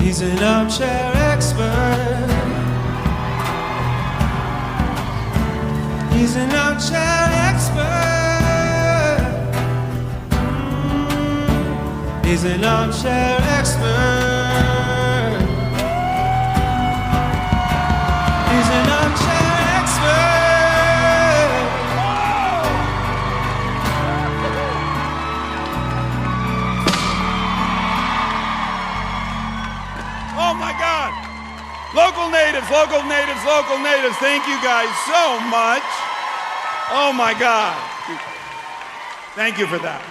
He's an armchair expert. He's an armchair expert. He's an armchair expert. He's an armchair expert. Oh my God! Local natives, local natives, local natives, thank you guys so much. Oh my God. Thank you for that.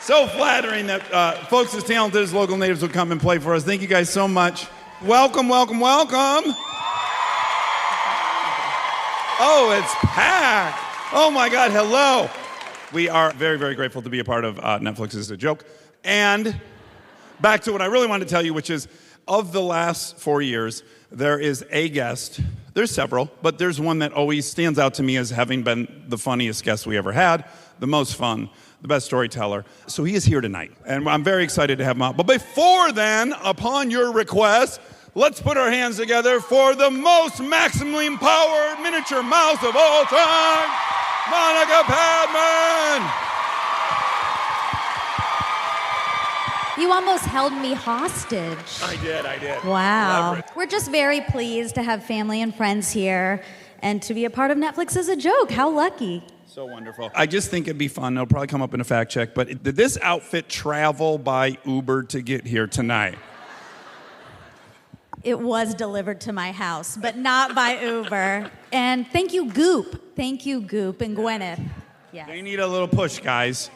So flattering that folks as talented as local natives would come and play for us. Thank you guys so much. Welcome, welcome, welcome. Oh, it's packed. Oh my God, hello. We are very, very grateful to be a part of Netflix is a Joke. And back to what I really wanted to tell you, which is of the last 4 years, there is a guest. There's several, but there's one that always stands out to me as having been the funniest guest we ever had, the most fun, the best storyteller. So he is here tonight, and I'm very excited to have him out. But before then, upon your request, let's put our hands together for the most maximally empowered miniature mouse of all time, Monica Padman! You almost held me hostage. I did. Wow. Leverage. We're just very pleased to have family and friends here and to be a part of Netflix is a Joke. How lucky. So wonderful. I just think it'd be fun. It'll probably come up in a fact check, but did this outfit travel by Uber to get here tonight? It was delivered to my house, but not by Uber. And thank you, Goop. Thank you, Goop and Gwyneth. Yes. They need a little push, guys.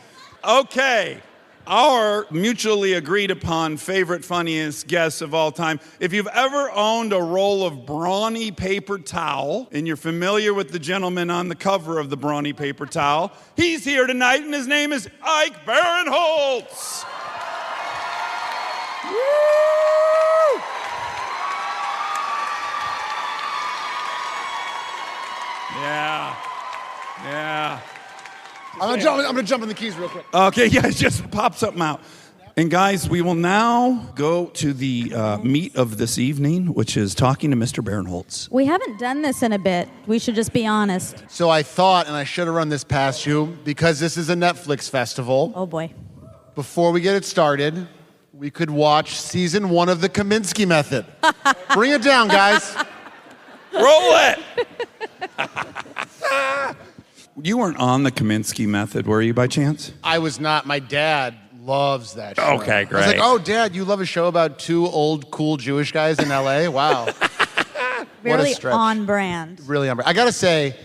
Okay. Our mutually agreed upon favorite, funniest guests of all time. If you've ever owned a roll of brawny paper towel and you're familiar with the gentleman on the cover of the brawny paper towel, he's here tonight and his name is Ike Barinholtz. Woo! Yeah. I'm gonna jump in the keys real quick. Okay, yeah, just pop something out. And guys, we will now go to the meat of this evening, which is talking to Mr. Barinholtz. We haven't done this in a bit. We should just be honest. So I thought, and I should have run this past you, because this is a Netflix festival. Oh boy. Before we get it started, we could watch season 1 of the Kaminsky Method. Bring it down, guys. Roll it! You weren't on the Kaminsky Method, were you, by chance? I was not. My dad loves that show. Okay, great. I was like, oh, Dad, you love a show about 2 old, cool Jewish guys in L.A.? Wow. Really stretch. on brand. Really on brand. I got to say,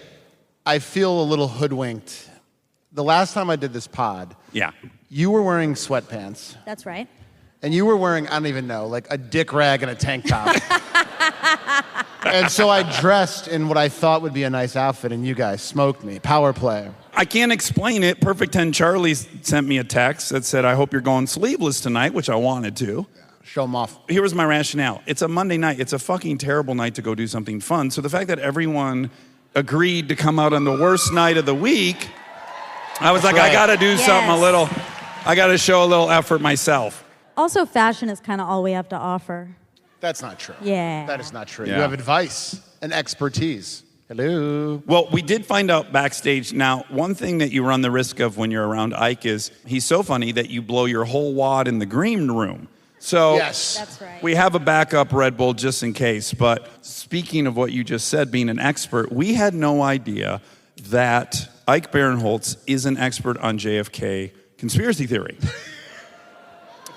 I feel a little hoodwinked. The last time I did this pod, Yeah. you were wearing sweatpants. That's right. And you were wearing, I don't even know, like a dick rag and a tank top. And so I dressed in what I thought would be a nice outfit, and you guys smoked me. Power play. I can't explain it. Perfect 10 Charlie sent me a text that said, I hope you're going sleeveless tonight, which I wanted to. Show them off. Here was my rationale. It's a Monday night. It's a fucking terrible night to go do something fun. So the fact that everyone agreed to come out on the worst night of the week, I was like, right. I got to do something a little, I got to show a little effort myself. Also, fashion is kind of all we have to offer. That's not true. Yeah. That is not true. Yeah. You have advice and expertise. Hello. Well, we did find out backstage. Now, one thing that you run the risk of when you're around Ike is he's so funny that you blow your whole wad in the green room. So Yes. That's right. we have a backup Red Bull just in case. But speaking of what you just said, being an expert, we had no idea that Ike Barinholtz is an expert on JFK conspiracy theory.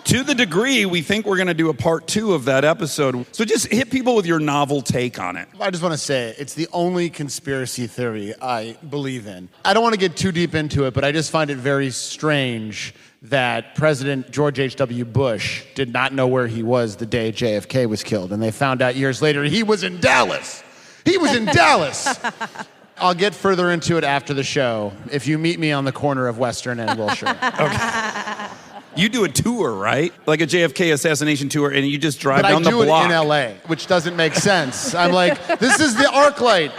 To the degree we think we're going to do a part 2 of that episode. So just hit people with your novel take on it. I just want to say it's the only conspiracy theory I believe in. I don't want to get too deep into it, but I just find it very strange that President George H.W. Bush did not know where he was the day JFK was killed, and they found out years later he was in Dallas. He was in Dallas. I'll get further into it after the show if you meet me on the corner of Western and Wilshire. Okay. You do a tour, right? Like a JFK assassination tour, and you just drive But down the I do block. it in L.A., which doesn't make sense. I'm like, this is the arc light.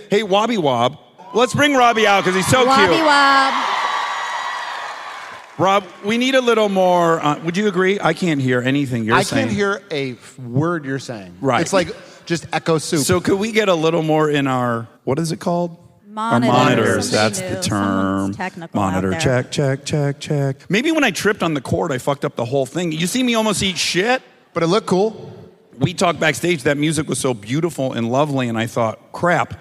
Hey, Wobby Wob. Let's bring Robbie out because he's so Wobby cute. wob. Rob, we need a little more. Would you agree? I can't hear anything you're saying. I can't hear a word you're saying. Right. It's like just echo soup. So could we get a little more in our, what is it called? Monitors. Our monitors, Somebody that's knew. the term. Someone's technical Monitor, out there. check. Maybe when I tripped on the cord, I fucked up the whole thing. You see me almost eat shit? But it looked cool. We talked backstage, that music was so beautiful and lovely, and I thought, crap,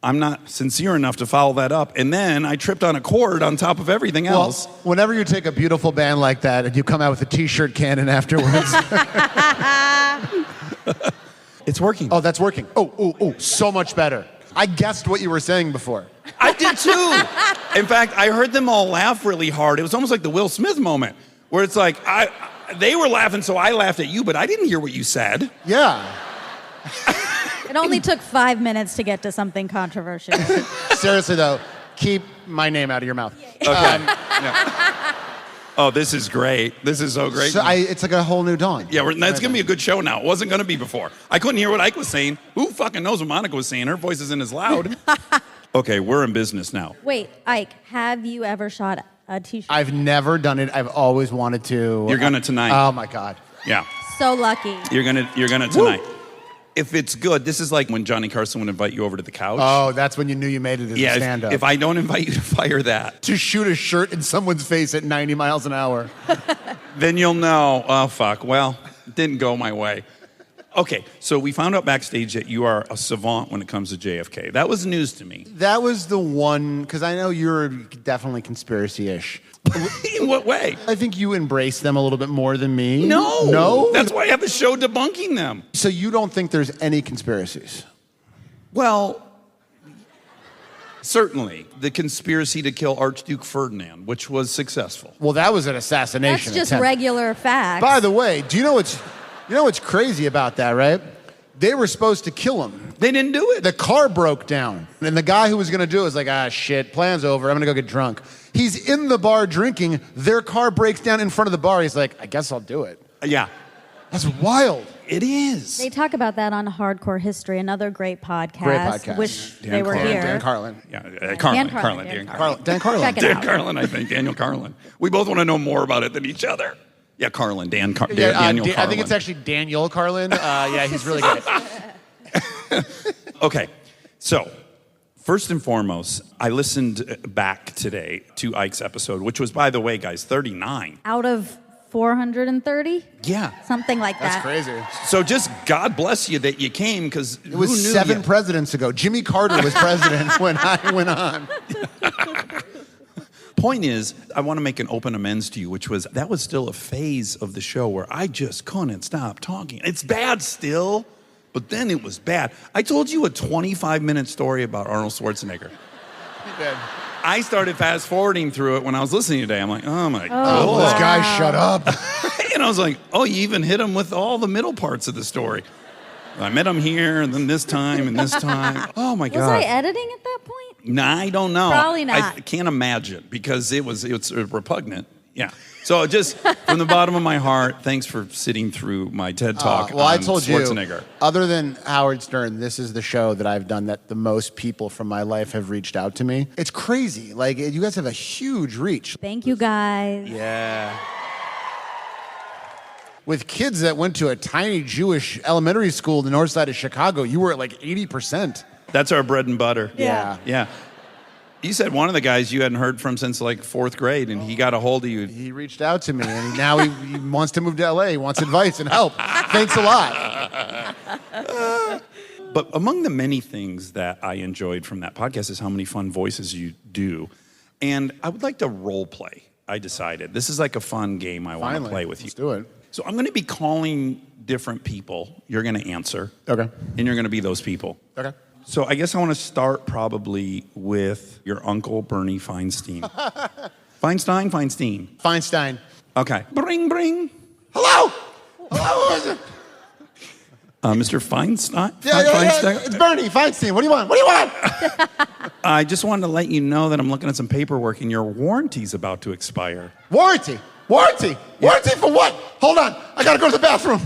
I'm not sincere enough to follow that up. And then I tripped on a chord on top of everything else. Well, whenever you take a beautiful band like that and you come out with a T-shirt cannon afterwards. It's working. Oh, that's working. Oh, so much better. I guessed what you were saying before. I did too. In fact, I heard them all laugh really hard. It was almost like the Will Smith moment, where it's like, they were laughing, so I laughed at you, but I didn't hear what you said. Yeah. It only took 5 minutes to get to something controversial. Seriously, though, keep my name out of your mouth. Okay. Oh, this is great. This is so great. So it's like a whole new dawn. Yeah, that's going to be a good show now. It wasn't going to be before. I couldn't hear what Ike was saying. Who fucking knows what Monica was saying? Her voice isn't as loud. Okay, we're in business now. Wait, Ike, have you ever shot a T-shirt? I've never done it. I've always wanted to. You're going to tonight. Oh, my God. Yeah. So lucky. You're gonna tonight. If it's good, this is like when Johnny Carson would invite you over to the couch. Oh, that's when you knew you made it as a stand-up. If I don't invite you to fire that, to shoot a shirt in someone's face at 90 miles an hour. then you'll know, oh, fuck, well, it didn't go my way. Okay, so we found out backstage that you are a savant when it comes to JFK. That was news to me. That was the one, because I know you're definitely conspiracy-ish. In what way? I think you embrace them a little bit more than me. No. No? That's why I have a show debunking them. So you don't think there's any conspiracies? Well, certainly. The conspiracy to kill Archduke Ferdinand, which was successful. Well, that was an assassination That's just attempt. regular facts. By the way, do you know what's crazy about that, right? They were supposed to kill him. They didn't do it. The car broke down. And the guy who was going to do it was like, shit, plan's over. I'm going to go get drunk. He's in the bar drinking. Their car breaks down in front of the bar. He's like, I guess I'll do it. Yeah. That's wild. It is. They talk about that on Hardcore History, another great podcast. Great podcast. Wish Dan they were Carlin. here. Dan Carlin. Yeah, Dan Carlin. Carlin. Dan Dan Carlin. Dan Carlin. Check it Dan out. Carlin, I think. Daniel Carlin. We both want to know more about it than each other. Yeah, Carlin. Daniel Carlin. I think it's actually Daniel Carlin. Yeah, he's really good. Okay, so first and foremost, I listened back today to Ike's episode, which was, by the way, guys, 39. Out of 430? Yeah. Something like That's that. crazy. So just God bless you that you came, because It was 7 presidents ago. Jimmy Carter was president when I went on. Point is, I want to make an open amends to you, which was, that was still a phase of the show where I just couldn't stop talking. It's bad still, but then it was bad. I told you a 25-minute story about Arnold Schwarzenegger. You did. I started fast forwarding through it when I was listening today. I'm like, oh my God. Oh, this guy, shut up. And I was like, oh, you even hit him with all the middle parts of the story. I met him here, and then this time, and this time. Oh my God. Was I editing at that point? Nah, I don't know. Probably not. I can't imagine, because it's repugnant. Yeah. So just from the bottom of my heart, thanks for sitting through my TED Talk Well, I on told Schwarzenegger. you, other than Howard Stern, this is the show that I've done that the most people from my life have reached out to me. It's crazy. Like, you guys have a huge reach. Thank you, guys. Yeah. With kids that went to a tiny Jewish elementary school in the north side of Chicago, you were at like 80%. That's our bread and butter. Yeah. Yeah. You said one of the guys you hadn't heard from since like 4th grade, and he got a hold of you. He reached out to me, and now he wants to move to LA. He wants advice and help. Thanks a lot. But among the many things that I enjoyed from that podcast is how many fun voices you do. And I would like to role play, I decided. This is like a fun game I want to play with you. Let's do it. So I'm going to be calling different people. You're going to answer. Okay. And you're going to be those people. Okay. So I guess I want to start probably with your uncle, Bernie Feinstein. Feinstein? Feinstein. Okay. Bring. Hello? Hello? Who is it? Mr. Feinstein? Yeah. Feinstein? It's Bernie Feinstein. What do you want? I just wanted to let you know that I'm looking at some paperwork and your warranty's about to expire. Warranty. Warranty for what? Hold on. I got to go to the bathroom.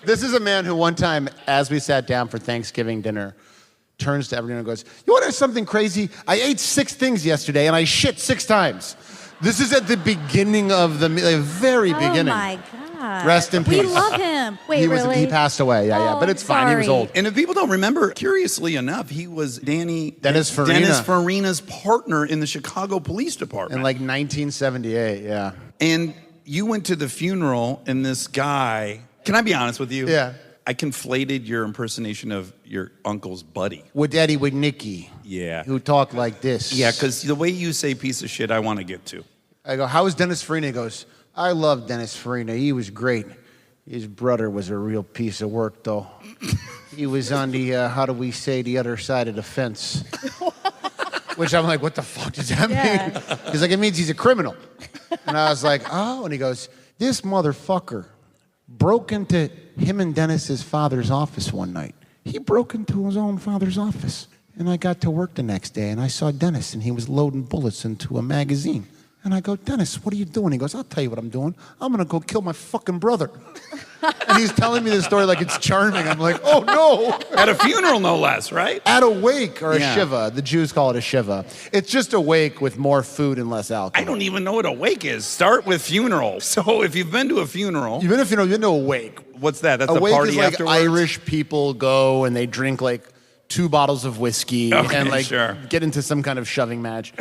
This is a man who one time, as we sat down for Thanksgiving dinner, turns to everyone and goes, "You want to know something crazy? I ate 6 things yesterday and I shit 6 times." This is at the beginning of the very beginning. Oh my God. Rest in peace. We love him. Wait, really? He passed away. Yeah, but it's fine. He was sorry. old. And if people don't remember, curiously enough, he was Dennis Farina. Farina's partner in the Chicago Police Department. In like 1978, yeah. And you went to the funeral, and this guy, can I be honest with you? Yeah. I conflated your impersonation of your uncle's buddy. With Eddie with Nicky. Yeah. Who talked like this. Yeah, because the way you say piece of shit, I want to get to. I go, "How was Dennis Farina?" He goes, "I love Dennis Farina. He was great. His brother was a real piece of work, though. He was on the, how do we say, the other side of the fence." Which I'm like, what the fuck does that mean? He's like, "It means he's a criminal." And I was like, "Oh," and he goes, "This motherfucker broke into him and Dennis's father's office one night. He broke into his own father's office. And I got to work the next day, and I saw Dennis, and he was loading bullets into a magazine. And I go, 'Dennis, what are you doing?' He goes, 'I'll tell you what I'm doing. I'm going to go kill my fucking brother.'" And he's telling me this story like it's charming. I'm like, oh, no. At a funeral, no less, right? At a wake or a Yeah. shiva. The Jews call it a shiva. It's just a wake with more food and less alcohol. I don't even know what a wake is. Start with funeral. So if you've been to a funeral, You've been to a funeral, you've been to a wake. what's that? That's A the wake party is like afterwards? Irish people go and they drink like 2 bottles of whiskey Okay, and like sure. get into some kind of shoving match.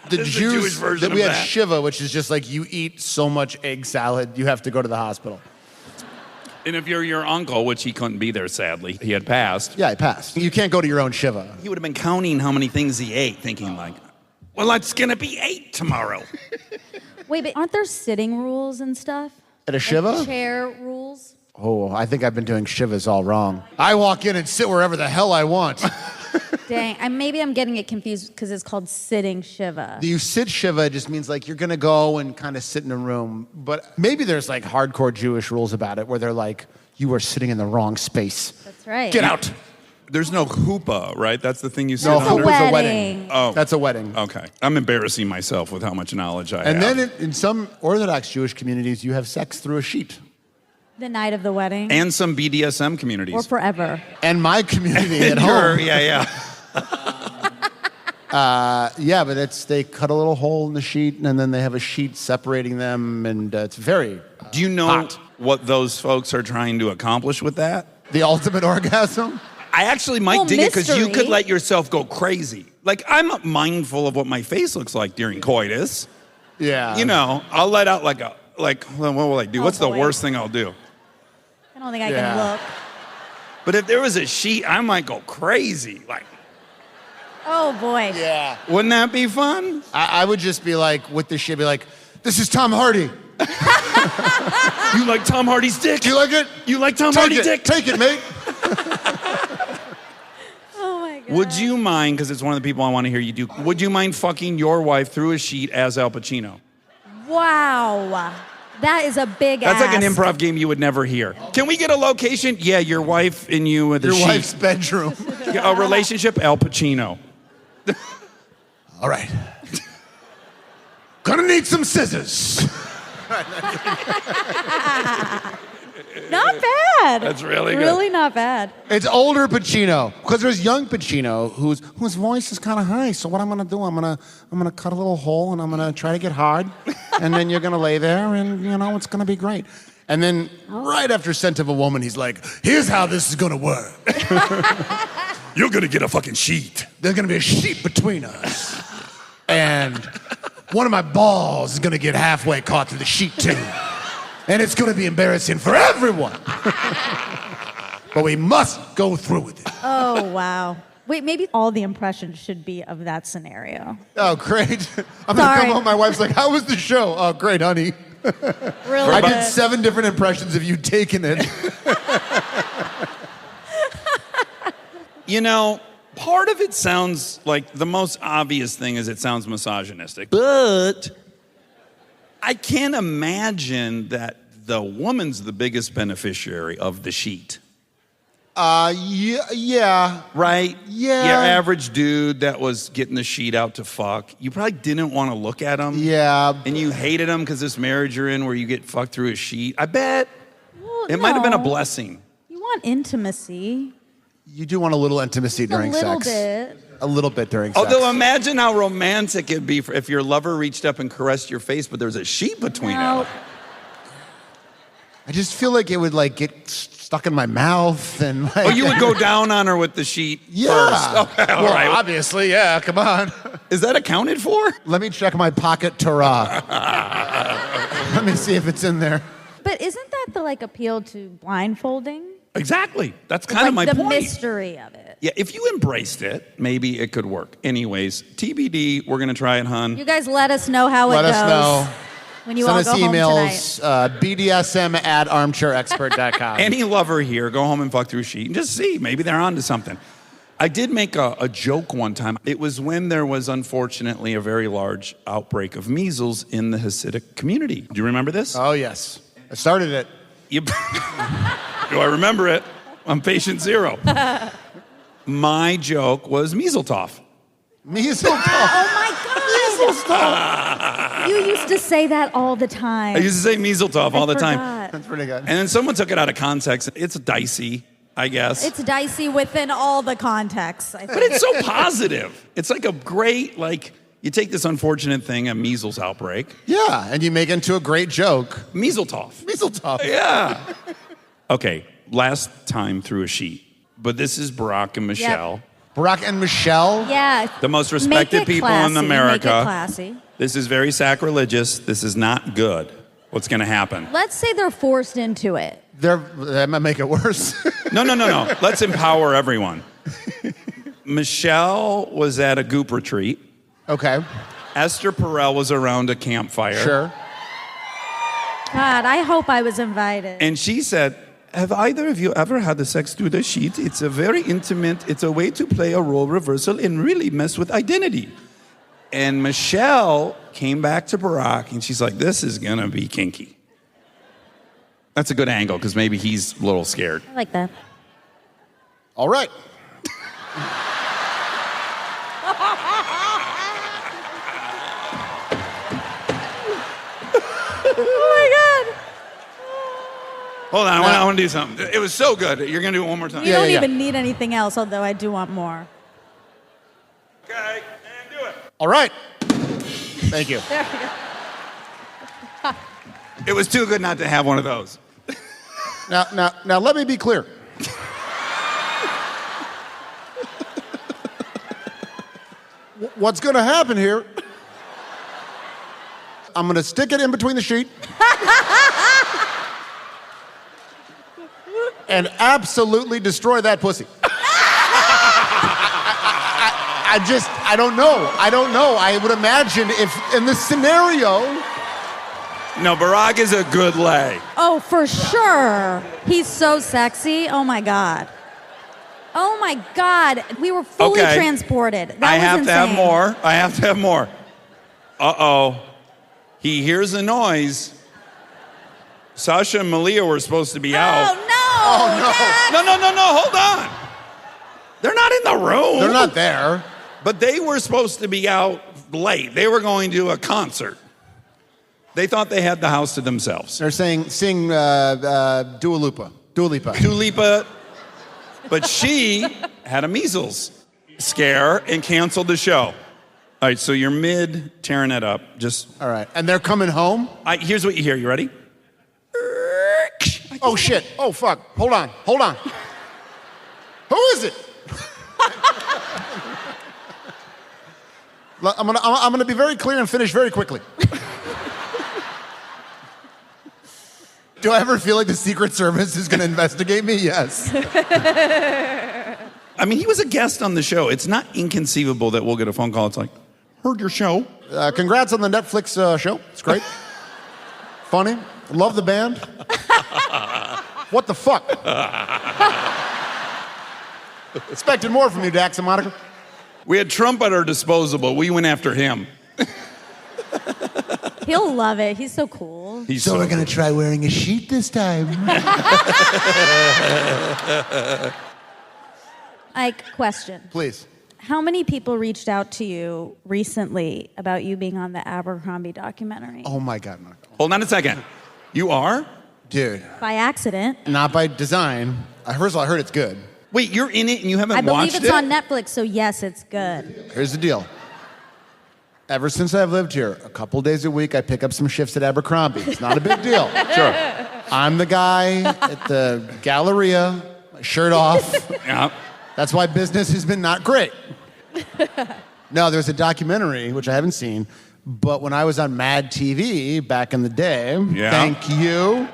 The This is the Jews, Jewish version we of had that. shiva, which is just like you eat so much egg salad, you have to go to the hospital. And if you're your uncle, which he couldn't be there, sadly, he had passed, Yeah, I passed. You can't go to your own shiva. he would have been counting how many things he ate, thinking like, well, it's going to be 8 tomorrow. Wait, but aren't there sitting rules and stuff? At a shiva? Like chair rules? Oh, I think I've been doing shivas all wrong. I walk in and sit wherever the hell I want. Dang, maybe I'm getting it confused because it's called sitting shiva. You sit shiva just means like you're gonna go and kind of sit in a room, but maybe there's like hardcore Jewish rules about it where they're like, you are sitting in the wrong space. That's right. Get out. There's no chuppah, right? That's the thing you sit No, That's a under? chuppah's a wedding. wedding. Oh. That's a wedding. Okay. I'm embarrassing myself with how much knowledge I And have. then in some Orthodox Jewish communities, you have sex through a sheet. The night of the wedding. And some BDSM communities. Or forever. And my community at Sure, home. yeah. Yeah, but they cut a little hole in the sheet and then they have a sheet separating them, and it's very Do you know hot. what those folks are trying to accomplish with that? The ultimate orgasm. I actually might Well, dig it because you mystery. could let yourself go crazy. Like, I'm mindful of what my face looks like during coitus. Yeah. You know, I'll let out what will I do? Oh, What's the boy. worst thing I'll do? I don't think I Yeah. can look. But if there was a sheet, I might go crazy. Like, Oh, boy. Yeah. wouldn't that be fun? I would just be like, with the shit, be like, "This is Tom Hardy. You like Tom Hardy's dick? Do you like it? You like Tom Take Hardy's it. dick? Take it, mate." Oh, my God. Would you mind, because it's one of the people I want to hear you do, would you mind fucking your wife through a sheet as Al Pacino? Wow. That is a big That's like an ask. improv game you would never hear. Can we get a location? Yeah, your wife and you with the Your sheet. wife's bedroom. A relationship? Al Pacino. All right. Gonna need some scissors. Not bad. That's really good. Really not bad. It's older Pacino, because there's young Pacino whose voice is kind of high. So what I'm gonna do? I'm gonna cut a little hole and I'm gonna try to get hard, and then you're gonna lay there and it's gonna be great. And then right after Scent of a Woman, he's like, "Here's how this is gonna work. You're gonna get a fucking sheet. There's gonna be a sheet between us, and one of my balls is gonna get halfway caught through the sheet too, and it's gonna be embarrassing for everyone. But we must go through with it." Oh, wow. Wait, maybe all the impressions should be of that scenario. Oh, great. I'm Sorry. gonna come home. My wife's like, "How was the show?" "Oh, great, honey. Really I good. did 7 different impressions of you taking it." You know, part of it sounds like the most obvious thing is it sounds misogynistic. But I can't imagine that the woman's the biggest beneficiary of the sheet. Yeah. Right? Yeah. Your average dude that was getting the sheet out to fuck, you probably didn't want to look at him. Yeah. And you hated him because this marriage you're in where you get fucked through a sheet. I bet Well, it might have been a no. blessing. You want intimacy. You do want a little intimacy during A little sex. bit. A little bit during Although sex. imagine how romantic it'd be if your lover reached up and caressed your face, but there was a sheet between No. it. I just feel like it would like get stuck in my mouth and like. Oh, you would go down on her with the sheet Yeah. first. Okay, all well, right. obviously, yeah. Come on. Is that accounted for? Let me check my pocket Torah. Let me see if it's in there. But isn't that the like appeal to blindfolding? Exactly. That's kind Like of my the point. mystery of it. Yeah, if you embraced it, maybe it could work. Anyways, TBD, we're going to try it, hon. You guys let us know how it Let goes. us know. When you Send all us go home tonight. emails, bdsm@armchairexpert.com. Any lover here, go home and fuck through a sheet and just see. Maybe they're onto something. I did make a joke one time. It was when there was, unfortunately, a very large outbreak of measles in the Hasidic community. Do you remember this? Oh, yes. I started it. You- Do I remember it? I'm patient zero. My joke was Measeltoff. Measles. Oh my God! You used to say that all the time. I used to say Measeltoff all the time. Forgot. That's pretty good. And then someone took it out of context. It's dicey, I guess. It's dicey within all the contexts. I think. But it's so positive. It's like a great, like, you take this unfortunate thing, a measles outbreak, Yeah, and you make it into a great joke. Measeltoff. Measeltoff. Yeah. Okay, last time through a sheet. But this is Barack and Michelle, Barack and Michelle. Yeah. the most Make respected it people classy, in America. Make it classy. This is very sacrilegious. This is not good. What's going to happen? Let's say they're forced into it. That might make it worse. No. Let's empower everyone. Michelle was at a goop retreat. Okay, Esther Perel was around a campfire. sure. God, I hope I was invited. And she said, have either of you ever had the sex through the sheet? It's a very intimate, it's a way to play a role reversal and really mess with identity. And Michelle came back to Barack and she's like, this is gonna be kinky. That's a good angle because maybe he's a little scared. I like that. All right. Oh my God. Hold on, I want to do something. It was so good. You're gonna do it one more time. You Yeah, don't yeah. even need anything else, although I do want more. Okay, and do it. All right. Thank you. There we go. It was too good not to have one of those. Now, let me be clear. What's going to happen here? I'm going to stick it in between the sheet. And absolutely destroy that pussy. I don't know. I would imagine if in this scenario. No, Barack is a good lay. Oh, for sure. He's so sexy. Oh my God. Oh my God. We were fully Okay. transported. That I was have to have insane. more. I have to have more. Uh-oh. He hears a noise. Sasha and Malia were supposed to be out. Oh no. Oh, no. Dax. No, hold on. They're not in the room. They're not there. But they were supposed to be out late. They were going to a concert. They thought they had the house to themselves. They're sing Dua Lipa. Dua Lipa. Dua Lipa, but she had a measles scare and canceled the show. All right, so you're mid tearing it up. Just All right. And they're coming home? here's what you hear. You ready? Oh, shit. Oh, fuck. Hold on. Who is it? I'm gonna be very clear and finish very quickly. Do I ever feel like the Secret Service is gonna investigate me? Yes. I mean, he was a guest on the show. It's not inconceivable that we'll get a phone call. It's like, heard your show. Congrats on the Netflix show. It's great. Funny. Love the band. What the fuck? Expected more from you, Dax and Monica. We had Trump at our disposal, but we went after him. He'll love it. He's so cool. He's So we're gonna try wearing a sheet this time. Ike, question. Please. How many people reached out to you recently about you being on the Abercrombie documentary? Oh my God, Monica. Hold on a second. You are? Dude, By accident. not by design. First of all, I heard it's good. Wait, you're in it and you haven't I watched believe it? it's on Netflix, so yes, it's good. Here's the deal. Ever since I've lived here, a couple days a week, I pick up some shifts at Abercrombie. It's not a big deal. Sure. I'm the guy at the Galleria, my shirt off. Yeah. That's why business has been not great. No, there's a documentary, which I haven't seen, but when I was on Mad TV back in the day, Yeah. thank you,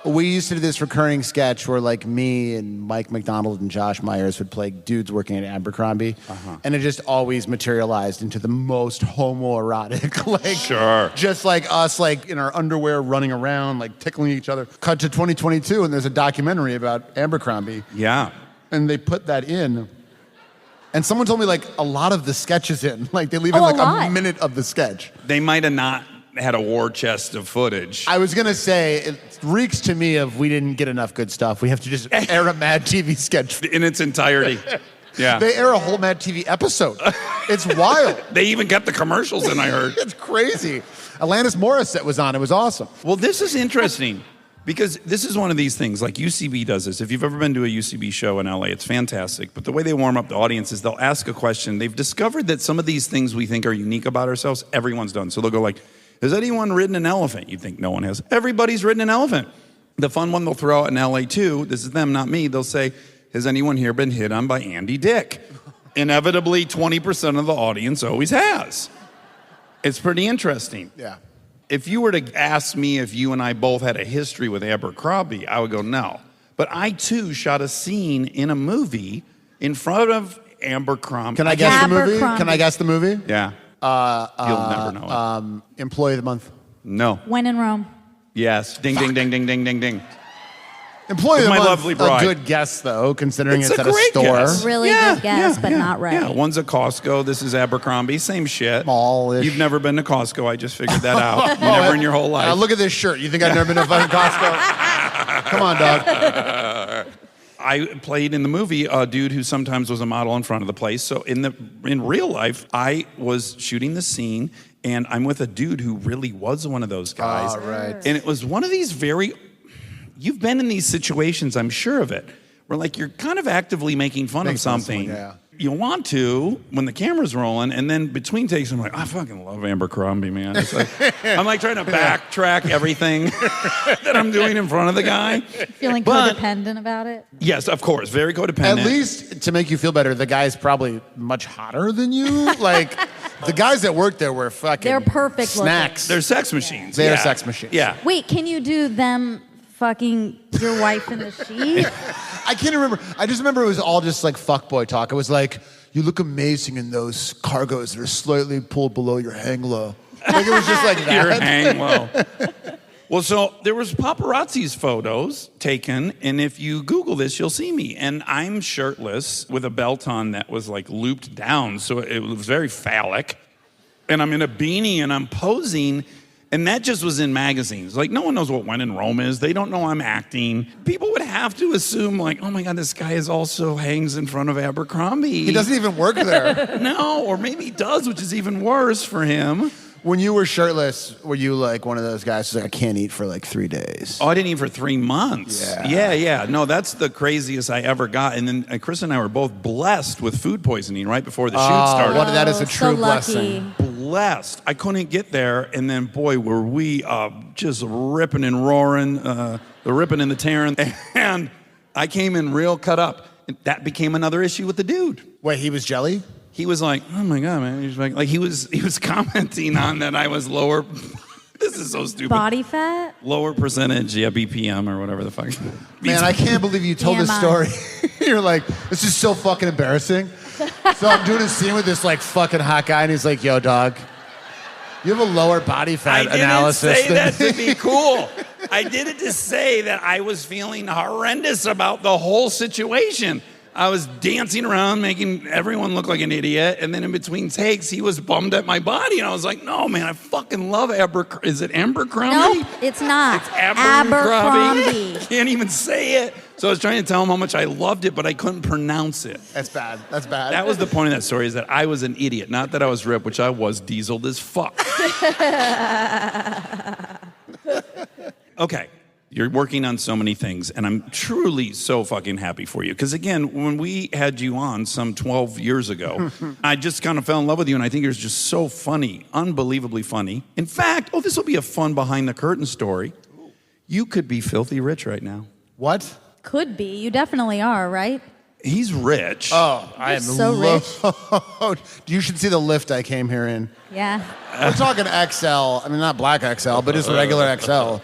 we used to do this recurring sketch where like me and Mike McDonald and Josh Myers would play dudes working at Abercrombie, and it just always materialized into the most homoerotic, like Sure. just like us like in our underwear running around, like tickling each other. Cut to 2022 and there's a documentary about Abercrombie, Yeah. and they put that in. And someone told me like a lot of the sketch is in. Like they leave in Oh, a like a lot. minute of the sketch. They might have not had a war chest of footage. I was gonna say it reeks to me of we didn't get enough good stuff. We have to just air a Mad TV sketch. In its entirety. Yeah. They air a whole Mad TV episode. It's wild. They even kept the commercials in, I heard. It's crazy. Alanis Morissette was on. It was awesome. Well, this is interesting because this is one of these things, like UCB does this. If you've ever been to a UCB show in LA, it's fantastic. But the way they warm up the audience is they'll ask a question. They've discovered that some of these things we think are unique about ourselves, everyone's done. So they'll go like, has anyone ridden an elephant? You think no one has. Everybody's ridden an elephant. The fun one they'll throw out in LA too, this is them, not me, they'll say, has anyone here been hit on by Andy Dick? Inevitably, 20% of the audience always has. It's pretty interesting. Yeah. If you were to ask me if you and I both had a history with Abercrombie, I would go no. But I too shot a scene in a movie in front of Abercrombie. Can I guess the movie? Abercrombie. Can I guess the movie? Yeah. You'll never know it. Employee of the month. No. When in Rome. Yes. Ding, ding, ding, ding, ding, ding, ding. Employee of the My month. lovely bride. A good guess though, considering it's a at a great store. guess. Really good guess, but not right. Yeah, one's a Costco. This is Abercrombie. Same shit. Mall-ish. You've never been to Costco. I just figured that out. Never in your whole life. Look at this shirt. You think I've never been to fucking Costco? Come on, dog. I played in the movie a dude who sometimes was a model in front of the place. So in real life, I was shooting the scene, and I'm with a dude who really was one of those guys. Oh, right. And it was one of these very. You've been in these situations, I'm sure of it, where like you're kind of actively making fun of something. Yeah. You want to when the camera's rolling, and then between takes, I'm like, I fucking love Abercrombie, man. It's like, I'm like trying to backtrack everything that I'm doing in front of the guy. Feeling But- codependent about it. Yes, of course, very codependent. At least to make you feel better, the guy's probably much hotter than you. Like the guys that work there were fucking. They're perfect looking. snacks. They're sex machines. They are yeah. sex machines. Yeah. Wait, can you do them fucking your wife in the sheet? I can't remember. I just remember it was all just like fuckboy talk. It was like, you look amazing in those cargos that are slightly pulled below your hang low. Like it was just like that. Your hang low. Well, so there was paparazzi's photos taken, and if you Google this, you'll see me. And I'm shirtless with a belt on that was like looped down, so it was very phallic. And I'm in a beanie and I'm posing, and that just was in magazines. Like, no one knows what When in Rome is. They don't know I'm acting. People would have to assume, like, oh my God, this guy is also hangs in front of Abercrombie. He doesn't even work there. No, or maybe he does, which is even worse for him. When you were shirtless, were you like one of those guys who's like, I can't eat for like 3 days? Oh, I didn't eat for 3 months. Yeah. No, that's the craziest I ever got. And then Chris and I were both blessed with food poisoning right before the shoot started. That is a true so blessing. lucky. Blessed. I couldn't get there. And then, boy, were we just ripping and roaring, the ripping and the tearing. And I came in real cut up. And that became another issue with the dude. Wait, he was jelly? He was like, oh my God, man. He's like he was commenting on that I was lower. This is so stupid. Body fat? Lower percentage, yeah, BPM or whatever the fuck. Man, I can't believe you told this TMI. story. You're like, this is so fucking embarrassing. So I'm doing a scene with this like fucking hot guy, and he's like, yo, dog, you have a lower body fat I didn't analysis. say that to be cool. I did it to say that I was feeling horrendous about the whole situation. I was dancing around, making everyone look like an idiot, and then in between takes, he was bummed at my body, and I was like, "No, man, I fucking love Abercrombie. Is it Abercrombie? Nope, it's not. It's Abercrombie. Abercrombie. Can't even say it." So I was trying to tell him how much I loved it, but I couldn't pronounce it. That's bad. That's bad. That was the point of that story: is that I was an idiot, not that I was ripped, which I was, dieseled as fuck. Okay. You're working on so many things, and I'm truly so fucking happy for you. Because again, when we had you on some 12 years ago, I just kind of fell in love with you, and I think you're just so funny, unbelievably funny. In fact, this will be a fun behind-the-curtain story. You could be filthy rich right now. What? Could be. You definitely are, right? He's rich. Oh, I am so rich. You should see the lift I came here in. Yeah. We're talking XL. I mean, not black XL, but just regular XL.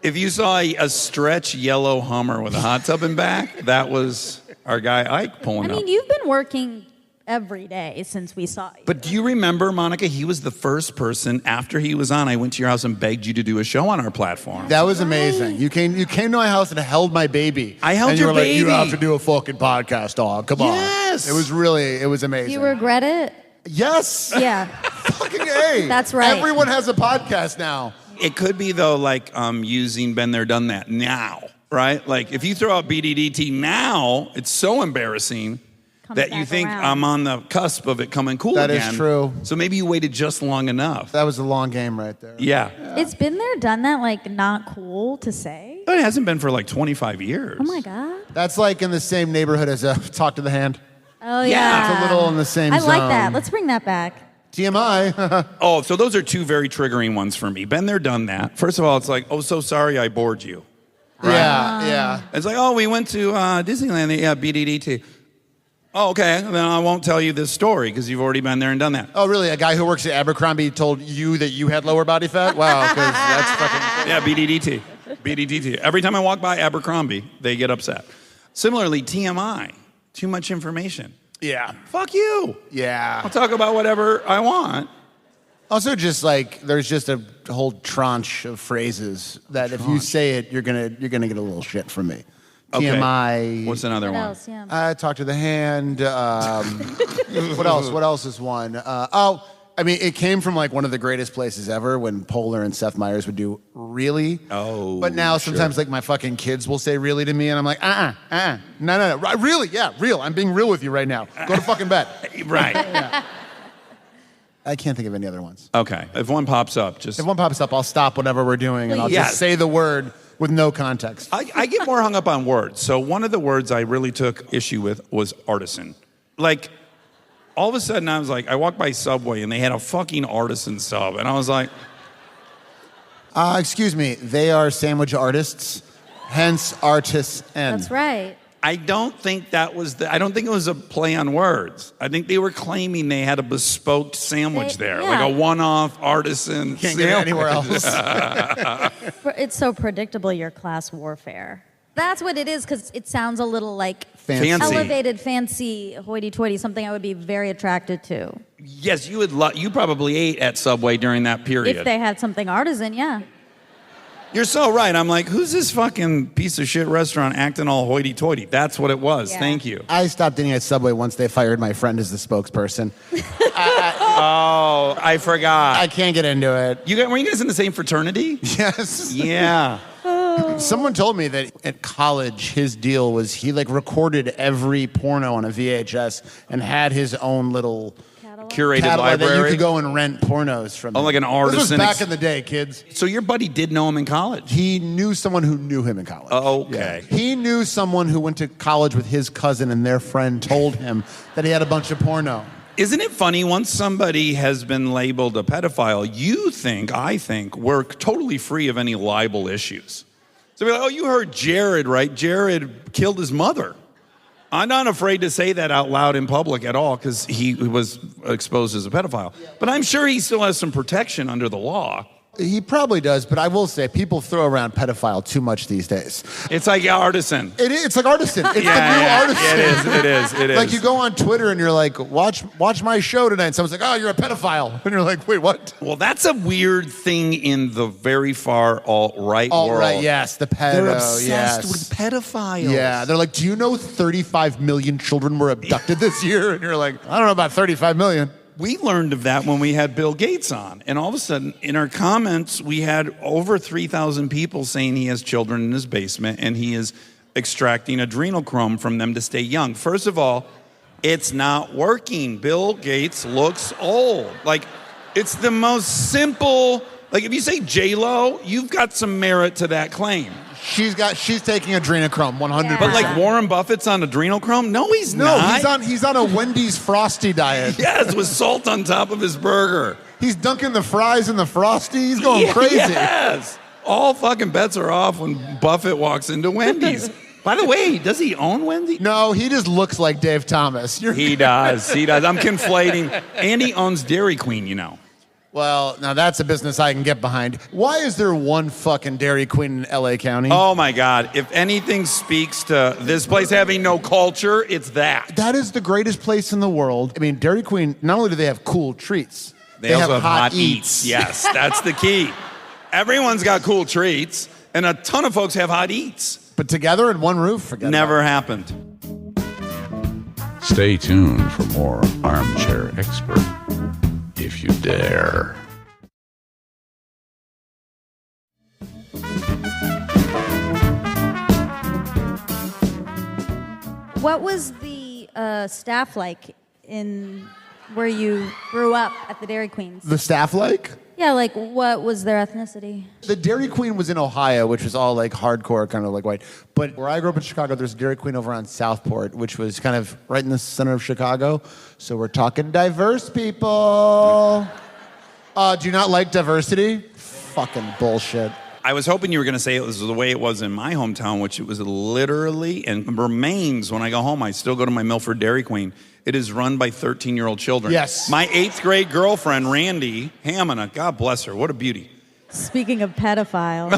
If you saw a stretch yellow Hummer with a hot tub in back, that was our guy Ike pulling up. You've been working every day since we saw you. But do you remember, Monica, he was the first person, after he was on, I went to your house and begged you to do a show on our platform. That was amazing. You came to my house and held my baby. I held and your you were baby. Like, you have to do a fucking podcast, dog. Come on. Yes. It was amazing. Do you regret it? Yes. Yeah. Fucking A. That's right. Everyone has a podcast now. It could be, though, like using Been There, Done That now, right? Like, if you throw out BDDT now, it's so embarrassing that you think around. I'm on the cusp of it coming cool That again. is true. So maybe you waited just long enough. That was a long game right there. Yeah. It's been there, done that, like not cool to say. But it hasn't been for like 25 years. Oh my God. That's like in the same neighborhood as Talk to the Hand. Oh Yeah. yeah. It's a little in the same I zone. like that. Let's bring that back. TMI. Oh, so those are two very triggering ones for me. Been there, done that. First of all, it's like, oh, so sorry I bored you. Yeah. It's like, oh, we went to Disneyland. Yeah, BDDT. Oh, okay. Then I won't tell you this story because you've already been there and done that. Oh, really? A guy who works at Abercrombie told you that you had lower body fat? Wow, because that's fucking... Yeah, BDDT. BDDT. Every time I walk by Abercrombie, they get upset. Similarly, TMI. Too much information. Yeah. Fuck you. Yeah. I'll talk about whatever I want. Also, just like there's just a whole tranche of phrases that if you say it, you're gonna get a little shit from me. Okay. TMI. What's another What one? else? Yeah. Talk to the hand. What else? What else is one? It came from like one of the greatest places ever when Polar and Seth Meyers would do really. Oh, But now sometimes sure. like my fucking kids will say really to me and I'm like, no. Really, yeah, real. I'm being real with you right now. Go to fucking bed. Right. I can't think of any other ones. Okay. If one pops up, just... If one pops up, I'll stop whatever we're doing and I'll Please. just Yes. say the word with no context. I get more hung up on words. So one of the words I really took issue with was artisan. Like, all of a sudden I was like, I walked by Subway and they had a fucking artisan sub. And I was like... Excuse me, they are sandwich artists, hence artists N. That's right. I don't think it was a play on words. I think they were claiming they had a bespoke sandwich there, yeah. like a one-off artisan Can't sandwich. get it anywhere else. It's so predictable, your class warfare. That's what it is, because it sounds a little like Fancy. elevated, fancy, hoity-toity, something I would be very attracted to. Yes, you probably ate at Subway during that period. If they had something artisan, yeah. You're so right. I'm like, who's this fucking piece of shit restaurant acting all hoity-toity? That's what it was. Yeah. Thank you. I stopped eating at Subway once they fired my friend as the spokesperson. Oh, I forgot. I can't get into it. Were you guys in the same fraternity? Yes. Yeah. Someone told me that at college, his deal was he like recorded every porno on a VHS and had his own little Curated catalog that you library. could go and rent pornos from. Oh, like an This was artisan back in the day, kids. So your buddy did know him in college? He knew someone who knew him in college. Okay. Yeah. He knew someone who went to college with his cousin, and their friend told him that he had a bunch of porno. Isn't it funny, once somebody has been labeled a pedophile, I think, we're totally free of any libel issues. So we're like, oh, you heard Jared, right? Jared killed his mother. I'm not afraid to say that out loud in public at all because he was exposed as a pedophile. But I'm sure he still has some protection under the law. He probably does, but I will say people throw around pedophile too much these days. It's like artisan. It's like artisan. It's the new artisan. It is. Like you go on Twitter and you're like, watch my show tonight. And someone's like, oh, you're a pedophile. And you're like, wait, what? Well, that's a weird thing in the very far alt-right world. Alt-right, yes. The pedo, They're obsessed yes. with pedophiles. Yeah, they're like, do you know 35 million children were abducted this year? And you're like, I don't know about 35 million. We learned of that when we had Bill Gates on. And all of a sudden, in our comments, we had over 3,000 people saying he has children in his basement and he is extracting adrenochrome from them to stay young. First of all, it's not working. Bill Gates looks old. Like, it's the most simple, Like if you say J-Lo, you've got some merit to that claim. She's taking adrenochrome, 100%. But like Warren Buffett's on adrenochrome? No, he's no, not. he's on a Wendy's Frosty diet. Yes, with salt on top of his burger. He's dunking the fries in the Frosty. He's going crazy. Yes. All fucking bets are off when Buffett walks into Wendy's. By the way, does he own Wendy's? No, he just looks like Dave Thomas. He does. I'm conflating. And he owns Dairy Queen, you know. Well, now that's a business I can get behind. Why is there one fucking Dairy Queen in L.A. County? Oh, my God. If anything speaks to this place having no culture, it's that. That is the greatest place in the world. I mean, Dairy Queen, not only do they have cool treats, they also have hot eats. Yes, that's the key. Everyone's got cool treats, and a ton of folks have hot eats. But together in one roof, forget Never about it. happened. Stay tuned for more Armchair Expert, if you dare. What was the staff like in where you grew up at the Dairy Queens? The staff like? Yeah, like what was their ethnicity? The Dairy Queen was in Ohio, which was all like hardcore, kind of like white. But where I grew up in Chicago, there's a Dairy Queen over on Southport, which was kind of right in the center of Chicago. So we're talking diverse people. Do you not like diversity? Fucking bullshit. I was hoping you were going to say it was the way it was in my hometown, which it was literally, and remains when I go home. I still go to my Milford Dairy Queen. It is run by 13-year-old children. Yes. My 8th grade girlfriend, Randy Hamina, God bless her, what a beauty. Speaking of pedophile.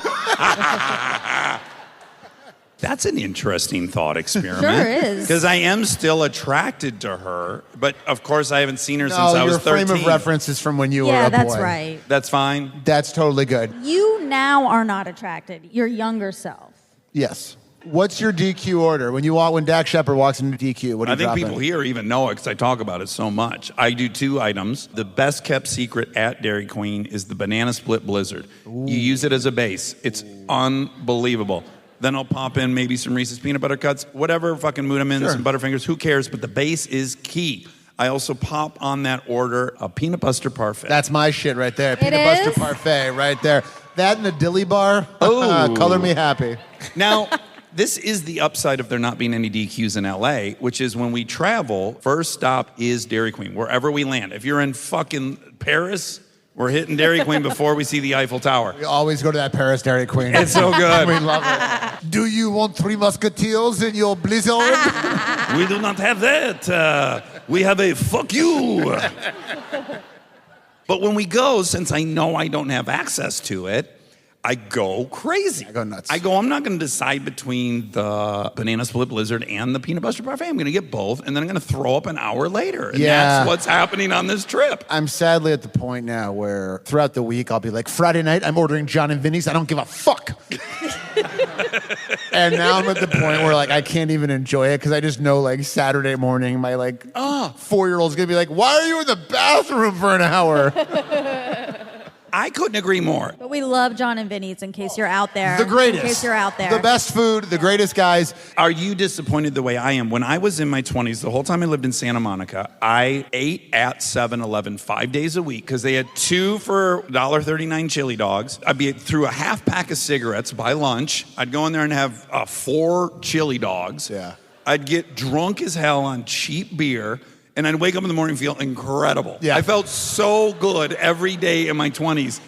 That's an interesting thought experiment. Sure is. Because I am still attracted to her, but of course I haven't seen her since I was your 13. frame of reference is from when you were a boy. Yeah, that's right. That's fine. That's totally good. You now are not attracted. Your younger self. Yes. What's your DQ order? When Dax Shepard walks into DQ, what do you I think drop people in? here even know it because I talk about it so much. I do 2 items. The best kept secret at Dairy Queen is the banana split blizzard. Ooh. You use it as a base. It's unbelievable. Then I'll pop in maybe some Reese's peanut butter cuts, whatever fucking mood I'm in, some Butterfingers, who cares? But the base is key. I also pop on that order a peanut butter parfait. That's my shit right there. Peanut butter parfait right there. That and a dilly bar. Oh. Color me happy. Now, this is the upside of there not being any DQs in LA, which is when we travel, first stop is Dairy Queen, wherever we land. If you're in fucking Paris, we're hitting Dairy Queen before we see the Eiffel Tower. We always go to that Paris Dairy Queen. It's so good. We love it. Do you want 3 Musketeers in your blizzard? We do not have that. We have a fuck you. But when we go, since I know I don't have access to it, I go crazy. I go nuts. I'm not going to decide between the banana split blizzard and the peanut butter parfait. I'm going to get both, and then I'm going to throw up an hour later. And that's what's happening on this trip. I'm sadly at the point now where throughout the week I'll be like, Friday night I'm ordering John and Vinny's. I don't give a fuck. And now I'm at the point where like I can't even enjoy it because I just know like Saturday morning my like 4-year-old's going to be like, why are you in the bathroom for an hour? I couldn't agree more. But we love John and Vinny's in case you're out there. The greatest. In case you're out there. The best food, the greatest guys. Are you disappointed the way I am? When I was in my 20s, the whole time I lived in Santa Monica, I ate at 7-Eleven 5 days a week because they had 2 for $1.39 chili dogs. I'd be through a half pack of cigarettes by lunch. I'd go in there and have 4 chili dogs. Yeah. I'd get drunk as hell on cheap beer. And I'd wake up in the morning and feel incredible. Yeah. I felt so good every day in my 20s.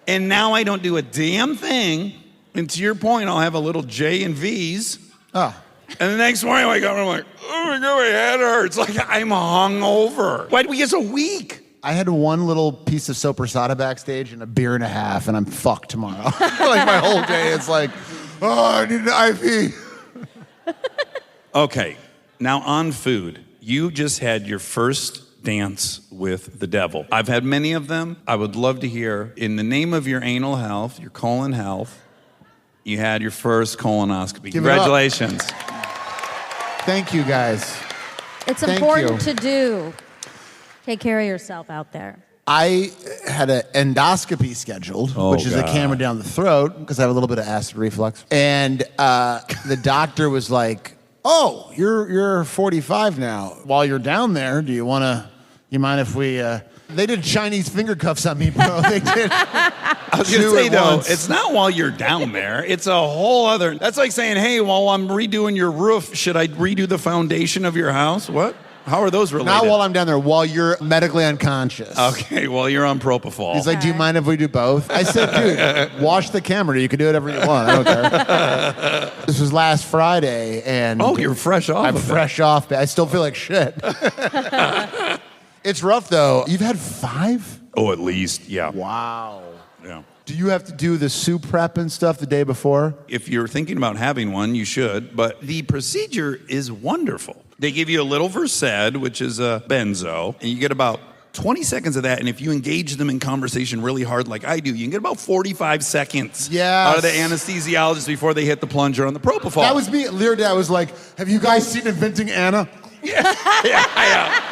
And now I don't do a damn thing. And to your point, I'll have a little J and V's. Oh. And the next morning I wake up and I'm like, oh my God, my head hurts. Like I'm hungover. Why do we get so weak? I had 1 little piece of soprasada backstage and a beer and a half, and I'm fucked tomorrow. Like my whole day, it's like, oh, I need an IV. Okay, now on food. You just had your first dance with the devil. I've had many of them. I would love to hear, in the name of your anal health, your colon health, you had your first colonoscopy. Congratulations. Thank you, guys. It's Thank important you. to do. Take care of yourself out there. I had an endoscopy scheduled, which is a camera down the throat, because I have a little bit of acid reflux. And the doctor was like, you're 45 now. While you're down there, you mind if we They did Chinese finger cuffs on me, bro. They did. I was going to say, though, it's not while you're down there. It's a whole other... That's like saying, hey, while I'm redoing your roof, should I redo the foundation of your house? What? How are those related? Not while I'm down there, while you're medically unconscious. Okay, well, you're on propofol. He's like, do you mind if we do both? I said, dude, wash the camera. You can do whatever you want. I don't care. This was last Friday, and... Oh, you're fresh off I'm of it. fresh off. I still feel like shit. It's rough, though. You've had 5? Oh, at least, yeah. Wow. Yeah. Do you have to do the soup prep and stuff the day before? If you're thinking about having one, you should, but the procedure is wonderful. They give you a little Versed, which is a benzo, and you get about 20 seconds of that, and if you engage them in conversation really hard like I do, you can get about 45 seconds out of the anesthesiologist before they hit the plunger on the propofol. That was me. Lear Dad was like, have you guys seen Inventing Anna? yeah.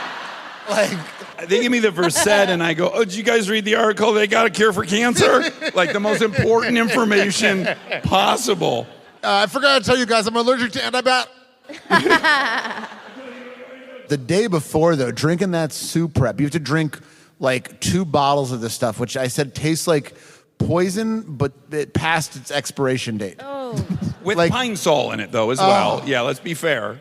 Like... They give me the Versed, and I go, oh, did you guys read the article? They got a cure for cancer? Like the most important information possible. I forgot to tell you guys, I'm allergic to antibiotics. The day before, though, drinking that soup prep, you have to drink like 2 bottles of this stuff, which I said tastes like poison, but it passed its expiration date. Oh. With Pine Sol in it, though, as well. Yeah, let's be fair.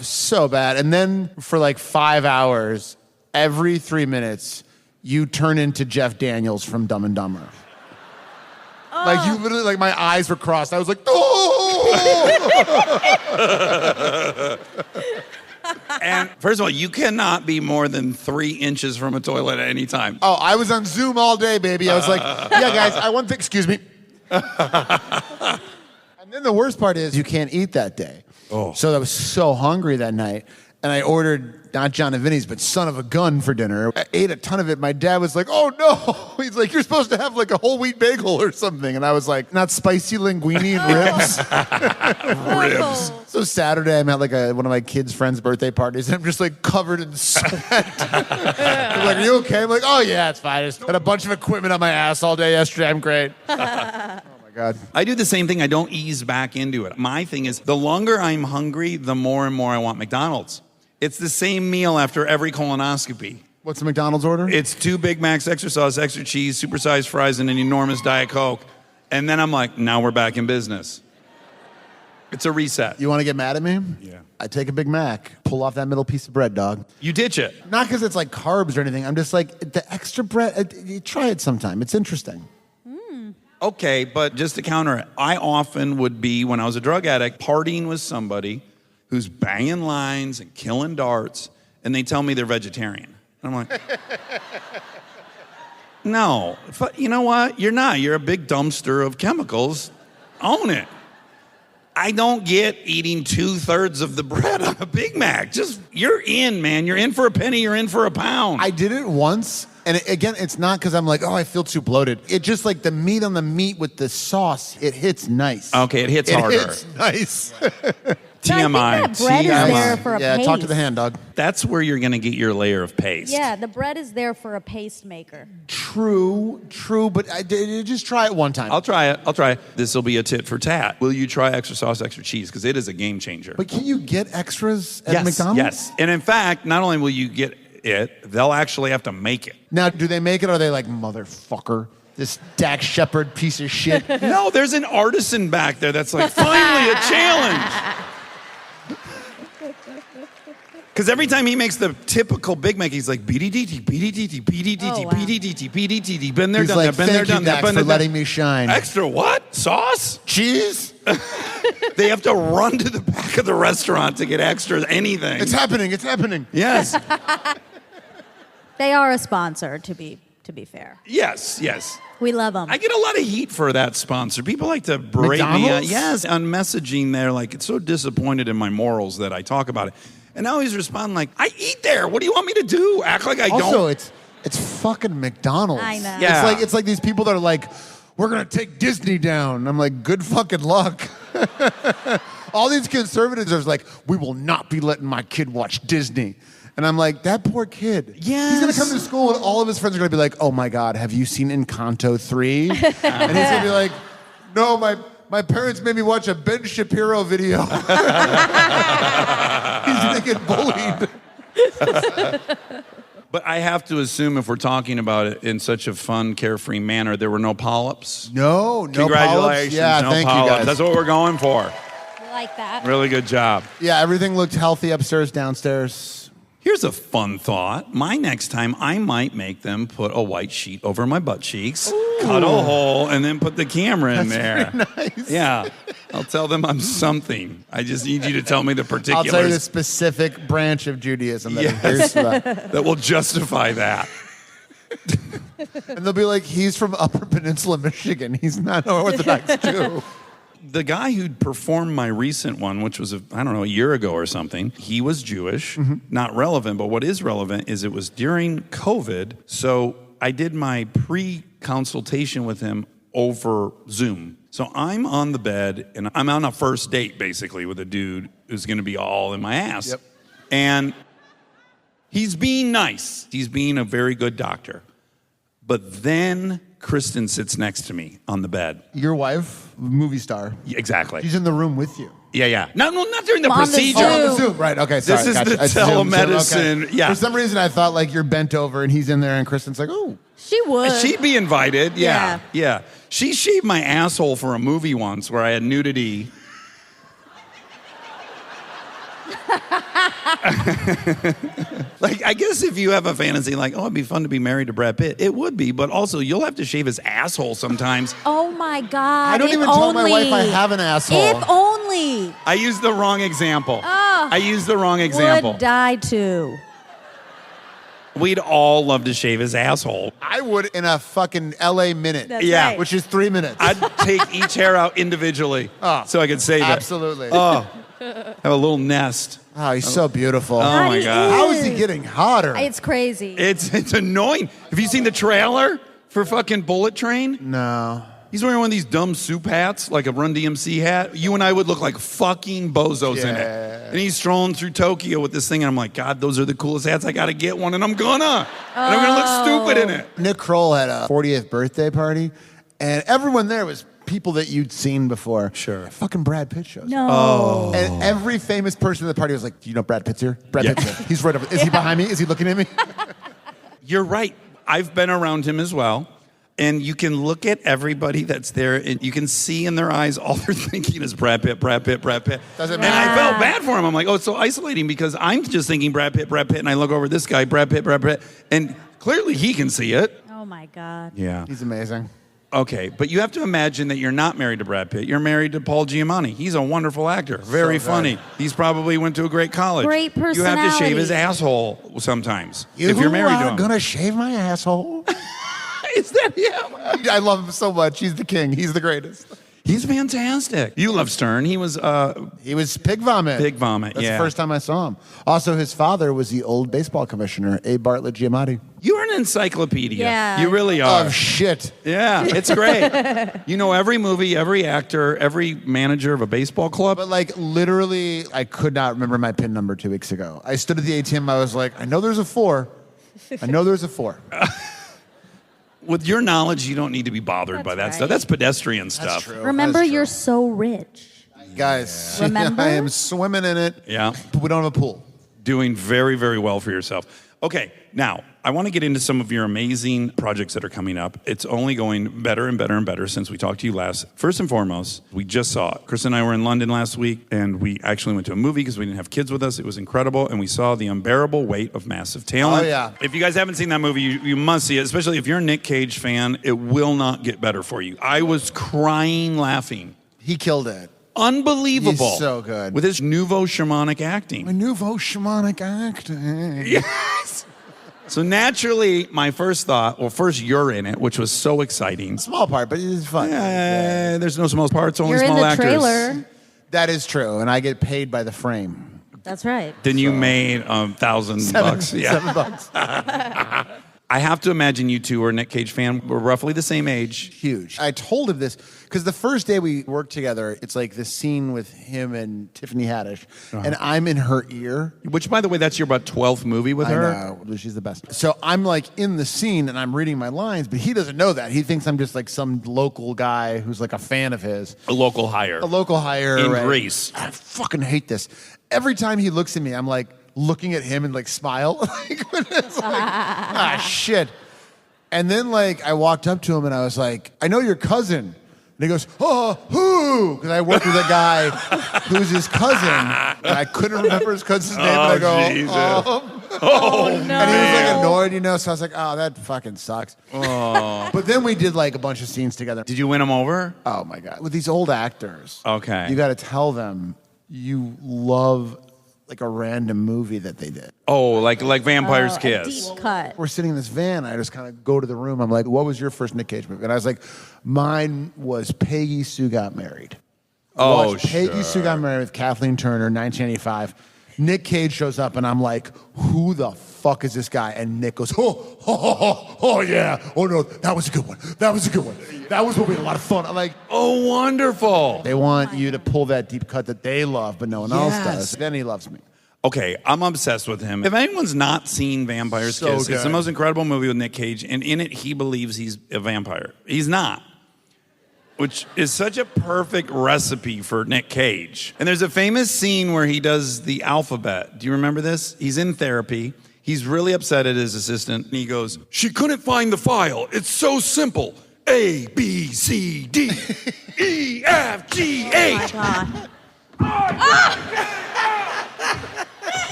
So bad. And then for like 5 hours, every 3 minutes, you turn into Jeff Daniels from Dumb and Dumber. Like, you literally, like, my eyes were crossed. I was like, oh! And first of all, you cannot be more than 3 inches from a toilet at any time. Oh, I was on Zoom all day, baby. I was like, yeah, guys, I want to, excuse me. And then the worst part is you can't eat that day. Oh. So I was so hungry that night, and I ordered not John and Vinny's, but Son of a Gun for dinner. I ate a ton of it. My dad was like, oh no. He's like, you're supposed to have like a whole wheat bagel or something. And I was like, not spicy linguine and ribs. Ribs. So Saturday, I'm at like one of my kids' friends' birthday parties, and I'm just like covered in sweat. They're like, are you okay? I'm like, oh yeah, it's fine. I just had a bunch of equipment on my ass all day yesterday. I'm great. Oh my God. I do the same thing. I don't ease back into it. My thing is, the longer I'm hungry, the more and more I want McDonald's. It's the same meal after every colonoscopy. What's the McDonald's order? It's 2 Big Macs, extra sauce, extra cheese, supersized fries, and an enormous Diet Coke. And then I'm like, now we're back in business. It's a reset. You want to get mad at me? Yeah. I take a Big Mac, pull off that middle piece of bread, dog. You ditch it. Not because it's like carbs or anything. I'm just like, the extra bread, you try it sometime. It's interesting. Okay, but just to counter it, I often would be, when I was a drug addict, partying with somebody who's banging lines and killing darts, and they tell me they're vegetarian. And I'm like, no, you know what? You're not. You're a big dumpster of chemicals. Own it. I don't get eating 2/3 of the bread on a Big Mac. Just, you're in, man. You're in for a penny, you're in for a pound. I did it once, and again, it's not because I'm like, oh, I feel too bloated. It just like the meat on the meat with the sauce, it hits nice. Okay, it hits harder. It hits nice. TMI. I think that bread is there for a Yeah, paste. talk to the hand, dog. That's where you're going to get your layer of paste. Yeah, the bread is there for a paste maker. True, but I did just try it one time. I'll try it. This will be a tit for tat. Will you try extra sauce, extra cheese? Because it is a game changer. But can you get extras at McDonald's? Yes. And in fact, not only will you get it, they'll actually have to make it. Now, do they make it, or are they like, motherfucker, this Dax Shepard piece of shit? No, there's an artisan back there that's like, finally a challenge. Because every time he makes the typical Big Mac, he's like, BDDT, BDDT, BDDT, Oh, wow. BDDT, BDDT, been there, He's done like, that, been there, thank you, done that, Dax, been for there, letting me shine. Extra what? Sauce? Cheese? They have to run to the back of the restaurant to get extra anything. It's happening. Yes. They are a sponsor, to be fair. Yes. We love them. I get a lot of heat for that sponsor. People like to berate me. McDonald's? Yes, on messaging, they're like, it's so disappointed in my morals that I talk about it. And I always respond like, I eat there. What do you want me to do? Act like I don't. Also, it's fucking McDonald's. I know. Yeah. It's like these people that are like, we're gonna take Disney down. I'm like, good fucking luck. All these conservatives are like, we will not be letting my kid watch Disney. And I'm like, that poor kid. Yes. He's gonna come to school and all of his friends are gonna be like, oh my God, have you seen Encanto 3? And he's gonna be like, no, my parents made me watch a Ben Shapiro video. He's gonna get bullied. But I have to assume if we're talking about it in such a fun, carefree manner, there were no polyps. No Congratulations, polyps. Yeah, no thank polyps. you guys. That's what we're going for. We like that. Really good job. Yeah, everything looked healthy upstairs, downstairs. Here's a fun thought. My next time, I might make them put a white sheet over my butt cheeks, cut a hole, and then put the camera in there. Nice. Yeah. I'll tell them I'm something. I just need you to tell me the particulars. I'll tell you the specific branch of Judaism that adheres to that. that will justify that. And they'll be like, he's from Upper Peninsula, Michigan. He's not an Orthodox Jew. The guy who performed my recent one, which was, a year ago or something, he was Jewish, not relevant, but what is relevant is it was during COVID, so I did my pre-consultation with him over Zoom. So I'm on the bed, and I'm on a first date, basically, with a dude who's going to be all in my ass. Yep. And he's being nice. He's being a very good doctor. But then Kristen sits next to me on the bed. Your wife, movie star. Yeah, exactly. She's in the room with you. Yeah. No, not during the On the procedure. Zoom. Oh, on the Zoom. Right, okay, sorry. This is gotcha. the It's Zoom, telemedicine. okay. Yeah. For some reason, I thought like you're bent over and he's in there and Kristen's like, oh. She would. She'd be invited. Yeah. She shaved my asshole for a movie once where I had nudity. Like, I guess if you have a fantasy like, oh, it'd be fun to be married to Brad Pitt, it would be, but also you'll have to shave his asshole sometimes. Oh my God. I don't if even tell my only. wife I have an asshole. If only. I used the wrong example. Oh. I used the wrong example. Would die too. We'd all love to shave his asshole. I would in a fucking LA minute. That's Yeah. right. Which is 3 minutes. I'd take each hair out individually so I could save it. Absolutely. Oh, have a little nest. Oh, he's so beautiful. Oh my He God. How is he getting hotter? It's crazy. It's annoying. Have you seen the trailer for fucking Bullet Train? No. He's wearing one of these dumb soup hats, like a Run DMC hat. You and I would look like fucking bozos in it. Yeah. And he's strolling through Tokyo with this thing, and I'm like, God, those are the coolest hats. I got to get one, and I'm gonna. And I'm gonna look stupid in it. Nick Kroll had a 40th birthday party, and everyone there was people that you'd seen before. Sure. Fucking Brad Pitt shows. No. And every famous person at the party was like, do you know Brad Pitt's here? Brad Yeah. Pitt's here. He's right over. Is he behind me? Is he looking at me? You're right. I've been around him as well. And you can look at everybody that's there, and you can see in their eyes all they're thinking is Brad Pitt, Brad Pitt, Brad Pitt. Doesn't And I matter. felt bad for him. I'm like, oh, it's so isolating because I'm just thinking Brad Pitt, and I look over this guy, Brad Pitt, and clearly he can see it. Oh my God. Yeah. He's amazing. Okay, but you have to imagine that you're not married to Brad Pitt. You're married to Paul Giamatti. He's a wonderful actor, very So good. funny. He's probably went to a great college. Great You have to shave his personality. asshole sometimes if you're married to him. gonna shave my asshole. Is that him? I love him so much. He's the king. He's the greatest. He's fantastic. You love Stern. He was He was Pig Vomit. Pig Vomit, That's yeah. the first time I saw him. Also, his father was the old baseball commissioner, A. Bartlett Giamatti. You're an encyclopedia. Yeah. You really are. Of shit. Yeah, it's great. You know every movie, every actor, every manager of a baseball club. But like literally, I could not remember my PIN number 2 weeks ago. I stood at the ATM. I was like, I know there's a 4. I know there's a 4. With your knowledge, you don't need to be bothered by that That's stuff. right. That's pedestrian stuff. Remember, That's true. you're so rich. Guys, Remember? I am swimming in it. Yeah. But we don't have a pool. Doing very, very well for yourself. Okay, now, I want to get into some of your amazing projects that are coming up. It's only going better and better and better since we talked to you last. First and foremost, we just saw it. Chris and I were in London last week, and we actually went to a movie because we didn't have kids with us. It was incredible, and we saw The Unbearable Weight of Massive Talent. Oh, yeah. If you guys haven't seen that movie, you must see it, especially if you're a Nick Cage fan. It will not get better for you. I was crying laughing. He killed it. Unbelievable. He's so good. With his nouveau shamanic acting. My nouveau shamanic acting. Yes. So naturally, my first thought, well, first you're in it, which was so exciting. Small part, but it's fun. There's no small parts, only You're in small the actors. trailer. That is true, and I get paid by the frame. That's right. Then you made $1,000. Yeah. $7. I have to imagine you two are a Nick Cage fan. We're roughly the same age. Huge. I told him this because the first day we worked together, it's like this scene with him and Tiffany Haddish, and I'm in her ear. Which, by the way, that's your about 12th movie with her. I know, she's the best. So I'm like in the scene and I'm reading my lines, but he doesn't know that. He thinks I'm just like some local guy who's like a fan of his. A local hire. A local hire. In right? Greece. I fucking hate this. Every time he looks at me, I'm like, looking at him and like smile. Like, when it's like, shit. And then like I walked up to him and I was like, I know your cousin. And he goes, oh, who? Because I worked with a guy who's his cousin. And I couldn't remember his cousin's name. And I go, Jesus. Oh, no. And he was like annoyed, you know, so I was like, oh, that fucking sucks. Oh. But then we did like a bunch of scenes together. Did you win him over? Oh my God. With these old actors. Okay. You got to tell them you love like a random movie that they did. Oh, like Vampire's A Kiss. deep cut. We're sitting in this van. I just kind of go to the room. I'm like, what was your first Nick Cage movie? And I was like, mine was Peggy Sue Got Married. Oh, Watched Peggy Sue Got Married with Kathleen Turner, 1985. Nick Cage shows up, and I'm like, who the fuck is this guy? And Nick goes, oh, yeah. Oh, no, that was a good one. That was a good one. That was what we had a lot of fun. I'm like, Oh, wonderful. they want you to pull that deep cut that they love, but no one else Yes. does. Then he loves me. Okay, I'm obsessed with him. If anyone's not seen Vampire's So Kiss, it's the good. most incredible movie with Nick Cage, and in it, he believes he's a vampire. He's not, which is such a perfect recipe for Nick Cage. And there's a famous scene where he does the alphabet. Do you remember this? He's in therapy. He's really upset at his assistant, and he goes, "She couldn't find the file. It's so simple. A, B, C, D, E, F, G, H. Oh, my God.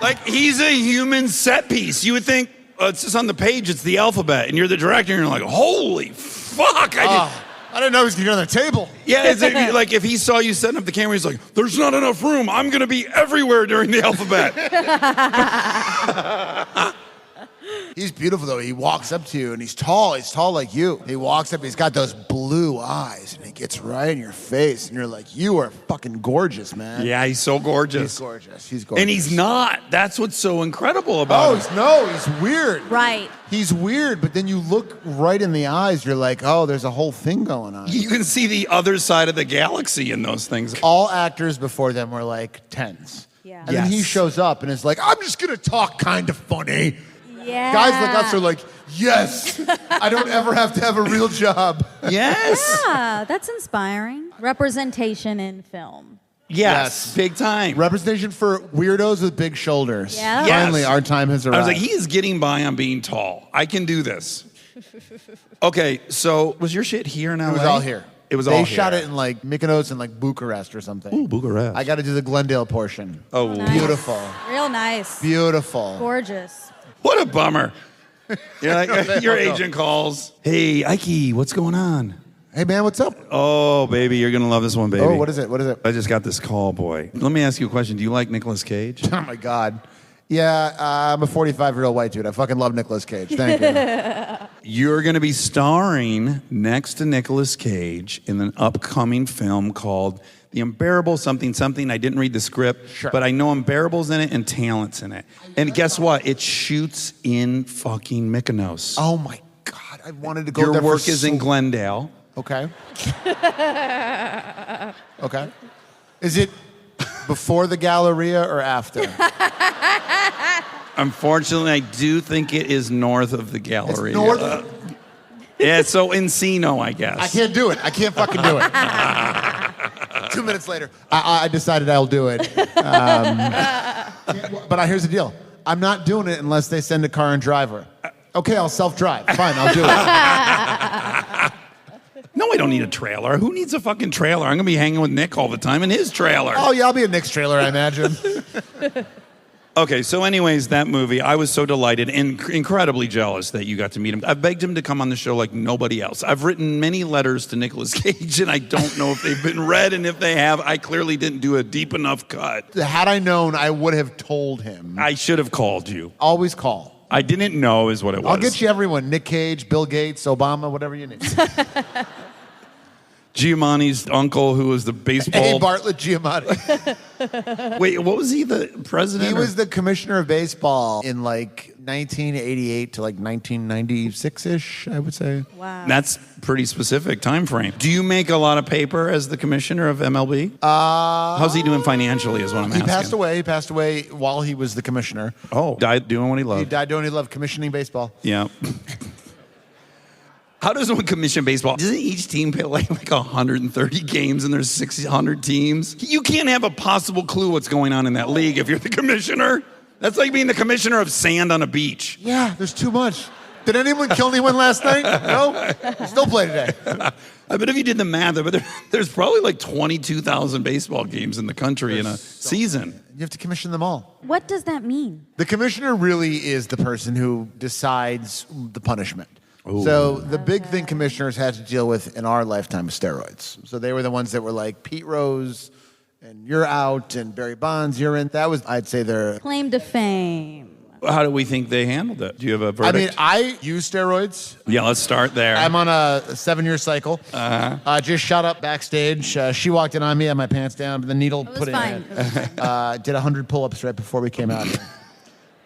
Like, he's a human set piece. You would think, it's just on the page, it's the alphabet, and you're the director, and you're like, holy fuck. I didn't know he was going to get on the table. Yeah, it's like if he saw you setting up the camera, he's like, there's not enough room. I'm going to be everywhere during the alphabet. He's beautiful, though. He walks up to you, and he's tall. He's tall like you. He walks up, he's got those blue eyes, and he gets right in your face, and you're like, you are fucking gorgeous, man. Yeah, he's so gorgeous. He's gorgeous. He's gorgeous. And he's not. That's what's so incredible about him. He's weird. Right. He's weird, but then you look right in the eyes, you're like, oh, there's a whole thing going on. You can see the other side of the galaxy in those things. All actors before them were like 10s. Yeah. And then he Yes. shows up and is like, I'm just going to talk kind of funny. Yeah. Guys like us are like, yes, I don't ever have to have a real job. Yes. Yeah, that's inspiring. Representation in film. Yes. Big time. Representation for weirdos with big shoulders. Yeah. Yes. Finally, our time has arrived. I was like, he is getting by on being tall. I can do this. Okay, so was your shit here in LA? It was all here. It was they all shot here. it in like Mykonos and like Bucharest or something. Ooh, Bucharest. I got to do the Glendale portion. Oh, Nice. Beautiful. Real nice. Beautiful. Gorgeous. what a bummer. You're like, your no. agent calls. Hey, Ike, what's going on? Hey, man, what's up? Oh, baby, you're going to love this one, baby. Oh, what is it? What is it? I just got this call, boy. Let me ask you a question. Do you like Nicolas Cage? Oh, my God. Yeah, I'm a 45-year-old white dude. I fucking love Nicolas Cage. Thank you. You're going to be starring next to Nicolas Cage in an upcoming film called The Unbearable something something. I didn't read the script, Sure. but I know Unbearable's in it and Talent's in it. And guess what? It shoots in fucking Mykonos. Oh, my God. I wanted to go Your there work for is in Glendale. Okay. Okay. Is it before the Galleria or after? Unfortunately, I do think it is north of the gallery. It's north? Yeah, so Encino, I guess. I can't do it. I can't fucking do it. 2 minutes later, I decided I'll do it. But here's the deal. I'm not doing it unless they send a car and driver. Okay, I'll self-drive. Fine, I'll do it. No, I don't need a trailer. Who needs a fucking trailer? I'm going to be hanging with Nick all the time in his trailer. Oh, yeah, I'll be in Nick's trailer, I imagine. Okay, so anyways, that movie, I was so delighted and incredibly jealous that you got to meet him. I've begged him to come on the show like nobody else. I've written many letters to Nicolas Cage, and I don't know if they've been read, and if they have, I clearly didn't do a deep enough cut. Had I known, I would have told him. I should have called you. Always call. I didn't know is what it was. I'll get you everyone. Nick Cage, Bill Gates, Obama, whatever you need. Giamatti's uncle, who was the baseball... Hey, Bartlett Giamatti. Wait, what was he, the president? He or- was the commissioner of baseball in like 1988 to like 1996-ish, I would say. Wow. That's pretty specific time frame. Do you make a lot of paper as the commissioner of MLB? How's he doing financially is what I'm He asking. passed away. He passed away while he was the commissioner. Oh, died doing what he He loved. died doing he loved commissioning baseball. Yeah. How does one commission baseball? Doesn't each team play like 130 games and there's 600 teams? You can't have a possible clue what's going on in that league if you're the commissioner. That's like being the commissioner of sand on a beach. Yeah, there's too much. Did anyone kill anyone last night? No? Still play today. I bet if you did the math, there's probably like 22,000 baseball games in the country in a season. You have to commission them all. What does that mean? The commissioner really is the person who decides the punishment. So the big thing commissioners had to deal with in our lifetime was steroids. So they were the ones that were like Pete Rose and you're out and Barry Bonds, you're in. That was, I'd say, their Claim to fame. How do we think they handled it? Do you have a verdict? I use steroids. Yeah, let's start there. I'm on a 7-year cycle. Just shot up backstage. She walked in on me, had my pants down, but the needle It was put it fine. in. It was fine. Did 100 pull-ups right before we came out here.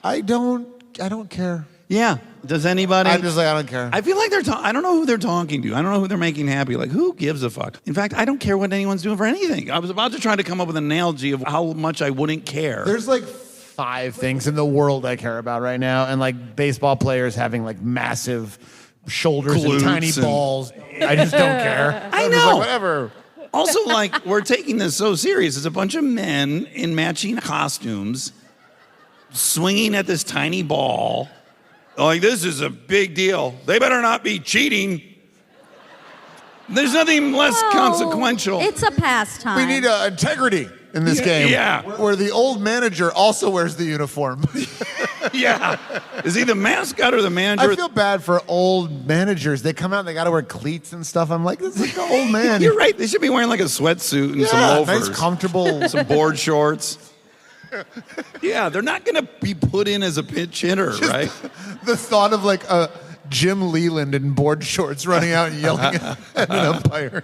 I don't care. Yeah. Does anybody? I'm just like, I don't care. I feel like I don't know who they're talking to. I don't know who they're making happy. Like, who gives a fuck? In fact, I don't care what anyone's doing for anything. I was about to try to come up with an analogy of how much I wouldn't care. There's like 5 things in the world I care about right now, and like baseball players having like massive shoulders and Glutes tiny and- balls. I just don't care. I I'm just know. like, whatever. Also, like, we're taking this so serious. It's a bunch of men in matching costumes swinging at this tiny ball. Like, this is a big deal. They better not be cheating. There's nothing less consequential. It's a pastime. We need integrity in this game. Yeah. Where the old manager also wears the uniform. Yeah. Is he the mascot or the manager? I feel bad for old managers. They come out and they got to wear cleats and stuff. I'm like, this is like an old man. You're right. They should be wearing like a sweatsuit and some Yeah, loafers. nice, comfortable. Some board shorts. Yeah, they're not going to be put in as a pinch hitter, right? The thought of like a Jim Leland in board shorts running out and yelling at an umpire.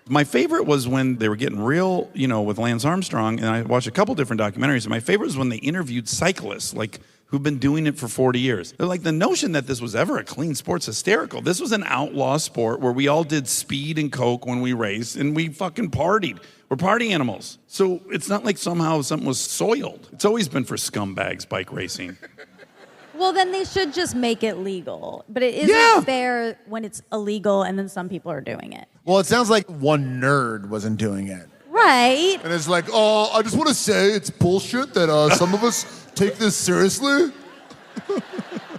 My favorite was when they were getting real, with Lance Armstrong, and I watched a couple different documentaries, and my favorite was when they interviewed cyclists, like, who've been doing it for 40 years. They're like, the notion that this was ever a clean sport's hysterical. This was an outlaw sport where we all did speed and coke when we raced, and we fucking partied. We're party animals. So it's not like somehow something was soiled. It's always been for scumbags, bike racing. Well, then they should just make it legal. But it isn't fair when it's illegal and then some people are doing it. Well, it sounds like one nerd wasn't doing it. Right. And it's like, oh, I just want to say it's bullshit that some of us take this seriously.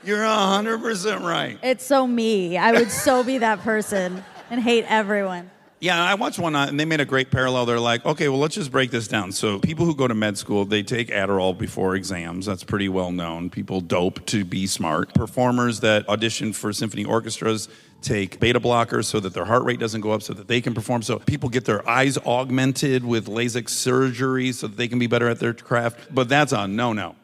You're 100% right. It's so me. I would so be that person and hate everyone. Yeah, I watched one, and they made a great parallel. They're like, okay, well, let's just break this down. So people who go to med school, they take Adderall before exams. That's pretty well known. People dope to be smart. Performers that audition for symphony orchestras take beta blockers so that their heart rate doesn't go up so that they can perform. So people get their eyes augmented with LASIK surgery so that they can be better at their craft. But that's a no-no.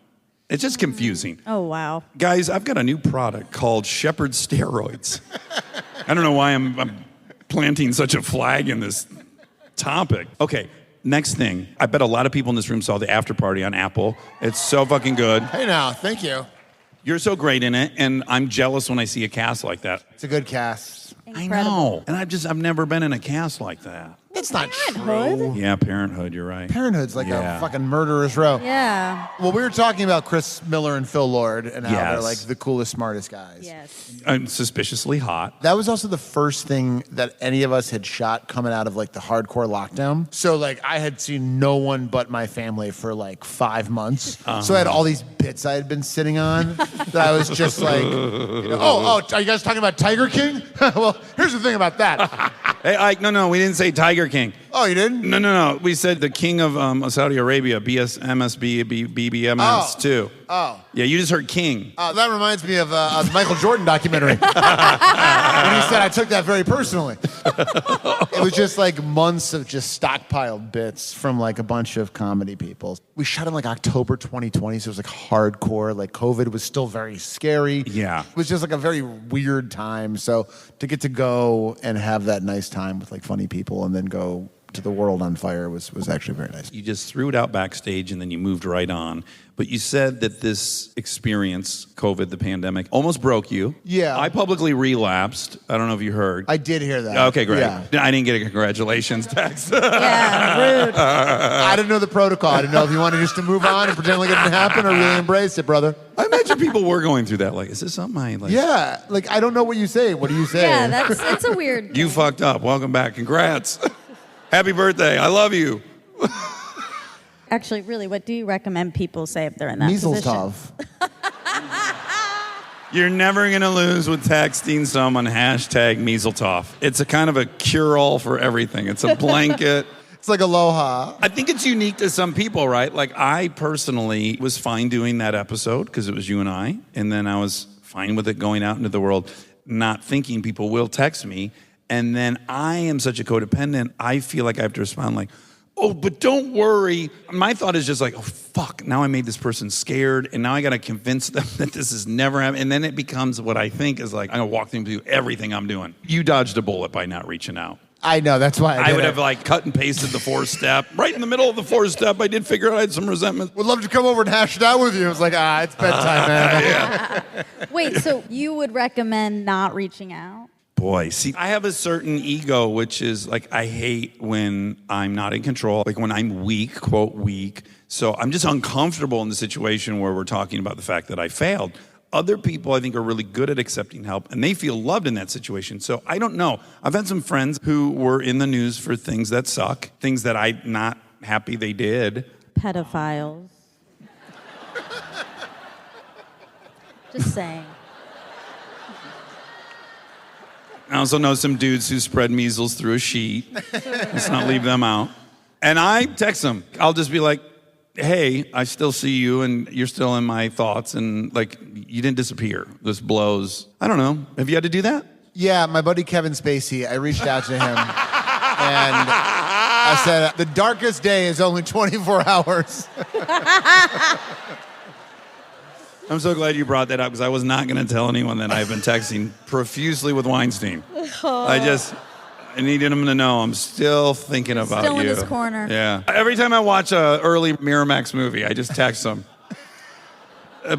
It's just confusing. Oh, wow. Guys, I've got a new product called Shepard Steroids. I don't know why I'm planting such a flag in this topic. Okay, next thing. I bet a lot of people in this room saw the Afterparty on Apple. It's so fucking good. Hey now, thank you. You're so great in it, and I'm jealous when I see a cast like that. It's a good cast. I know. And I've never been in a cast like that. That's not Parenthood? true. Yeah, Parenthood, you're right. Parenthood's like Yeah. a fucking murderous row. Yeah. Well, we were talking about Chris Miller and Phil Lord and how they're Yes. like the coolest, smartest guys. Yes. I'm suspiciously hot. That was also the first thing that any of us had shot coming out of like the hardcore lockdown. So like I had seen no one but my family for like 5 months. So I had all these bits I had been sitting on that I was just like, oh, are you guys talking about Tiger King? Well, here's the thing about that. Hey, Ike, no, we didn't say Tiger King. Oh, you didn't? No. We said the king of Saudi Arabia, BBMS too. Oh. Yeah, you just heard king. That reminds me of the Michael Jordan documentary. When he said, I took that very personally. It was just like months of just stockpiled bits from like a bunch of comedy people. We shot in like October 2020, so it was like hardcore. Like COVID was still very scary. Yeah. It was just like a very weird time. So to get to go and have that nice time with like funny people and then go set the world on fire was actually very nice. You just threw it out backstage and then you moved right on. But you said that this experience, COVID, the pandemic, almost broke you. Yeah. I publicly relapsed. I don't know if you heard. I did hear that. Okay, great. Yeah. I didn't get a congratulations text. Yeah, rude. I didn't know the protocol. I didn't know if you wanted just to move on and pretend like it didn't happen or really embrace it, brother. I imagine people were going through that. Like, is this something I like? Yeah, like I don't know what you say. What do you say? Yeah, it's a weird You thing. fucked up. Welcome back. Congrats. Happy birthday. I love you. Actually, really, what do you recommend people say if they're in that Measles position? tov. You're never going to lose with texting someone #Measeltoff. It's a kind of a cure-all for everything. It's a blanket. It's like aloha. I think it's unique to some people, right? Like I personally was fine doing that episode because it was you and I. And then I was fine with it going out into the world, not thinking people will text me. And then I am such a codependent, I feel like I have to respond like, oh, but don't worry. My thought is just like, oh, fuck, now I made this person scared, and now I got to convince them that this is never happening. And then it becomes what I think is like, I'm going to walk them through everything I'm doing. You dodged a bullet by not reaching out. I know, that's why I would have like cut and pasted the 4-step. Right in the middle of the 4-step, I did figure out I had some resentment. Would love to come over and hash it out with you. I was like, it's bedtime, man. Wait, so you would recommend not reaching out? Boy, see, I have a certain ego, which is like, I hate when I'm not in control, like when I'm weak, quote, weak. So I'm just uncomfortable in the situation where we're talking about the fact that I failed. Other people, I think, are really good at accepting help, and they feel loved in that situation. So I don't know. I've had some friends who were in the news for things that suck, things that I'm not happy they did. Pedophiles. Just saying. I also know some dudes who spread measles through a sheet. Let's not leave them out. And I text them. I'll just be like, hey, I still see you and you're still in my thoughts and like you didn't disappear. This blows. I don't know. Have you had to do that? Yeah, my buddy Kevin Spacey, I reached out to him and I said, the darkest day is only 24 hours. I'm so glad you brought that up because I was not going to tell anyone that I've been texting profusely with Weinstein. I needed him to know I'm still thinking about Still you. in his corner. Yeah. Every time I watch a early Miramax movie, I just text him.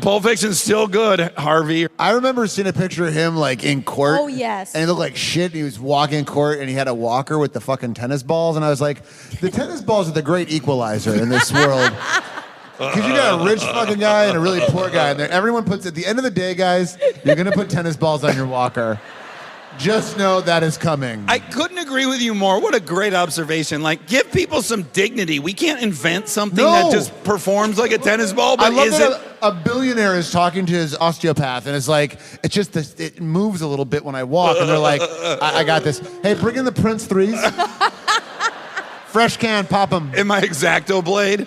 Pulp Fiction's still good, Harvey. I remember seeing a picture of him like in court. Oh, yes. And he looked like shit. He was walking in court and he had a walker with the fucking tennis balls. And I was like, the tennis balls are the great equalizer in this world. Because you got a rich fucking guy and a really poor guy in there. Everyone puts, at the end of the day, guys, you're going to put tennis balls on your walker. Just know that is coming. I couldn't agree with you more. What a great observation. Like, give people some dignity. We can't invent something that just performs like a tennis ball, but I love is that it? a billionaire is talking to his osteopath and it's like, it's just, it moves a little bit when I walk. And they're like, I got this. Hey, bring in the Prince threes. Fresh can, pop them. In my X-Acto blade?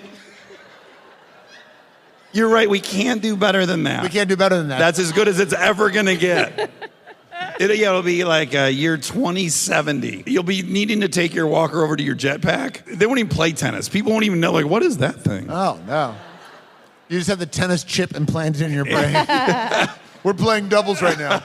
You're right. We can't do better than that. We can't do better than that. That's as good as it's ever going to get. It'll be like year 2070. You'll be needing to take your walker over to your jetpack. They won't even play tennis. People won't even know, like, what is that thing? Oh, no. You just have the tennis chip implanted in your brain. We're playing doubles right now.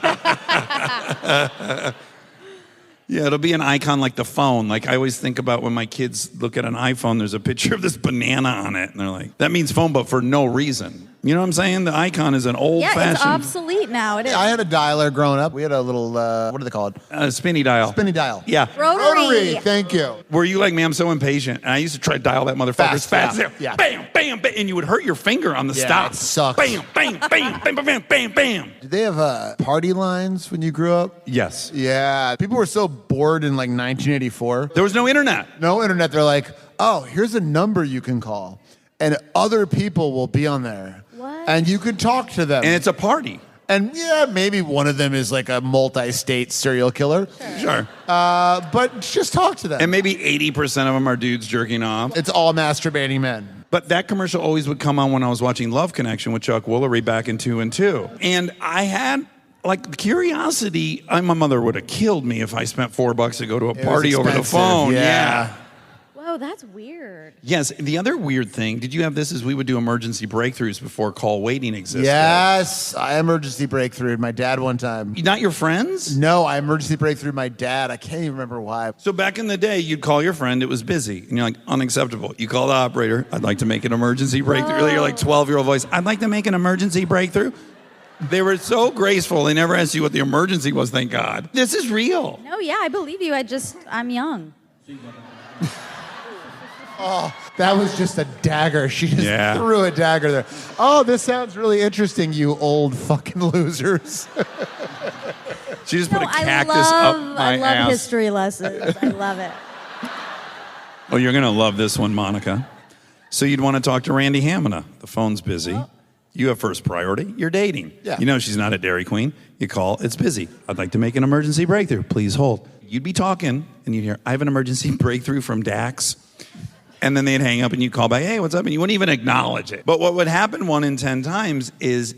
Yeah, it'll be an icon like the phone. Like I always think about when my kids look at an iPhone, there's a picture of this banana on it. And they're like, that means phone, but for no reason. You know what I'm saying? The icon is an old-fashioned... Yeah, it's obsolete now. It is. I had a dialer growing up. We had a little, what are they called? spinny dial. Spinny dial. Yeah. Rotary. Thank you. Were you like me? I'm so impatient. And I used to try to dial that motherfucker as fast. Yeah. Bam, bam, bam. And you would hurt your finger on the stop. It sucks. Bam, bam, bam, bam, bam, bam, bam, bam. Did they have party lines when you grew up? Yes. Yeah. People were so bored in like 1984. There was no internet. No internet. They're like, oh, here's a number you can call. And other people will be on there. What? And you could talk to them. And it's a party. And yeah, maybe one of them is like a multi-state serial killer. Sure. But just talk to them. And maybe 80% of them are dudes jerking off. It's all masturbating men. But that commercial always would come on when I was watching Love Connection with Chuck Woolery back in 2 and 2. And I had like curiosity. My mother would have killed me if I spent $4 to go to a party over the expensive, phone. yeah. Whoa, that's weird. Yes, the other weird thing, did you have this, is we would do emergency breakthroughs before call waiting existed. Yes, I emergency breakthrough my dad one time. Not your friends? No, I emergency breakthrough my dad. I can't even remember why. So back in the day, you'd call your friend, it was busy. And you're like, unacceptable. You call the operator, I'd like to make an emergency breakthrough. You're like 12-year-old voice, I'd like to make an emergency breakthrough. They were so graceful, they never asked you what the emergency was, thank God. This is real. No, yeah, I believe you. I'm young. Oh, that was just a dagger. She just Yeah. threw a dagger there. Oh, this sounds really interesting, you old fucking losers. She just No, put a cactus I up my love ass. history lessons. I love it. Oh, you're going to love this one, Monica. So you'd want to talk to Randy Hamina. The phone's busy. You have first priority. You're dating. Yeah. You know she's not at Dairy Queen. You call, it's busy. I'd like to make an emergency breakthrough. Please hold. You'd be talking, and you'd hear, I have an emergency breakthrough from Dax. And then they'd hang up, and you'd call back, hey, what's up? And you wouldn't even acknowledge it. But what would happen 1 in 10 times is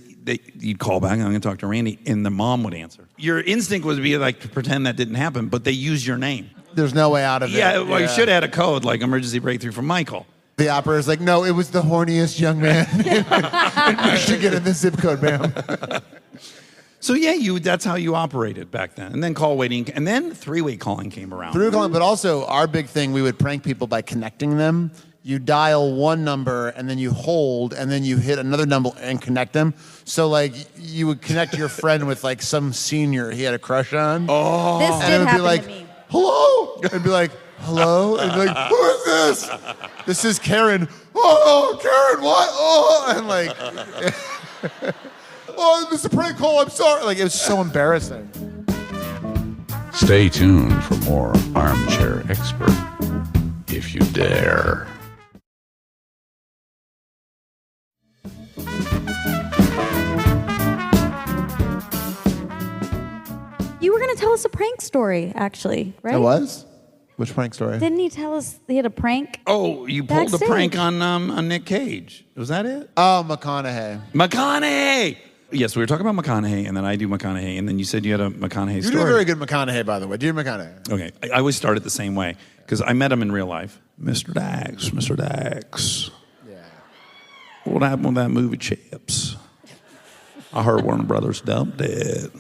you'd call back, I'm going to talk to Randy, and the mom would answer. Your instinct would be like to pretend that didn't happen, but they use your name. There's no way out of it. Yeah, well, you should have had a code like emergency breakthrough from Michael. The operator's like, no, it was the horniest young man in Michigan in the zip code, ma'am. So yeah, that's how you operated back then. And then call waiting, and then three-way calling came around. Through calling, but also our big thing, we would prank people by connecting them. You dial one number, and then you hold, and then you hit another number and connect them. So, like, you would connect your friend with, like, some senior he had a crush on. Oh. This And it did would be happen like, to me. hello? It'd be like, hello? And be like, who is this? This is Karen. Oh, Karen, what? Oh, and like, oh, it's a prank call, I'm sorry. Like, it was so embarrassing. Stay tuned for more Armchair Expert, if you dare. You were going to tell us a prank story, actually, right? I was? Which prank story? Didn't he tell us he had a prank? Oh, you pulled Backstage. a prank on Nick Cage. Was that it? Oh, McConaughey. McConaughey! Yes, we were talking about McConaughey, and then I do McConaughey, and then you said you had a McConaughey You story. do a very good McConaughey, by the way. Do you McConaughey? Okay, I always start it the same way, because I met him in real life. Mr. Dax, Mr. Dax. Yeah. What happened with that movie Chips? I heard Warner Brothers dumped it.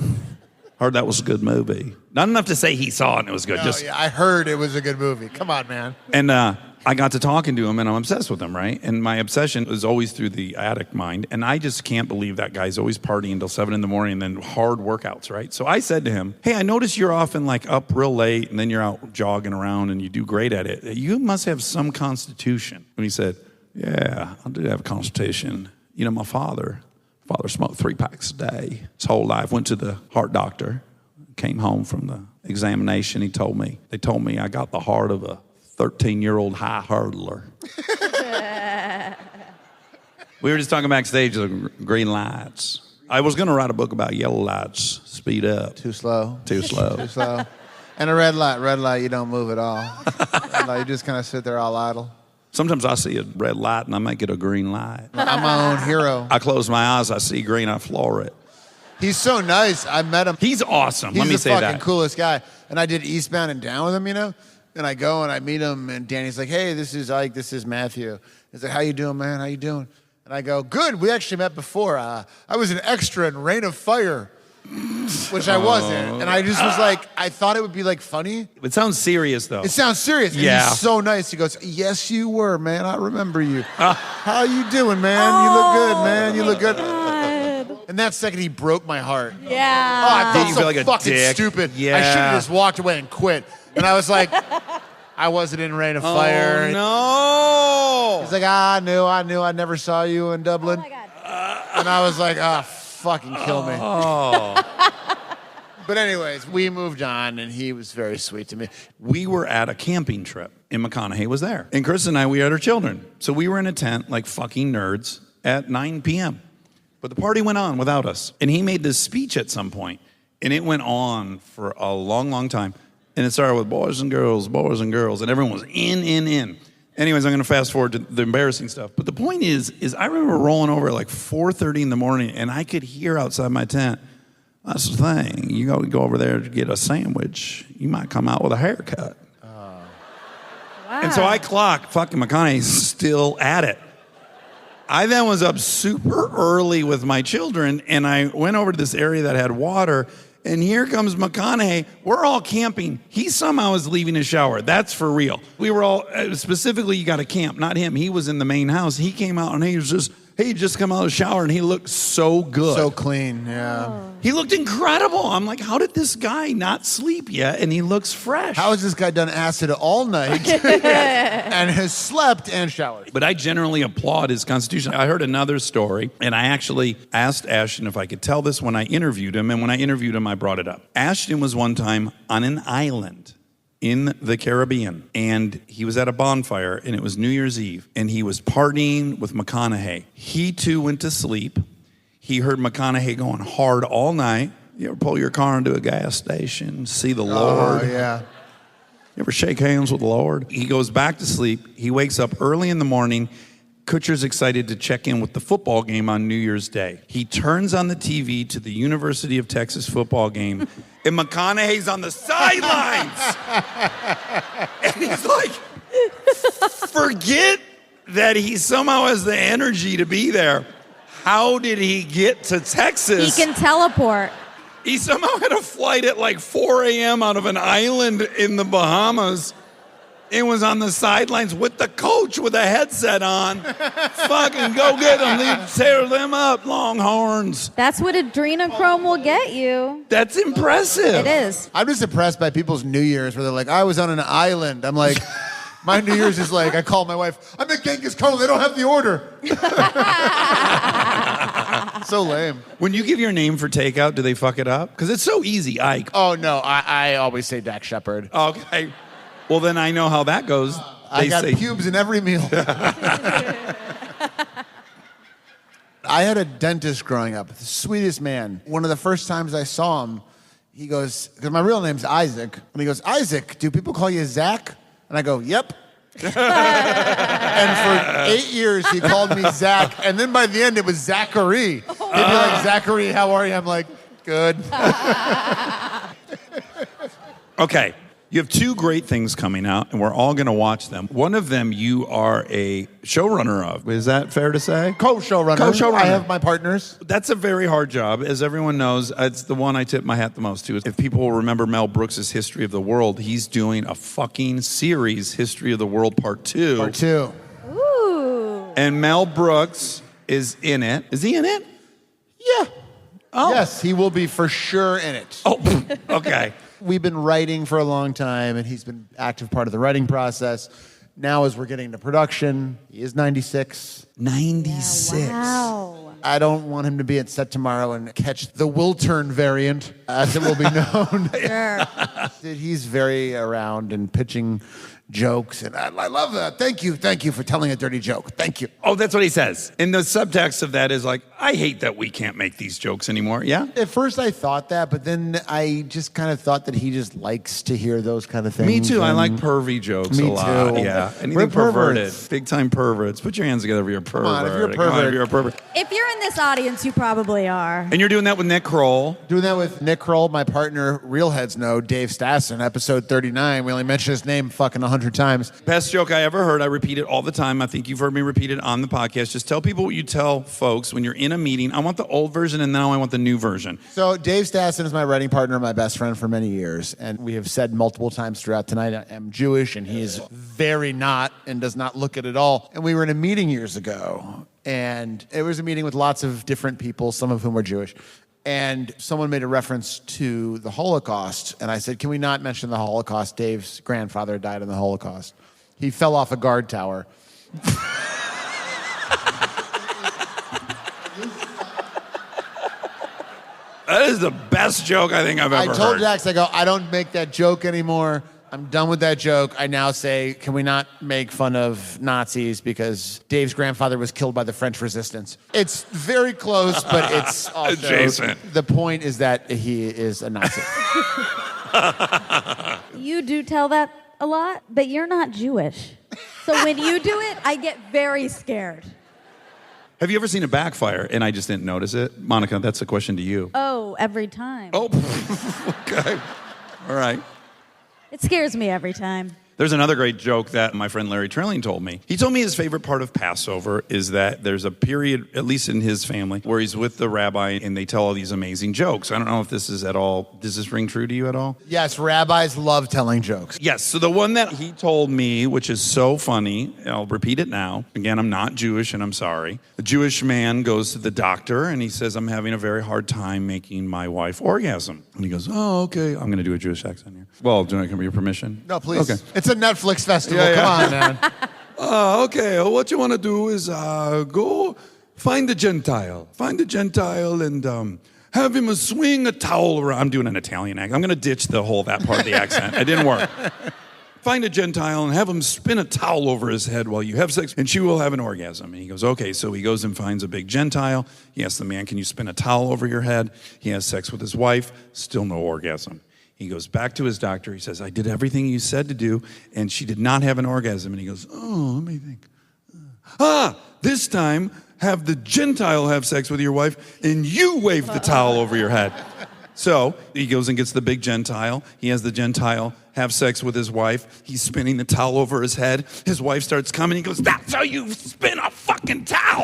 Heard that was a good movie. Not enough to say he saw it and it was good. No, yeah, I heard it was a good movie. Come on, man. And I got to talking to him, and I'm obsessed with him, right? And my obsession is always through the addict mind, and I just can't believe that guy's always partying until 7 in the morning and then hard workouts, right? So I said to him, hey, I notice you're often like up real late, and then you're out jogging around, and you do great at it. You must have some constitution. And he said, yeah, I do have a constitution. You know, my father smoked 3 packs a day. His whole life, went to the heart doctor, came home from the examination. They told me I got the heart of a 13-year-old high hurdler. We were just talking backstage of green lights. I was going to write a book about yellow lights. Speed up. Too slow. Too slow. Too slow. And a red light, you don't move at all. Red light, you just kind of sit there all idle. Sometimes I see a red light and I make it a green light. I'm my own hero. I close my eyes, I see green, I floor it. He's so nice. I met him. He's awesome. He's Let me the say fucking that. coolest guy. And I did Eastbound and Down with him, you know? And I go and I meet him, and Danny's like, hey, this is Ike, this is Matthew. He's like, how you doing, man? How you doing? And I go, good. We actually met before. I was an extra in Rain of Fire, which I wasn't. And I just was like, I thought it would be like funny. It sounds serious though. It sounds serious. And Yeah. he's so nice. He goes, yes, you were, man. I remember you. How you doing, man? You look good, man. You look good. And that second, he broke my heart. Yeah. Oh, I Did felt you so feel like a fucking dick? stupid. Yeah. I should have just walked away and quit. And I was like, I wasn't in Rain of Fire. Oh, no. He's like, I knew. I never saw you in Dublin. Oh my God. And I was like, fucking kill me. Oh. But anyways, we moved on, and he was very sweet to me. We were at a camping trip, and McConaughey was there. And Chris and I, we had our children. So we were in a tent like fucking nerds at 9 p.m. But the party went on without us. And he made this speech at some point, and it went on for a long, long time. And it started with boys and girls, and everyone was in. Anyways, I'm going to fast forward to the embarrassing stuff. But the point is I remember rolling over at like 4:30 in the morning, and I could hear outside my tent, that's the thing. You got to go over there to get a sandwich. You might come out with a haircut. And so I clock, fucking McConaughey's still at it. I then was up super early with my children, and I went over to this area that had water, and here comes McConaughey. We're all camping. He somehow is leaving his shower. That's for real. We were all, specifically, you got to camp, not him. He was in the main house. He came out, and he just come out of the shower, and he looked so good. So clean, yeah. He looked incredible. I'm like, how did this guy not sleep yet? And he looks fresh. How has this guy done acid all night and has slept and showered? But I generally applaud his constitution. I heard another story, and I actually asked Ashton if I could tell this when I interviewed him, and when I interviewed him, I brought it up. Ashton was one time on an island in the Caribbean, and he was at a bonfire, and it was New Year's Eve, and he was partying with McConaughey. He, too, went to sleep. He heard McConaughey going hard all night. You ever pull your car into a gas station, see the Lord? Oh, yeah. You ever shake hands with the Lord? He goes back to sleep. He wakes up early in the morning. Kutcher's excited to check in with the football game on New Year's Day. He turns on the TV to the University of Texas football game, and McConaughey's on the sidelines. And he's like, forget that he somehow has the energy to be there. How did he get to Texas? He can teleport. He somehow had a flight at like 4 a.m. out of an island in the Bahamas and was on the sidelines with the coach with a headset on. Fucking go get them. Tear them up, Longhorns. That's what adrenochrome will get you. That's impressive. It is. I'm just impressed by people's New Year's where they're like, I was on an island. I'm like, my New Year's is like, I call my wife, I'm at Genghis Khan, they don't have the order. So lame. When you give your name for takeout, do they fuck it up? Because it's so easy, Ike. Oh, no, I always say Dax Shepard. Okay. Well, then I know how that goes. I got pubes in every meal. I had a dentist growing up, the sweetest man. One of the first times I saw him, he goes, because my real name's Isaac, and he goes, Isaac, do people call you Zach? And I go, yep. And for 8 years, he called me Zach, and then by the end, it was Zachary. He'd be like, Zachary, how are you? I'm like, good. Okay. You have two great things coming out, and we're all going to watch them. One of them you are a showrunner of. Is that fair to say? Co-showrunner. Co-showrunner. I have my partners. That's a very hard job. As everyone knows, it's the one I tip my hat the most to. If people will remember Mel Brooks' History of the World, he's doing a fucking series, History of the World Part 2. Part 2. Ooh. And Mel Brooks is in it. Is he in it? Yeah. Oh. Yes, he will be for sure in it. Oh, okay. We've been writing for a long time, and he's been active part of the writing process. Now, as we're getting to production, he is 96. 96. Wow. I don't want him to be at set tomorrow and catch the Wiltern variant, as it will be known. Sure. He's very around and pitching jokes, and I love that. Thank you for telling a dirty joke. Thank you. Oh, that's what he says. And the subtext of that is like, I hate that we can't make these jokes anymore. Yeah? At first I thought that, but then I just kind of thought that he just likes to hear those kind of things. Me too. I and like pervy jokes me a lot. too. Yeah. Anything We're perverted. perverts. Big time perverts. Put your hands together if you're a pervert. on, if you're a Come on, pervert. if you're a pervert. If you're in this audience, you probably are. And you're doing that with Nick Kroll. Doing that with Nick Kroll, my partner, real heads know, Dave Stassen, episode 39. We only mentioned his name fucking 100 times. Best joke I ever heard. I repeat it all the time. I think you've heard me repeat it on the podcast. Just tell people what you tell folks when you're in a meeting. I want the old version, and now I want the new version. So Dave Stassen is my writing partner, my best friend for many years. And we have said multiple times throughout tonight, I am Jewish, and he is very not and does not look it at all. And we were in a meeting years ago, and it was a meeting with lots of different people, some of whom were Jewish. And someone made a reference to the Holocaust. And I said, can we not mention the Holocaust? Dave's grandfather died in the Holocaust. He fell off a guard tower. That is the best joke I think I've ever I told heard. Dax, I go, I don't make that joke anymore. I'm done with that joke. I now say, can we not make fun of Nazis because Dave's grandfather was killed by the French resistance? It's very close, but it's also... Adjacent. The point is that he is a Nazi. You do tell that a lot, but you're not Jewish. So when you do it, I get very scared. Have you ever seen it backfire and I just didn't notice it? Monica, that's a question to you. Oh, every time. Oh, okay. All right. It scares me every time. There's another great joke that my friend Larry Trilling told me. He told me his favorite part of Passover is that there's a period, at least in his family, where he's with the rabbi and they tell all these amazing jokes. I don't know if this is at all, does this ring true to you at all? Yes, rabbis love telling jokes. Yes, so the one that he told me, which is so funny, I'll repeat it now. Again, I'm not Jewish and I'm sorry. A Jewish man goes to the doctor and he says, I'm having a very hard time making my wife orgasm. And he goes, oh, okay. I'm going to do a Jewish accent here. Well, do I give your permission? No, please. Okay. It's a Netflix festival. Yeah, Come on, man. Okay, what you want to do is go find a Gentile. Find a Gentile and have him swing a towel around. I'm doing an Italian accent. I'm going to ditch that part of the accent. It didn't work. Find a Gentile and have him spin a towel over his head while you have sex, and she will have an orgasm. And he goes, okay. So he goes and finds a big Gentile. He asks the man, can you spin a towel over your head? He has sex with his wife. Still no orgasm. He goes back to his doctor. He says, I did everything you said to do, and she did not have an orgasm. And he goes, oh, let me think. This time, have the Gentile have sex with your wife, and you wave the towel over your head. So he goes and gets the big Gentile. He has the Gentile have sex with his wife. He's spinning the towel over his head. His wife starts coming. He goes, that's how you spin a fucking towel.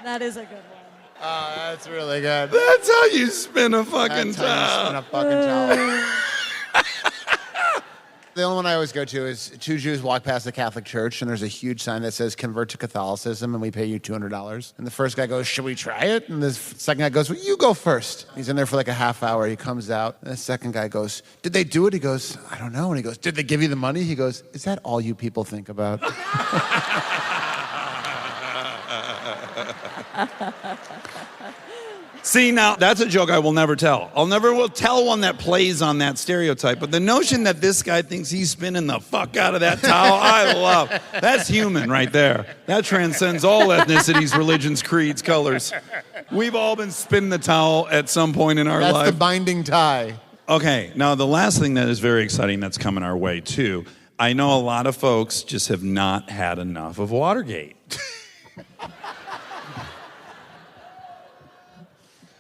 That is a good one. Oh, that's really good. That's how you spin a fucking That's how you spin towel. a fucking towel. The only one I always go to is two Jews walk past the Catholic church, and there's a huge sign that says, convert to Catholicism, and we pay you $200. And the first guy goes, should we try it? And the second guy goes, well, you go first. He's in there for like a half hour. He comes out, and the second guy goes, did they do it? He goes, I don't know. And he goes, did they give you the money? He goes, is that all you people think about? See, now, that's a joke I will never tell. Will tell one that plays on that stereotype. But the notion that this guy thinks he's spinning the fuck out of that towel, I love. That's human right there. That transcends all ethnicities, religions, creeds, colors. We've all been spinning the towel at some point in our life. That's the binding tie. Okay, now the last thing that is very exciting that's coming our way, too. I know a lot of folks just have not had enough of Watergate.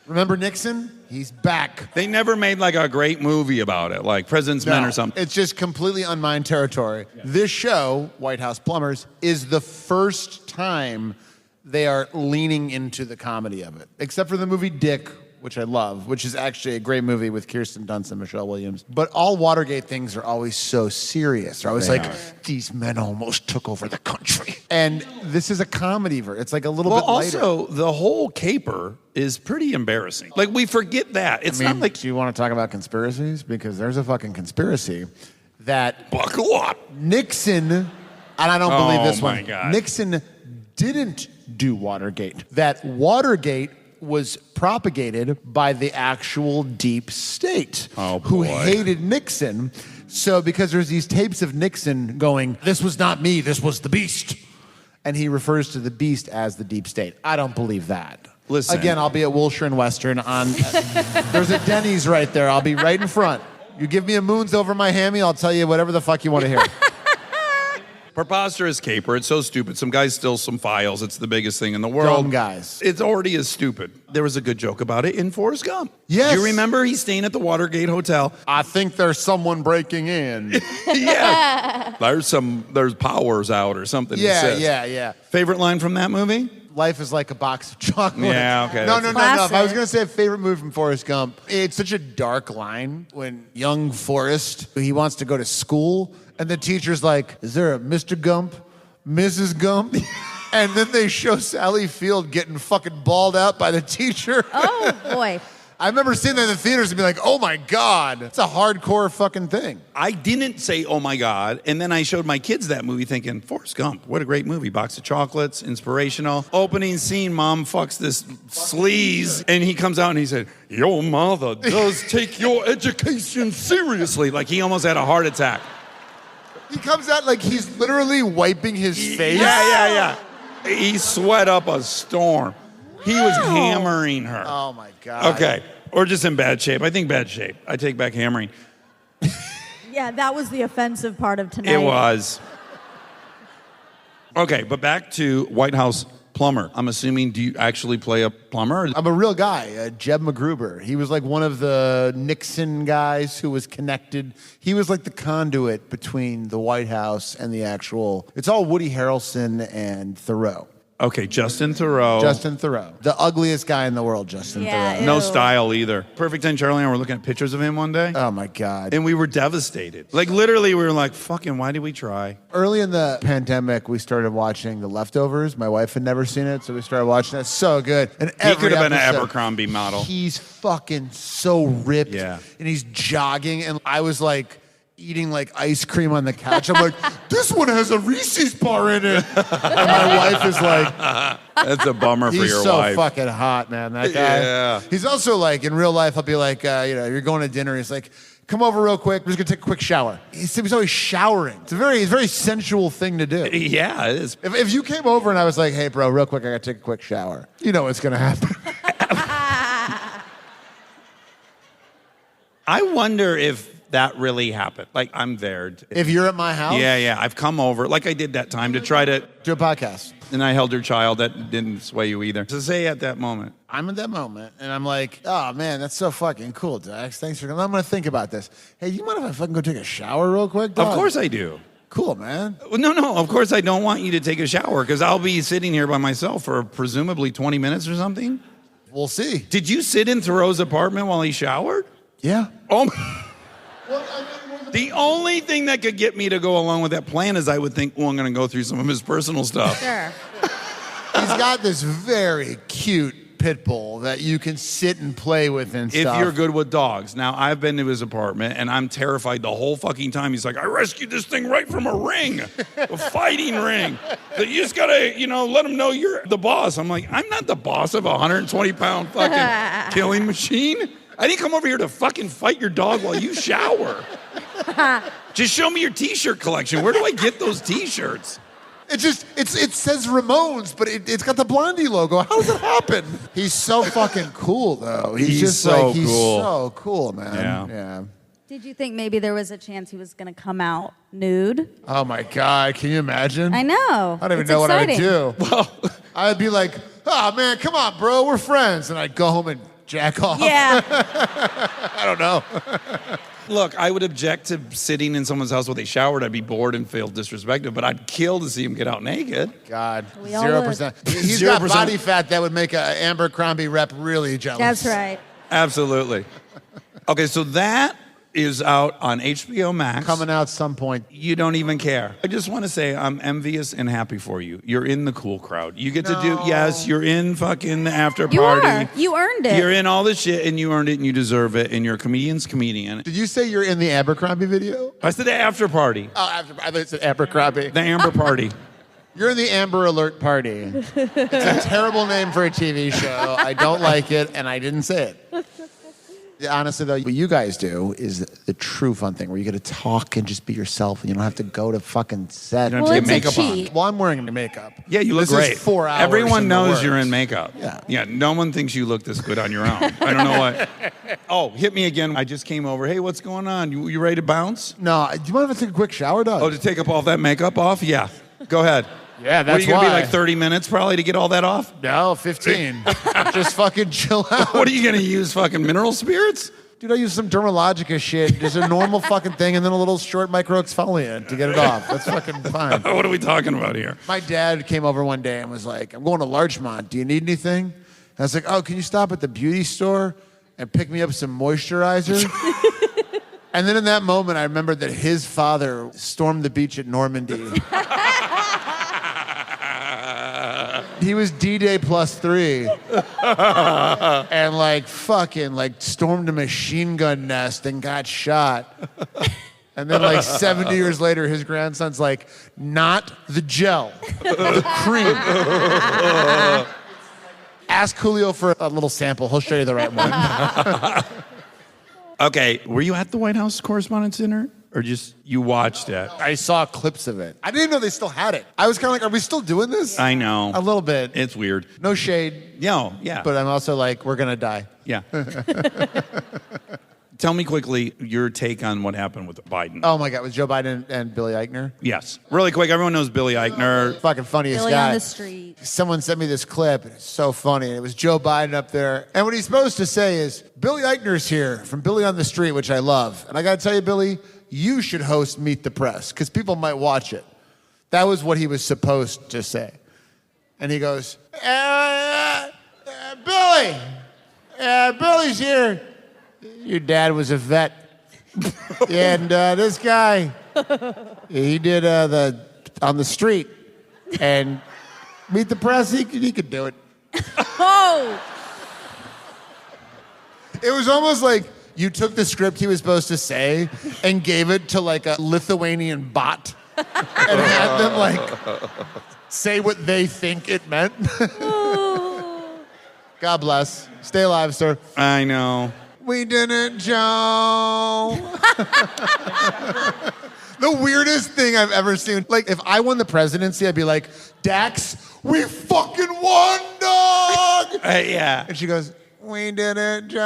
Remember Nixon? He's back. They never made like a great movie about it, like President's Men or something. It's just completely unmined territory. Yeah. This show, White House Plumbers, is the first time they are leaning into the comedy of it. Except for the movie Dick, which I love, which is actually a great movie with Kirsten Dunst and Michelle Williams. But all Watergate things are always so serious. They're always these men almost took over the country. And this is a comedy version. It's like a little bit lighter. Also, the whole caper is pretty embarrassing. Like, we forget that. It's not like... Do you want to talk about conspiracies? Because there's a fucking conspiracy that... Buckle up! Nixon, and I don't believe this one. God. Nixon didn't do Watergate. That Watergate was propagated by the actual deep state who hated Nixon. So because there's these tapes of Nixon going, this was not me, this was the beast. And he refers to the beast as the deep state. I don't believe that. Listen. Again, I'll be at Wiltern Western on, there's a Denny's right there. I'll be right in front. You give me a moons over my hammy, I'll tell you whatever the fuck you want to hear. Preposterous caper. It's so stupid. Some guy steals some files. It's the biggest thing in the world. Dumb guys. It's already as stupid. There was a good joke about it in Forrest Gump. Yes. Do you remember he's staying at the Watergate Hotel? I think there's someone breaking in. Yeah. There's powers out or something. he says. Yeah. Favorite line from that movie? Life is like a box of chocolate. Yeah, okay. No. If I was Classic. going to say a favorite movie from Forrest Gump, it's such a dark line when young Forrest, he wants to go to school, and the teacher's like, is there a Mr. Gump, Mrs. Gump? And then they show Sally Field getting fucking bawled out by the teacher. Oh, boy. I remember seeing that in the theaters and being like, oh my God, it's a hardcore fucking thing. I didn't say, oh my God, and then I showed my kids that movie thinking, Forrest Gump, what a great movie. Box of chocolates, inspirational. Opening scene, mom fucks this sleaze, and he comes out and he said, your mother does take your education seriously. Like he almost had a heart attack. He comes out like he's literally wiping his face. Yeah. He sweat up a storm. He was hammering her. Oh my God. Okay. Or just in bad shape. I think bad shape. I take back hammering. Yeah, that was the offensive part of tonight. It was. Okay, but back to White House Plumber. I'm assuming, do you actually play a plumber? I'm a real guy, Jeb McGruber. He was like one of the Nixon guys who was connected. He was like the conduit between the White House and the actual... It's all Woody Harrelson and Thoreau. Okay, Justin Thoreau. Justin Thoreau. The ugliest guy in the world, Justin Yeah, Thoreau. No Ew. style either. Perfect 10 Charlie and I were looking at pictures of him one day. Oh, my God. And we were devastated. Like, literally, we were like, fucking, why did we try? Early in the pandemic, we started watching The Leftovers. My wife had never seen it, so we started watching it. So good. And He every could have been an episode, Abercrombie model. He's fucking so ripped. Yeah. And he's jogging, and I was like eating like ice cream on the couch. I'm like, this one has a Reese's bar in it. And my wife is like, That's a bummer for he's your so wife. fucking hot, man, that guy. Yeah. He's also like, in real life, I'll be like, you're going to dinner. He's like, come over real quick. We're just going to take a quick shower. He's always showering. It's a very sensual thing to do. Yeah, it is. If you came over and I was like, hey, bro, real quick, I got to take a quick shower. You know what's going to happen. I wonder if that really happened. Like, I'm there. If you're at my house, Yeah, I've come over, like I did that time, to try to, do a podcast. and I held her child. That didn't sway you either. To say at that moment. I'm in that moment, and I'm like, oh, man, that's so fucking cool, Dax. Thanks for coming. I'm going to think about this. Hey, you mind if I fucking go take a shower real quick, dog? Of course I do. Cool, man. Well, no, of course I don't want you to take a shower, because I'll be sitting here by myself for presumably 20 minutes or something. We'll see. Did you sit in Thoreau's apartment while he showered? Yeah. Oh, the only thing that could get me to go along with that plan is I would think, well, I'm going to go through some of his personal stuff. Sure. He's got this very cute pit bull that you can sit and play with and If stuff. you're good with dogs. Now, I've been to his apartment, and I'm terrified the whole fucking time. He's like, I rescued this thing right from a ring, a fighting ring. That you just got to, let him know you're the boss. I'm like, I'm not the boss of a 120-pound fucking killing machine. I didn't come over here to fucking fight your dog while you shower. Just show me your T-shirt collection. Where do I get those T-shirts? It says Ramones, but it's got the Blondie logo. How does it happen? He's so fucking cool, though. He's just so like, he's cool. so cool, man. Yeah. Did you think maybe there was a chance he was going to come out nude? Oh my God, can you imagine? I know. I don't even It's know exciting. what I would do. I'd be like, oh man, come on, bro, we're friends. And I'd go home and jack off. Yeah. I don't know. Look, I would object to sitting in someone's house while they showered. I'd be bored and feel disrespected, but I'd kill to see him get out naked. God, We all 0%. He's got 0%. body fat that would make a Abercrombie rep really jealous. That's right. Absolutely. Okay, so that is out on HBO Max. Coming out some point. You don't even care. I just want to say I'm envious and happy for you. You're in the cool crowd. You get to do, yes, you're in fucking the after You party. are. You earned it. You're in all this shit and you earned it and you deserve it and you're a comedian's comedian. Did you say you're in the Abercrombie video? I said the after party. Oh, I thought it said Abercrombie. The Amber Party. You're in the Amber Alert Party. It's a terrible name for a TV show. I don't like it, and I didn't say it. Honestly, though, what you guys do is the true fun thing where you get to talk and just be yourself, and you don't have to go to fucking set. You don't Well, have to it's get a makeup on. cheat. Well, I'm wearing makeup. Yeah, you look this great. Is 4 hours. Everyone in the knows works. you're in makeup. Yeah. Yeah, no one thinks you look this good on your own. I don't know what. Oh, hit me again. I just came over. Hey, what's going on? You ready to bounce? No, do you mind if I take a quick shower, dog? Oh, to take up all that makeup off? Yeah. Go ahead. Yeah, What are that's you going to be why. like 30 minutes probably to get all that off? No, 15. Just fucking chill out. What are you going to use? Fucking mineral spirits? Dude, I use some Dermalogica shit. There's a normal fucking thing and then a little short microexfoliant to get it off. That's fucking fine. What are we talking about here? My dad came over one day and was like, I'm going to Larchmont. Do you need anything? And I was like, oh, can you stop at the beauty store and pick me up some moisturizer? And then in that moment, I remembered that his father stormed the beach at Normandy. He was D-Day +3. And like fucking like stormed a machine gun nest and got shot. And then like 70 years later, his grandson's like, not the gel, the cream. Ask Julio for a little sample. He'll show you the right one. Okay, were you at the White House Correspondents' Dinner? Or just you watched it? I saw clips of it. I didn't know they still had it. I was kind of like, are we still doing this? I know. A little bit. It's weird. No shade. Yeah. But I'm also like, we're going to die. Yeah. Tell me quickly your take on what happened with Biden. Oh my God, with Joe Biden and Billy Eichner? Yes. Really quick, everyone knows Billy Eichner. Fucking funniest Billy guy. on the street. Someone sent me this clip. It's so funny. It was Joe Biden up there. And what he's supposed to say is, Billy Eichner's here from Billy on the Street, which I love. And I got to tell you, Billy, you should host Meet the Press because people might watch it. That was what he was supposed to say. And he goes, Billy, Billy's here. Your dad was a vet. And this guy, he did on the street. And Meet the Press, he could do it. Oh! It was almost like you took the script he was supposed to say and gave it to like a Lithuanian bot and had them like say what they think it meant. God bless. Stay alive, sir. I know. We did it, Joe. The weirdest thing I've ever seen. Like, if I won the presidency, I'd be like, Dax, we fucking won, dog! Yeah. And she goes, we did it, Joe.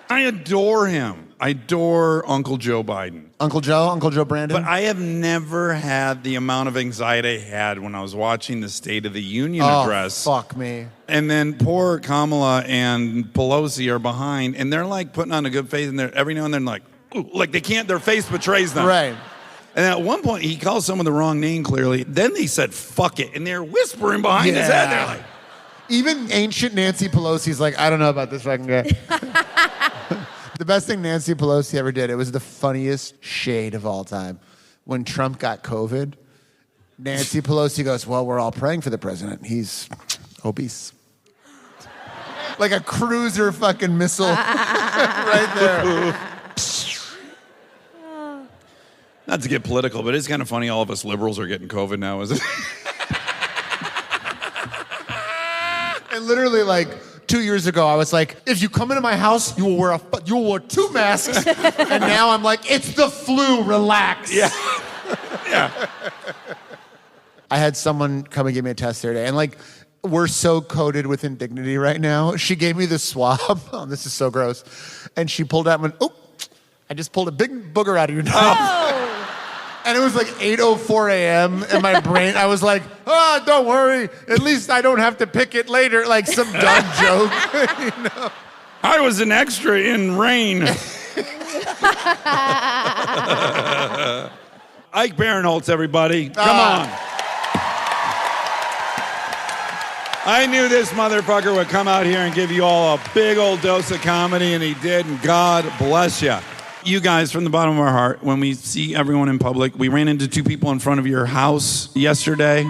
I adore him. I adore Uncle Joe Biden. Uncle Joe Brandon. But I have never had the amount of anxiety I had when I was watching the State of the Union address. Fuck me. And then poor Kamala and Pelosi are behind, and they're like putting on a good face, and they're every now and then like, ooh, like they can't, their face betrays them. Right. And at one point, he calls someone the wrong name clearly. Then they said, fuck it. And they're whispering behind his head. They're like, even ancient Nancy Pelosi's like, I don't know about this fucking guy. The best thing Nancy Pelosi ever did, it was the funniest shade of all time. When Trump got COVID, Nancy Pelosi goes, well, we're all praying for the president. He's obese. Like a cruiser fucking missile right there. not to get political, but it's kind of funny all of us liberals are getting COVID now, isn't it? And literally, like 2 years ago, I was like, if you come into my house, you will wear 2 masks. And now I'm like, it's the flu, relax. Yeah. Yeah. I had someone come and give me a test the other day, and like, we're so coated with indignity right now. She gave me the swab. Oh, this is so gross. And she pulled out and went, oh, I just pulled a big booger out of your nose. Oh. And it was like 8:04 a.m. and my brain, I was like, oh, don't worry. At least I don't have to pick it later. Like some dumb joke. You know? I was an extra in Rain. Ike Barinholtz, everybody. Come on. I knew this motherfucker would come out here and give you all a big old dose of comedy, and he did, and God bless you. You guys, from the bottom of our heart, when we see everyone in public, we ran into 2 people in front of your house yesterday,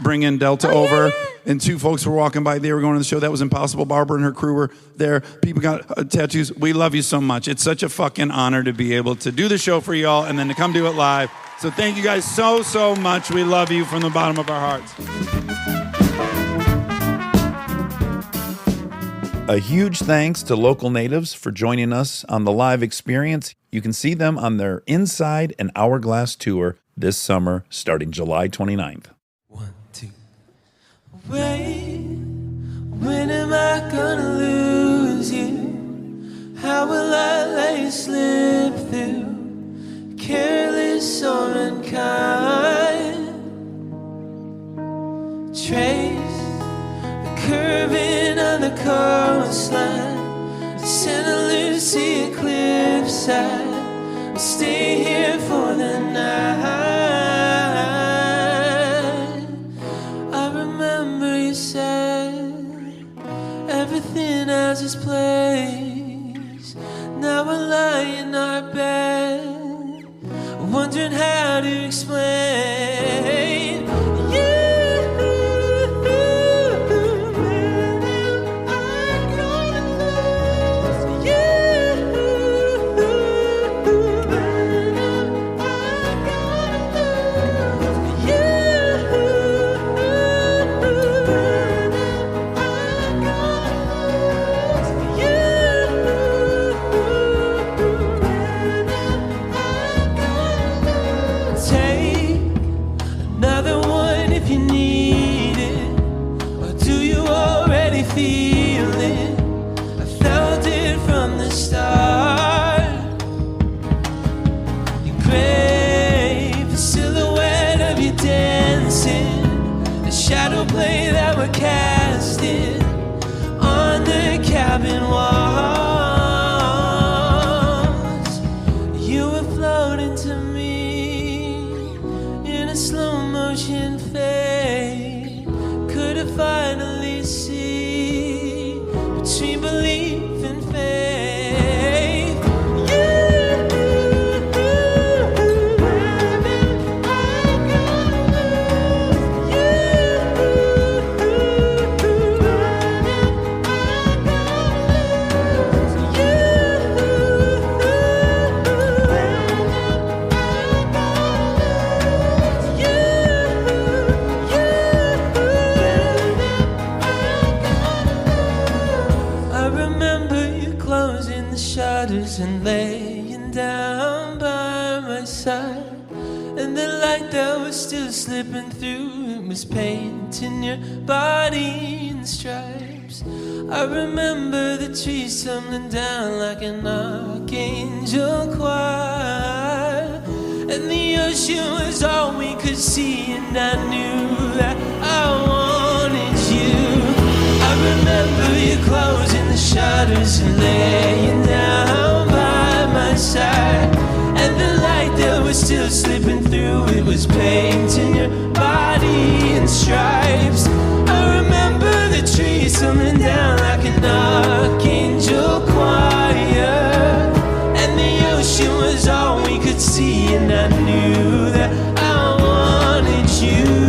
bringing Delta over, and 2 folks were walking by. They were going to the show. That was impossible. Barbara and her crew were there. People got tattoos. We love you so much. It's such a fucking honor to be able to do the show for y'all and then to come do it live. So thank you guys so, so much. We love you from the bottom of our hearts. A huge thanks to local natives for joining us on the live experience. You can see them on their Inside an Hourglass tour this summer, starting July 29th. 1, 2. Wait, when am I gonna lose you? How will I let you slip through? Careless or unkind. Trace curving on the coastline, Santa Lucia cliffside. We'll stay here for the night. I remember you said everything has its place. Now we're lying in our bed, wondering how to explain. Feel it 1,000 cabin walls. You were floating to me in a slow motion fade. Could I finally see between belief and faith? And laying down by my side, and the light that was still slipping through, it was painting your body in stripes. I remember the trees tumbling down like an archangel choir, and the ocean was all we could see, and I knew that I wanted you. I remember you closing the shutters and laying down by my side, and the light that was still slipping through, it was painting your body in stripes. I remember the trees tumbling down like an archangel choir, and the ocean was all we could see, and I knew that I wanted you.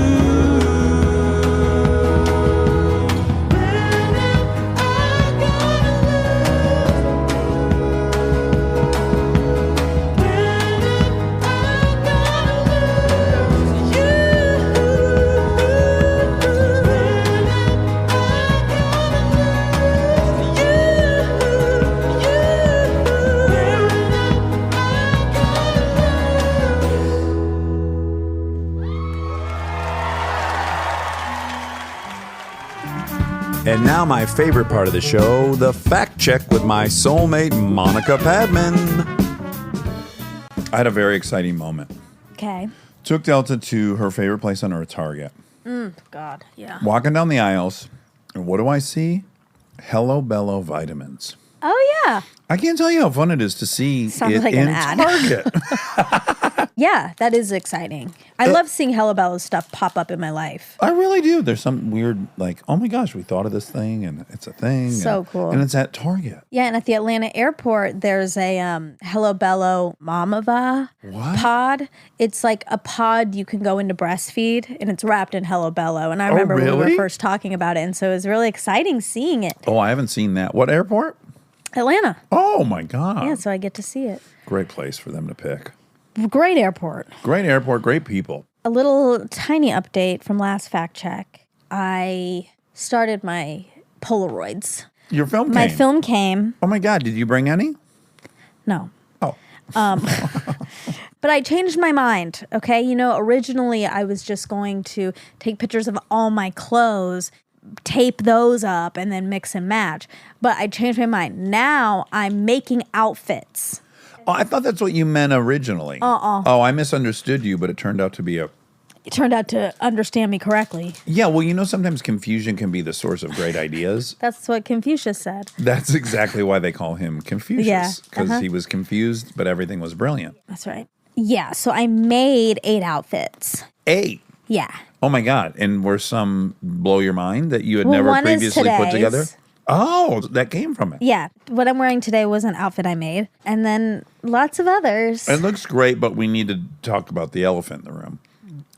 And now my favorite part of the show, the fact check with my soulmate, Monica Padman. I had a very exciting moment. Okay. Took Delta to her favorite place on earth, Target. God, yeah. Walking down the aisles, and what do I see? Hello Bello vitamins. Oh, yeah. I can't tell you how fun it is to see Sounds it like in an ad. Target. Yeah, that is exciting. I love seeing Hello Bello stuff pop up in my life. I really do. There's some weird, like, oh my gosh, we thought of this thing, and it's a thing. So cool. And it's at Target. Yeah, and at the Atlanta airport, there's a Hello Bello Mamava pod. It's like a pod you can go into breastfeed, and it's wrapped in Hello Bello. And I remember when we really? were first talking about it, and so it was really exciting seeing it. Oh, I haven't seen that. What airport? Atlanta. Oh my God. Yeah, so I get to see it. Great place for them to pick. Great airport. Great airport, great people. A little tiny update from last fact check. I started my Polaroids. Your film came. My film came. Oh my God, did you bring any? No. Oh. But I changed my mind, okay? You know, originally I was just going to take pictures of all my clothes, tape those up, and then mix and match. But I changed my mind. Now I'm making outfits. Oh, I thought that's what you meant originally. Oh, I misunderstood you, but it turned out to be a... You turned out to understand me correctly. Yeah, well, you know, sometimes confusion can be the source of great ideas. That's what Confucius said. That's exactly why they call him Confucius. Yeah, Because he was confused, but everything was brilliant. That's right. Yeah, so I made 8 outfits. 8? Yeah. Oh my God. And were some blow your mind that you had Well, never one is previously put today's. together? Oh, that came from it. Yeah. What I'm wearing today was an outfit I made. And then lots of others. It looks great, but we need to talk about the elephant in the room.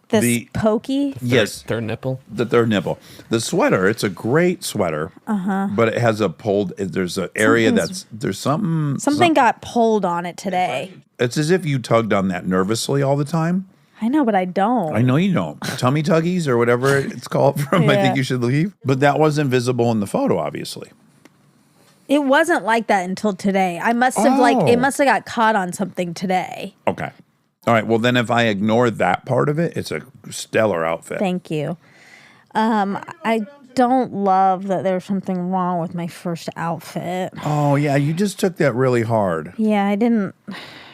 This pokey. Yes. Third nipple. The third nipple. The sweater, it's a great sweater. But it has a pulled, there's an area there's something. Something got pulled on it today. It's as if you tugged on that nervously all the time. I know, but I don't. I know you don't. Tummy tuggies or whatever it's called from I Yeah. Think You Should Leave. But that wasn't visible in the photo, obviously. It wasn't like that until today. I must have it Oh. must have got caught on something today. Okay. All right. Well, then if I ignore that part of it, it's a stellar outfit. Thank you. I don't love that there's something wrong with my first outfit. Oh, yeah. You just took that really hard. Yeah, I didn't.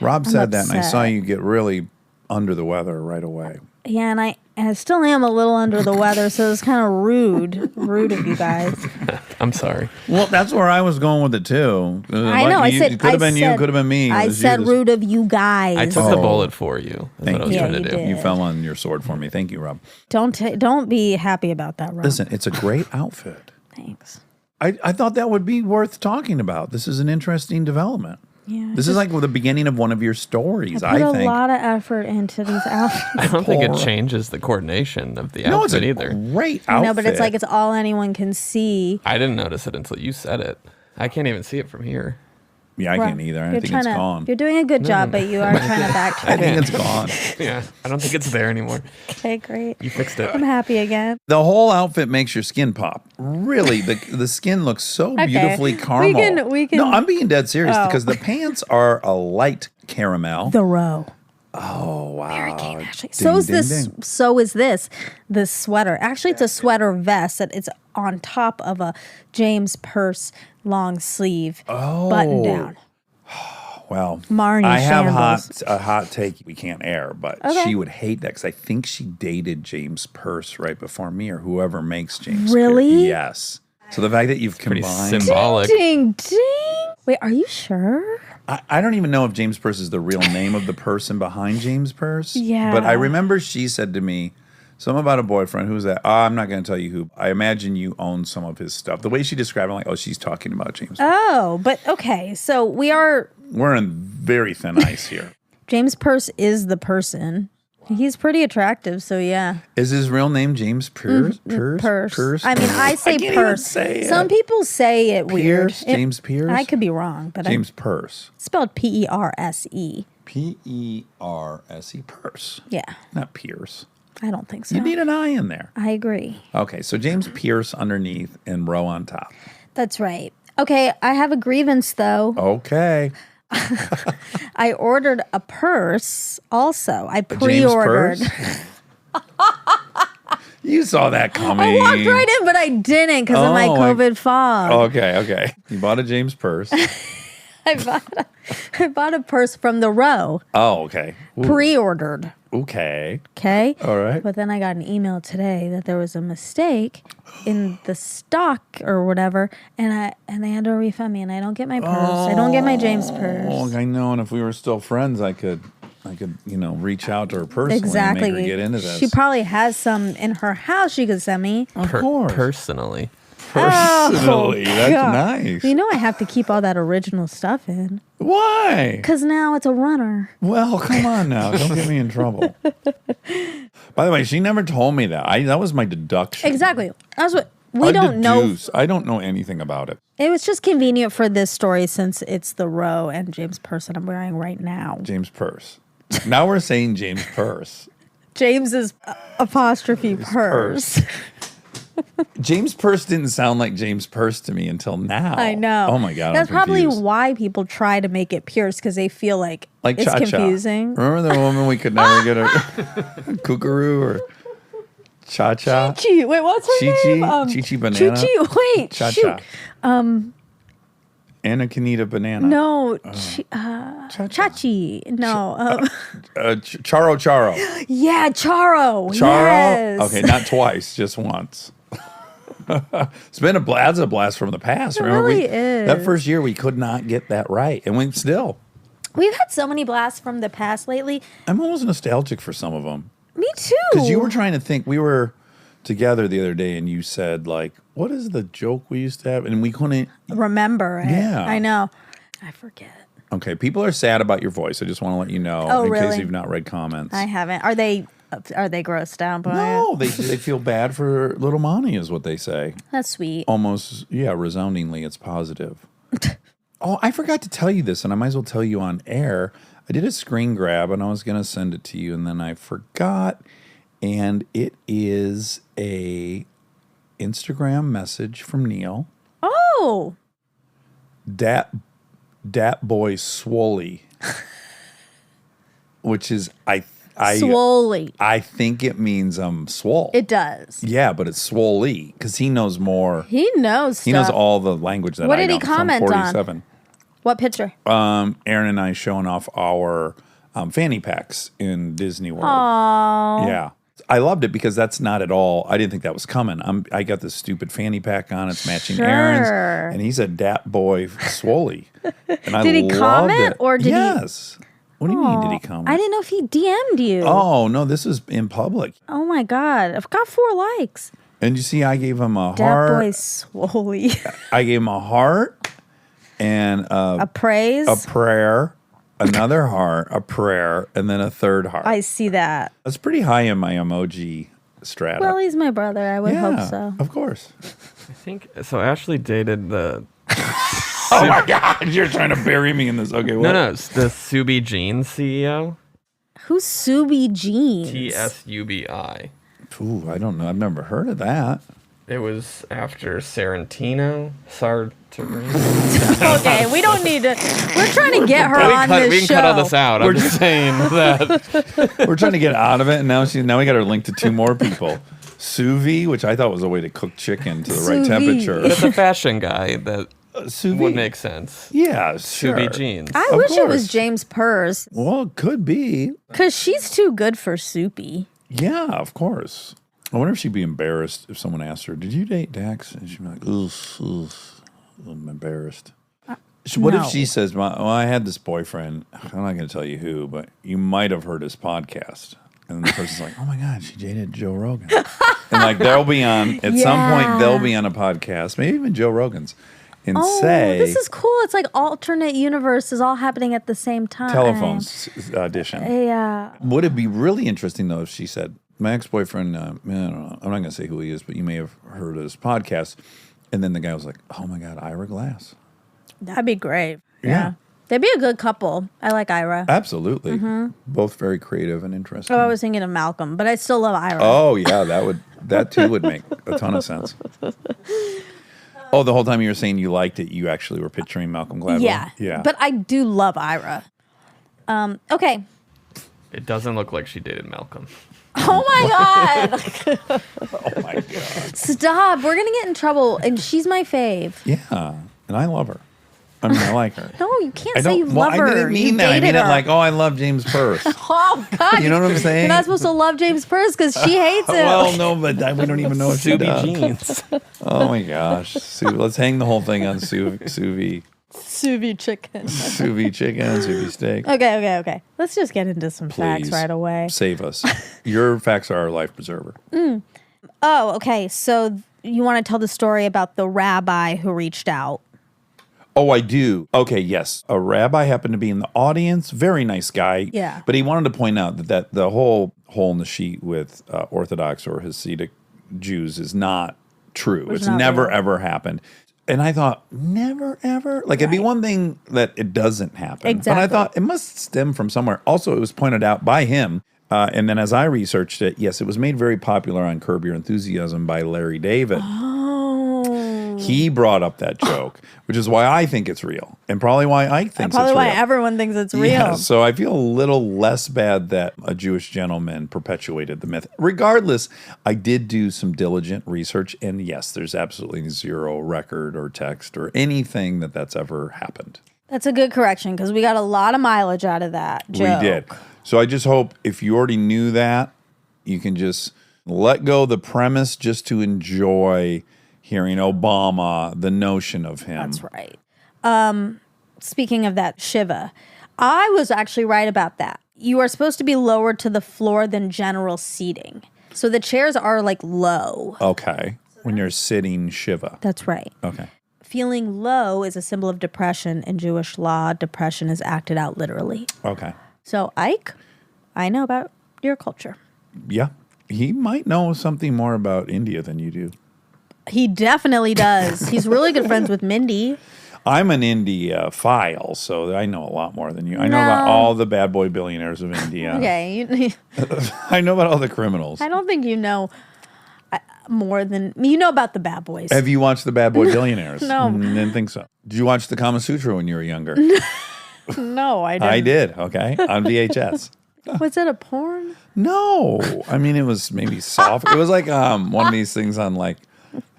Rob said that, and I saw upset. you get really under the weather right away. Yeah, and I still am a little under the weather, so it's kind of rude of you guys. I'm sorry. Well, that's where I was going with it too. I know. It could have been you, could have been me. I said rude of you guys. I took the bullet for you. That's what I was trying to do. did. You fell on your sword for me. Thank you, Rob. Don't be happy about that, Rob. Listen, it's a great outfit. Thanks. I thought that would be worth talking about. This is an interesting development. Yeah, This is like the beginning of one of your stories, I put think. a lot of effort into these outfits. I don't think it changes the coordination of the No, it's outfit a either. great outfit. I know, but it's like it's all anyone can see. I didn't notice it until you said it. I can't even see it from here. Yeah, I can't either. I think it's gone. You're doing a good job, but you are trying to backtrack. I think it's gone. Yeah, I don't think it's there anymore. Okay, great. You fixed it. I'm happy again. The whole outfit makes your skin pop. Really, the skin looks so beautifully caramel. We can. No, I'm being dead serious Oh. because the pants are a light caramel. The row. Oh wow! Actually, so is this. So is this sweater. Actually, it's a sweater vest that it's on top of a James Purse long sleeve button down. Well, Marnie I have shambles. a hot take we can't air, but she would hate that because I think she dated James Purse right before me or whoever makes James. Really? Purse. Yes. So the fact that you've Pretty combined. symbolic. Ding ding. Wait, are you sure? I don't even know if James Purse is the real name of the person behind James Purse. Yeah. But I remember she said to me something about a boyfriend. Who's that? I'm not going to tell you who. I imagine you own some of his stuff. The way she described it, I'm like, oh, she's talking about James Purse. Oh, but okay. So we're in very thin ice here. James Purse is the person. He's pretty attractive, so yeah. Is his real name James Purse? Purse. I mean, I say can't Purse. even say it. Some people say it weird. Pierce? James Pierce? I could be wrong, but James Purse. it's spelled P-E-R-S-E. P-E-R-S-E. Purse. Yeah, Not Pierce. I don't think so. You need an I in there. I agree. Okay, so James Pierce underneath and row on top. That's right. Okay, I have a grievance though. Okay. I ordered a purse also. I James pre-ordered. Purse? You saw that coming. I walked right in, but I didn't because of my COVID fog. Okay. You bought a James Purse. I bought a purse from the row. Oh, okay. Ooh. Pre-ordered. Okay. Okay. All right. But then I got an email today that there was a mistake in the stock or whatever, and they had to refund me, and I don't get my purse. I don't get my James purse. Oh, I know. And if we were still friends, I could, reach out to her personally and make her get into this. She probably has some in her house she could send me. Of course. Personally. Personally. That's God. nice. You know I have to keep all that original stuff in. Why? Because now it's a runner. Well, come on now. Don't get me in trouble. By the way, she never told me that. That was my deduction. Exactly. That's what we don't know. I don't know anything about it. It was just convenient for this story since it's the row and James Purse that I'm wearing right now. James Purse. Now we're saying James Purse. James's apostrophe purse. James Purse didn't sound like James Purse to me until now. I know. Oh my God. That's I'm probably confused. why people try to make it Pierce because they feel like it's Cha-Cha. confusing. Remember the woman we could never get a Kookaroo or Cha-Cha? Chi-Chi. Wait, what's her Chi-Chi? name? Chi-Chi Banana? Chi-Chi. Wait, Cha-Cha. shoot. Anna Canita Banana. No. Cha-Cha. Chachi. No. Charo Charo. Yeah, Charo. Charo? Yes. Okay, not twice, just once. It's been a blast from the past. It Remember, really is. That first year we could not get that right, and we still. We've had so many blasts from the past lately. I'm almost nostalgic for some of them Me too. because you were trying to think. We were together the other day, and you said like, "What is the joke we used to have?" And we couldn't remember it. Yeah. I know. I forget. Okay, people are sad about your voice. I just want to let you know Oh, in case really? you've not read comments. I haven't. Are they grossed out by No, it? they feel bad for little Monty is what they say. That's sweet. Almost, yeah, resoundingly, it's positive. Oh, I forgot to tell you this, and I might as well tell you on air. I did a screen grab, and I was going to send it to you, and then I forgot. And it is a Instagram message from Neil. Oh. Dat boy Swoley, which is Swoley. I think it means swole. It does. Yeah, but it's Swoley because he knows more. He knows stuff. He knows all the language that What I did know. he comment from on? 47. What picture? Aaron and I showing off our fanny packs in Disney World. Aww. Yeah. I loved it because that's not at all. I didn't think that was coming. I got this stupid fanny pack on. It's matching Aaron's, and he's a dat boy, Swoley. And Did he comment or did he? Yes. What do you mean? Did he comment? I didn't know if he DM'd you. Oh no, this is in public. Oh my God, I've got 4 likes. And you see, I gave him a Dat heart. boy Swoley. I gave him a heart and A praise. a prayer, another heart, a prayer, and then a third heart. I see that. That's pretty high in my emoji strata. Well, he's my brother. I would hope so. Of course. I think so. Ashley dated the. Oh my God, you're trying to bury me in this. Okay, what? No, it's the Subi Jeans CEO. Who's Subi Jeans? TSUBI. Ooh, I don't know. I've never heard of that. It was after Sarantino. Okay, we don't need to. We're trying to get her on this We can show. cut all this out. I'm just saying that. We're trying to get out of it, and now we got her linked to 2 more people. Sous vide, which I thought was a way to cook chicken to the right Sous vide. temperature. But it's a fashion guy that Sous vide. would make sense. Yeah, sure. Subi Jeans. I Of wish it was course. James Purse, Well, it could be. because she's too good for Soupy. Yeah, of course. I wonder if she'd be embarrassed if someone asked her, "Did you date Dax?" And she'd be like, "Ugh, I'm embarrassed." What no. if she says, "Well, I had this boyfriend. I'm not going to tell you who, but you might have heard his podcast." And the person's like, "Oh my God, she dated Joe Rogan." And like they'll be on at some point. They'll be on a podcast, maybe even Joe Rogan's, and say, this is cool. It's like alternate universes all happening at the same time. telephone audition. Yeah. Would it be really interesting though if she said, "My ex-boyfriend, I don't know, I'm not going to say who he is, but you may have heard of his podcast," and then the guy was like, "Oh my God, Ira Glass." That'd be great. Yeah. They'd be a good couple. I like Ira. Absolutely. Both very creative and interesting. Oh, I was thinking of Malcolm, but I still love Ira. Oh yeah, that too would make a ton of sense. Oh, the whole time you were saying you liked it, you actually were picturing Malcolm Gladwell. Yeah. Yeah. But I do love Ira. Okay. It doesn't look like she dated Malcolm. Oh my God. oh my God. Stop. We're going to get in trouble. And she's my fave. Yeah. And I love her. I mean, I like her. No, you can't say you love her. I didn't mean You that. I mean dated it her. like, oh, I love James Purse. Oh, God. You know what I'm saying? You're not supposed to love James Purse because she hates him. Well, no, but we don't even know if she Subi does. Jeans. Oh my gosh. Let's hang the whole thing on sous vide. Sous vide chicken. Sous vide chicken, sous vide steak. Okay. Let's just get into some facts Please. right away. Save us. Your facts are our life preserver. Oh, okay. So you want to tell the story about the rabbi who reached out? Oh, I do. Okay, yes. A rabbi happened to be in the audience. Very nice guy. Yeah. But he wanted to point out that the whole hole in the sheet with Orthodox or Hasidic Jews is not true. It's not never, real. ever happened. And I thought, never, ever? Like, it'd be one thing that it doesn't happen. Exactly. But I thought it must stem from somewhere. Also, it was pointed out by him. And then as I researched it, yes, it was made very popular on Curb Your Enthusiasm by Larry David. Oh. He brought up that joke, which is why I think it's real. And probably why Ike thinks Probably it's real. why everyone thinks it's real. Yeah, so I feel a little less bad that a Jewish gentleman perpetuated the myth. Regardless, I did do some diligent research, and yes, there's absolutely zero record or text or anything that's ever happened. That's a good correction because we got a lot of mileage out of that joke. We did. So I just hope if you already knew that, you can just let go the premise just to enjoy hearing Obama, the notion of him. That's right. Speaking of that Shiva, I was actually right about that. You are supposed to be lower to the floor than general seating. So the chairs are like low. Okay. When you're sitting Shiva. That's right. Okay. Feeling low is a symbol of depression. In Jewish law, depression is acted out literally. Okay. So, Ike, I know about your culture. Yeah. He might know something more about India than you do. He definitely does. He's really good friends with Mindy. I'm an India file, so I know a lot more than you. I know about all the bad boy billionaires of India. Okay. I know about all the criminals. I don't think you know more than... You know about the bad boys. Have you watched the Bad Boy Billionaires? No. Didn't think so. Did you watch the Kama Sutra when you were younger? No, I didn't. I did, okay, on VHS. Was it a porn? No. I mean, it was maybe soft. It was like one of these things on like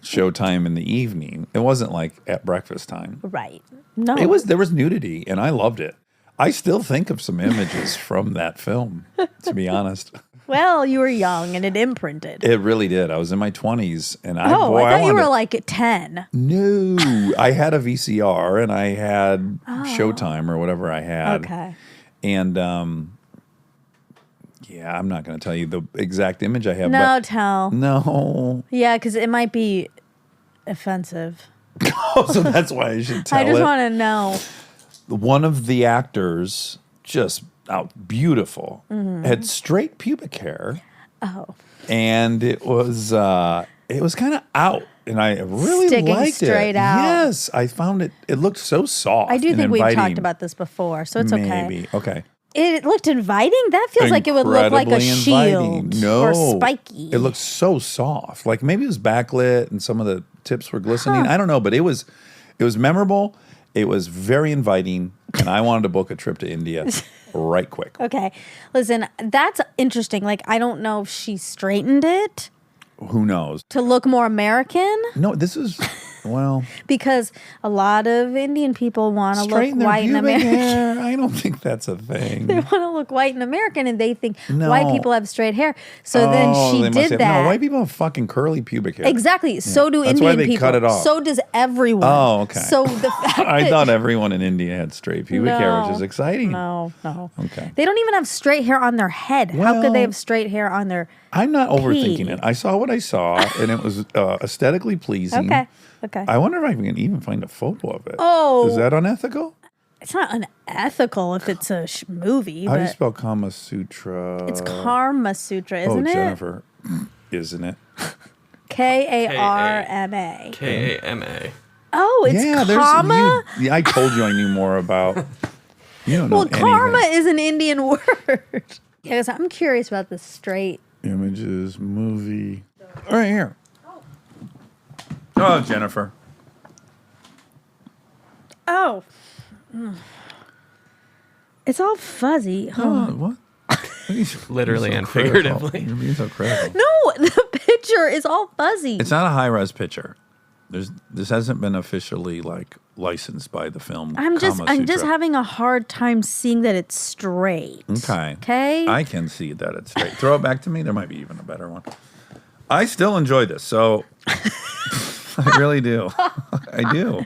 Showtime in the evening. It wasn't like at breakfast time. Right. No. There was nudity, and I loved it. I still think of some images from that film, to be honest. Well, you were young and it imprinted. It really did. I was in my 20s, and I thought you were like 10. No, I had a VCR and I had Showtime or whatever I had. Okay. And yeah, I'm not going to tell you the exact image I have. No, tell. No. Yeah, because it might be offensive. Oh, so that's why I should tell I just it. want to know. One of the actors, just beautiful, had straight pubic hair. Oh. And it was kind of out, and I really Sticking liked straight it. out. Yes, I found it. It looked so soft. I do and think we've inviting. talked about this before, so it's okay. Maybe. Okay. It looked inviting. That feels like it would look like a Incredibly shield inviting. No, or spiky. It looked so soft. Like maybe it was backlit and some of the tips were glistening. I don't know, but it was memorable. It was very inviting, and I wanted to book a trip to India right quick. Okay. Listen, that's interesting. Like, I don't know if she straightened it Who knows? to look more American, No, this is well. because a lot of Indian people want to look Straighten their white and pubic American. hair. I don't think that's a thing. They want to look white and American, and they think No. white people have straight hair. So then she they must did have- that. No, white people have fucking curly pubic hair. Exactly. So do That's Indian why they people. cut it off. So does everyone. Oh, okay. So the fact I that thought everyone in India had straight pubic hair, which No. is exciting. No. Okay. They don't even have straight hair on their head. How could Well, they have straight hair on their... I'm not overthinking Pee. it. I saw what I saw, and it was aesthetically pleasing. Okay. I wonder if I can even find a photo of it. Oh. Is that unethical? It's not unethical if it's a movie, How do you but spell Kama Sutra? it's Karma Sutra, isn't oh, it? Jennifer, isn't it? Karma. Kama. Oh, it's karma? Yeah, I told you I knew more about. You don't know Well, karma anything. is an Indian word. Yeah, 'cause I'm curious about the straight. Images, movie. Right here. Oh, Jennifer. Oh. It's all fuzzy. Oh, what? Literally You're and so critical. figuratively. You're being so critical. No, the picture is all fuzzy. It's not a high-res picture. This hasn't been officially licensed by the film. I'm just Sutra. having a hard time seeing that it's straight. Okay. I can see that it's straight. Throw it back to me. There might be even a better one. I still enjoy this, so I really do. I do.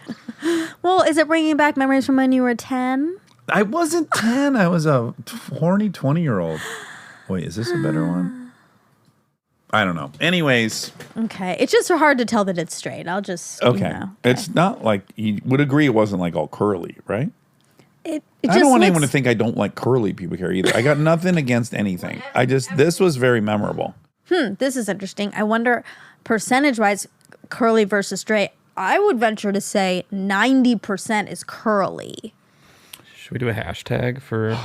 Well, is it bringing back memories from when you were 10? I wasn't 10. I was a horny 20-year-old. Wait, is this a better one? I don't know. Anyways. Okay. It's just hard to tell that it's straight. I'll just, Okay. you know. It's not like, you would agree it wasn't like all curly, right? It I just don't want looks, anyone to think I don't like curly pubic hair either. I got nothing against anything. This was very memorable. This is interesting. I wonder, percentage-wise, curly versus straight. I would venture to say 90% is curly. Should we do a hashtag for...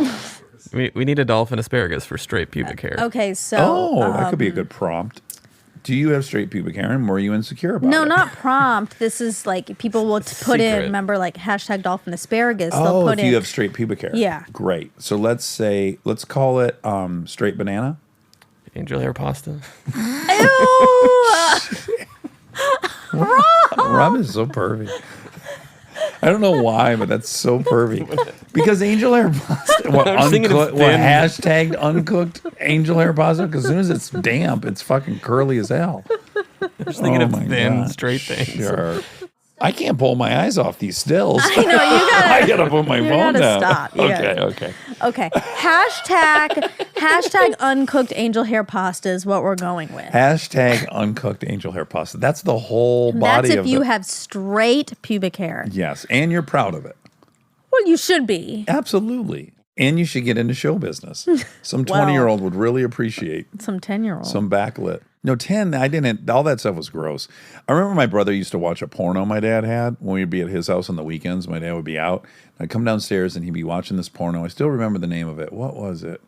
we need a dolphin asparagus for straight pubic hair. Okay, so... Oh, that could be a good prompt. Do you have straight pubic hair, and were you insecure about it? No, not prompt. This is like people will put in, Secret. remember, like hashtag dolphin asparagus. They'll Oh, put if in. you have straight pubic hair. Yeah. Great. So let's call it straight banana. Angel hair pasta. Ew! Rob is so pervy. I don't know why, but that's so pervy. Because angel hair pasta, I'm thinking it's thin. hashtagged uncooked angel hair pasta? Because as soon as it's damp, it's fucking curly as hell. I'm just thinking of my thin, God. straight things. Sure. I can't pull my eyes off these stills. I know, you gotta... I gotta put my phone gotta down. stop. You Okay, gotta- okay. Okay. Hashtag uncooked angel hair pasta is what we're going with. Hashtag uncooked angel hair pasta. That's the whole body That's of if you the... have straight pubic hair. Yes, and you're proud of it. Well, you should be. Absolutely. And you should get into show business. Some Well- 20-year-old would really appreciate Some 10-year-old. some backlit. No, 10, I didn't. All that stuff was gross. I remember my brother used to watch a porno my dad had when we'd be at his house on the weekends. My dad would be out. I'd come downstairs and he'd be watching this porno. I still remember the name of it. What was it?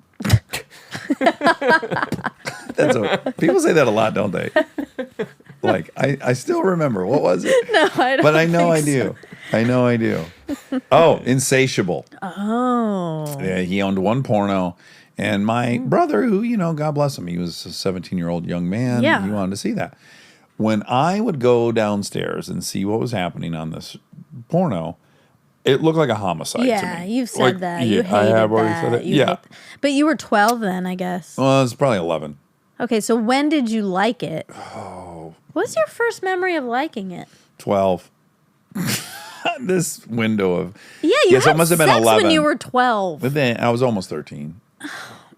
People say that a lot, don't they? Like, I still remember. What was it? No, I don't But I know I think so. do. I know I do. Oh, Insatiable. Oh. Yeah, he owned one porno. And my brother, who, God bless him, he was a 17-year-old young man. Yeah. He wanted to see that. When I would go downstairs and see what was happening on this porno, It looked like a homicide to Yeah, me. you've said Like, that. yeah, You hated I have already that. said it. You Yeah. hate- But you were 12 then, I guess. Well, it's probably 11. Okay, so when did you like it? Oh. What's your first memory of liking it? 12. This window of... Yeah, you so it had must have been sex 11. when you were 12. But then I was almost 13.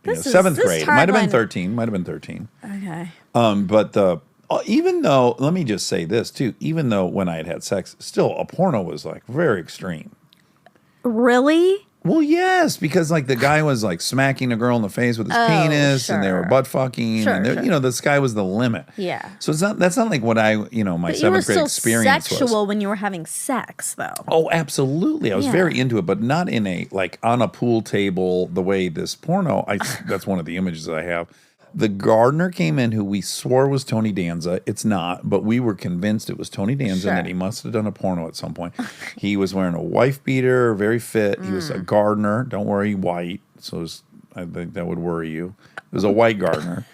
This is- 7th this grade. It might have been timeline- 13. Might have been 13. Okay. But even though, let me just say this too, even though when I had sex, still a porno was like very extreme. Really? Well, yes, because like the guy was like smacking a girl in the face with his penis, and they were sure. butt fucking, Sure, and sure. you know, the sky was the limit. Yeah. So that's not like what my But you were 7th grade still experience sexual was. when you were having sex, though. Oh, absolutely. I was Yeah. very into it, but not in a like on a pool table the way this porno. That's one of the images I have. The gardener came in who we swore was Tony Danza. It's not, but we were convinced it was Tony Danza Sure. and that he must have done a porno at some point. He was wearing a wife beater, very fit. He was a gardener. Don't worry, white. So I think that would worry you. It was a white gardener.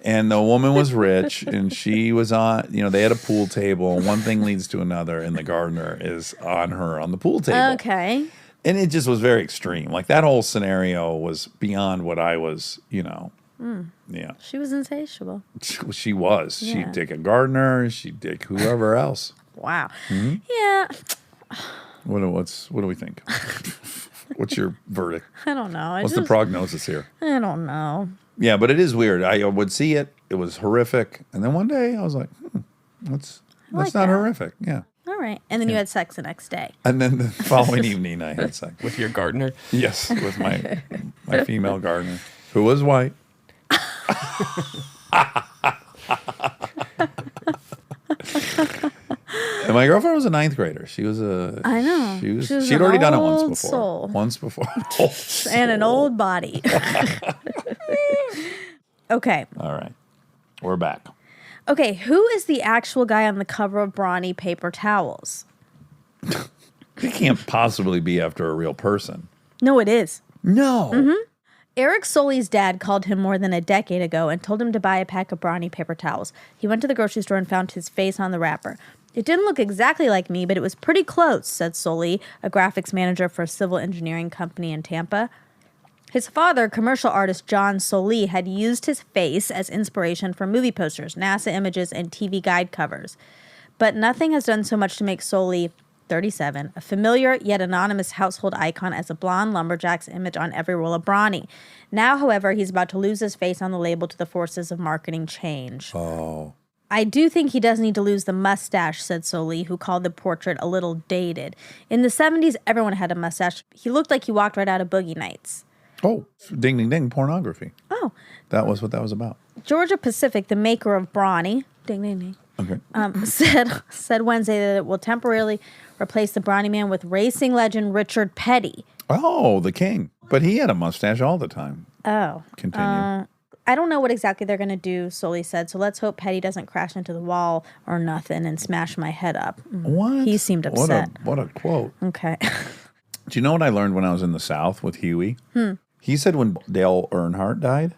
And the woman was rich, and she was on, they had a pool table, and one thing leads to another, and the gardener is on her on the pool table. Okay. And it just was very extreme. Like that whole scenario was beyond what I was, Yeah. She was insatiable. She was. Yeah. She'd take a gardener. She'd take whoever else. Wow. Mm-hmm. Yeah. What do we think? What's your verdict? I don't know. What's the prognosis here? I don't know. Yeah, but it is weird. I would see it. It was horrific. And then one day I was like, that's like not that. horrific. Yeah. All right. And then you had sex the next day. And then the following evening I had sex. With your gardener? Yes, with my female gardener, who was white. And my girlfriend was a 9th grader. She was I know. She'd already done it once old before. soul. Once before. And an old body. Okay. All right. We're back. Okay. Who is the actual guy on the cover of Brawny Paper Towels? It can't possibly be after a real person. No, it is. No. Mm-hmm. Eric Soley's dad called him more than a decade ago and told him to buy a pack of Brawny paper towels. He went to the grocery store and found his face on the wrapper. It didn't look exactly like me, but it was pretty close, said Soley, a graphics manager for a civil engineering company in Tampa. His father, commercial artist John Soley, had used his face as inspiration for movie posters, NASA images, and TV guide covers. But nothing has done so much to make Soley, 37, a familiar yet anonymous household icon as a blonde lumberjack's image on every roll of Brawny. Now, however, he's about to lose his face on the label to the forces of marketing change. Oh. I do think he does need to lose the mustache, said Soley, who called the portrait a little dated. In the 70s, everyone had a mustache. He looked like he walked right out of Boogie Nights. Oh, ding, ding, ding, pornography. Oh. That was what that was about. Georgia Pacific, the maker of Brawny, ding, ding, ding, Okay. said Wednesday that it will temporarily replace the Brawny Man with racing legend Richard Petty. Oh, the king. But he had a mustache all the time. Oh. Continue. I don't know what exactly they're going to do, Soley said, so let's hope Petty doesn't crash into the wall or nothing and smash my head up. What? He seemed upset. What a quote. Okay. Do you know what I learned when I was in the South with Huey? He said when Dale Earnhardt died,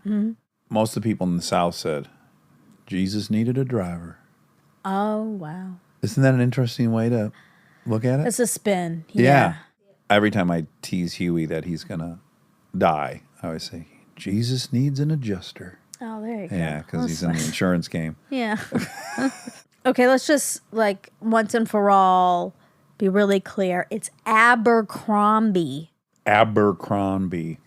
most of the people in the South said, Jesus needed a driver. Oh, wow. Isn't that an interesting way to look at it? It's a spin. Yeah. Every time I tease Huey that he's going to die, I always say, Jesus needs an adjuster. Oh, there you go. Yeah, because he's in the insurance game. Yeah. Okay, let's just, once and for all, be really clear. It's Abercrombie. Abercrombie.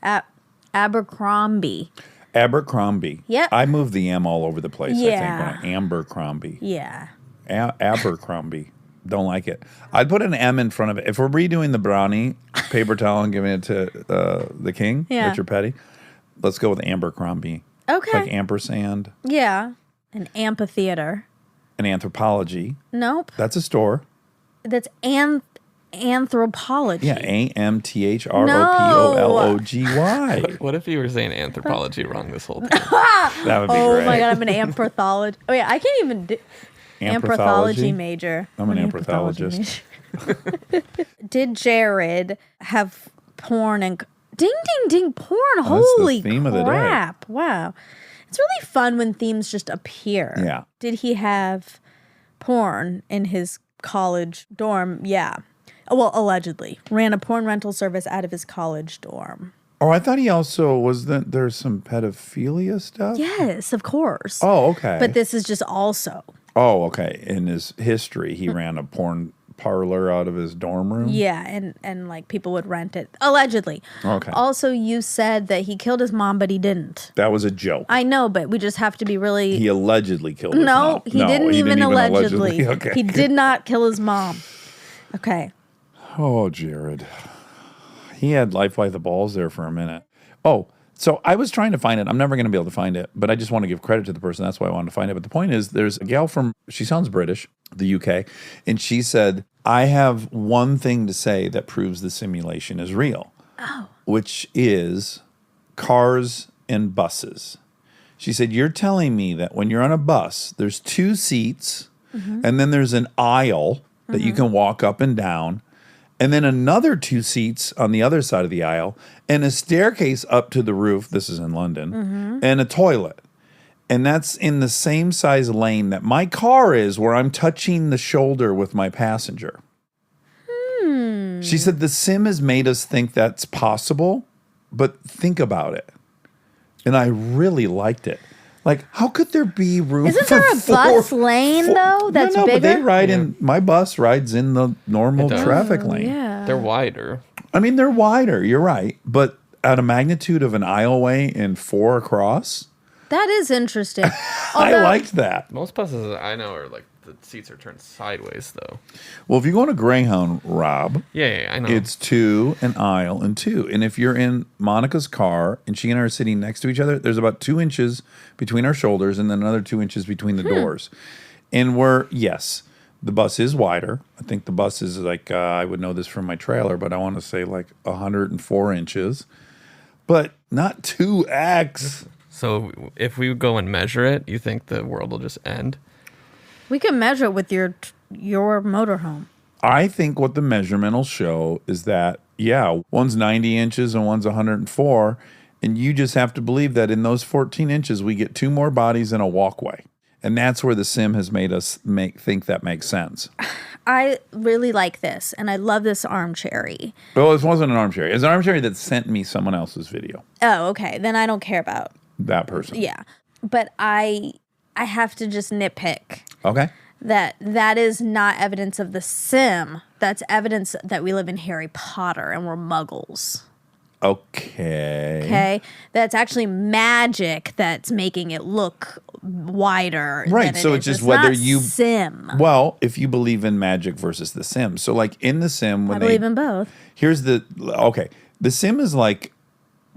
Abercrombie. Abercrombie. Yep. I moved the M all over the place, Yeah. I think, when Abercrombie. Yeah. Abercrombie. Don't like it. I'd put an M in front of it. If we're redoing the Brawny paper towel and giving it to the king, Yeah. Richard Petty, let's go with Abercrombie. Okay. Like ampersand. Yeah. An amphitheater. An Anthropology. Nope. That's a store. That's Anthropology. Yeah, AMTHROPOLOGY. What if you were saying anthropology wrong this whole time? That would be Oh great. my God, I'm an amperthologist. Oh yeah, I can't even do amperthology major. I'm an amperthology amperthologist. major. Did Jared have porn and ding ding ding porn? Oh, that's the Holy theme of the day. crap! Wow, it's really fun when themes just appear. Yeah. Did he have porn in his college dorm? Yeah. Well, allegedly. Ran a porn rental service out of his college dorm. Oh, I thought he also there's some pedophilia stuff? Yes, of course. Oh, okay. But this is just also. Oh, okay. In his history, he ran a porn parlor out of his dorm room? Yeah, and like people would rent it. Allegedly. Okay. Also, you said that he killed his mom, but he didn't. That was a joke. I know, but we just have to be really... He allegedly killed his mom. He didn't even allegedly. Okay. He did not kill his mom. Okay. Oh, Jared. He had life by the balls there for a minute. Oh, so I was trying to find it. I'm never going to be able to find it, but I just want to give credit to the person. That's why I wanted to find it. But the point is, there's a gal from, she sounds British, the UK, and she said, I have one thing to say that proves the simulation is real, which is cars and buses. She said, you're telling me that when you're on a bus, there's 2 seats, and then there's an aisle that you can walk up and down, and then another 2 seats on the other side of the aisle, and a staircase up to the roof, this is in London, and a toilet. And that's in the same size lane that my car is, where I'm touching the shoulder with my passenger. She said the sim has made us think that's possible, but think about it. And I really liked it. Like, how could there be room Isn't for there a bus lane, though, that's no, bigger? but they ride in, my bus rides in the normal It does. traffic lane. Yeah. They're wider. I mean, they're wider, you're right. But at a magnitude of an aisleway and 4 across, That is interesting. I liked that. Most buses I know are like the seats are turned sideways though. Well, if you go on a Greyhound, Rob, Yeah, I know. it's 2, an aisle, and 2. And if you're in Monica's car and she and I are sitting next to each other, there's about 2 inches between our shoulders and then another 2 inches between the doors. And yes, the bus is wider. I think the bus is like, I would know this from my trailer, but I want to say like 104 inches. But not 2X. So if we go and measure it, you think the world will just end? We can measure it with your motorhome. I think what the measurement will show is that, yeah, one's 90 inches and one's 104. And you just have to believe that in those 14 inches, we get 2 more bodies and a walkway. And that's where the sim has made us think that makes sense. I really like this, and I love this armchair. Well, this wasn't an armchair. It's an armchair that sent me someone else's video. Oh, okay. Then I don't care about That person. Yeah. But I have to just nitpick Okay. that is not evidence of the sim. That's evidence that we live in Harry Potter and we're muggles. Okay. Okay? That's actually magic that's making it look wider. Right, than so it it's is. just whether not you- sim. Well, if you believe in magic versus the sim. So like in the sim, when I believe in both. Here's the, okay. The sim is like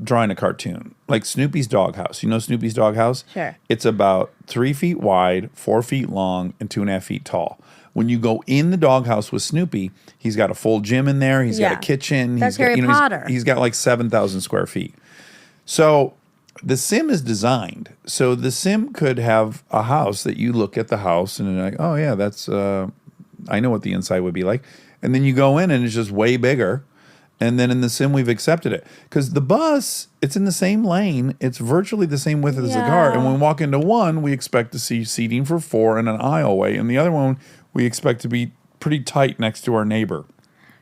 drawing a cartoon, like Snoopy's doghouse. You know Snoopy's doghouse? Sure. It's about 3 feet wide, 4 feet long, and 2.5 feet tall. When you go in the doghouse with Snoopy, he's got a full gym in there. He's got Yeah. a kitchen. That's he's got, Harry Potter. He's got like 7,000 square feet. So the sim is designed. So the sim could have a house that you look at the house and you're like, oh yeah, that's, I know what the inside would be like. And then you go in and it's just way bigger. And then in the sim, we've accepted it. Because the bus, it's in the same lane. It's virtually the same width as the car. And when we walk into one, we expect to see seating for 4 and an aisleway. And the other one, we expect to be pretty tight next to our neighbor.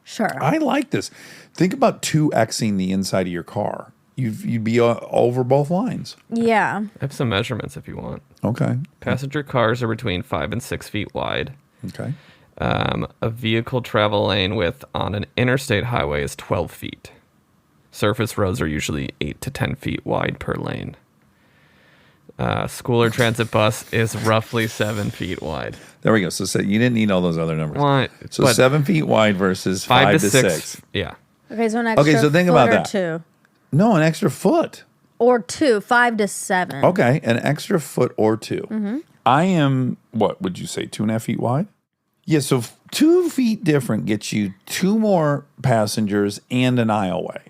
Sure. I like this. Think about 2Xing the inside of your car. You'd be over both lines. Yeah. I have some measurements if you want. Okay. Passenger cars are between 5 and 6 feet wide. Okay. A vehicle travel lane width on an interstate highway is 12 feet. Surface roads are usually 8 to 10 feet wide per lane. School or transit bus is roughly 7 feet wide. There we go. So you didn't need all those other numbers. What? So But 7 feet wide versus 5 to 6. Yeah. Okay, so an extra Okay, so think foot about or that. 2. No, an extra foot. Or 2, 5 to 7. Okay, an extra foot or 2. Mm-hmm. I am, what would you say, 2.5 feet wide? Yeah, so 2 feet different gets you 2 more passengers and an aisleway.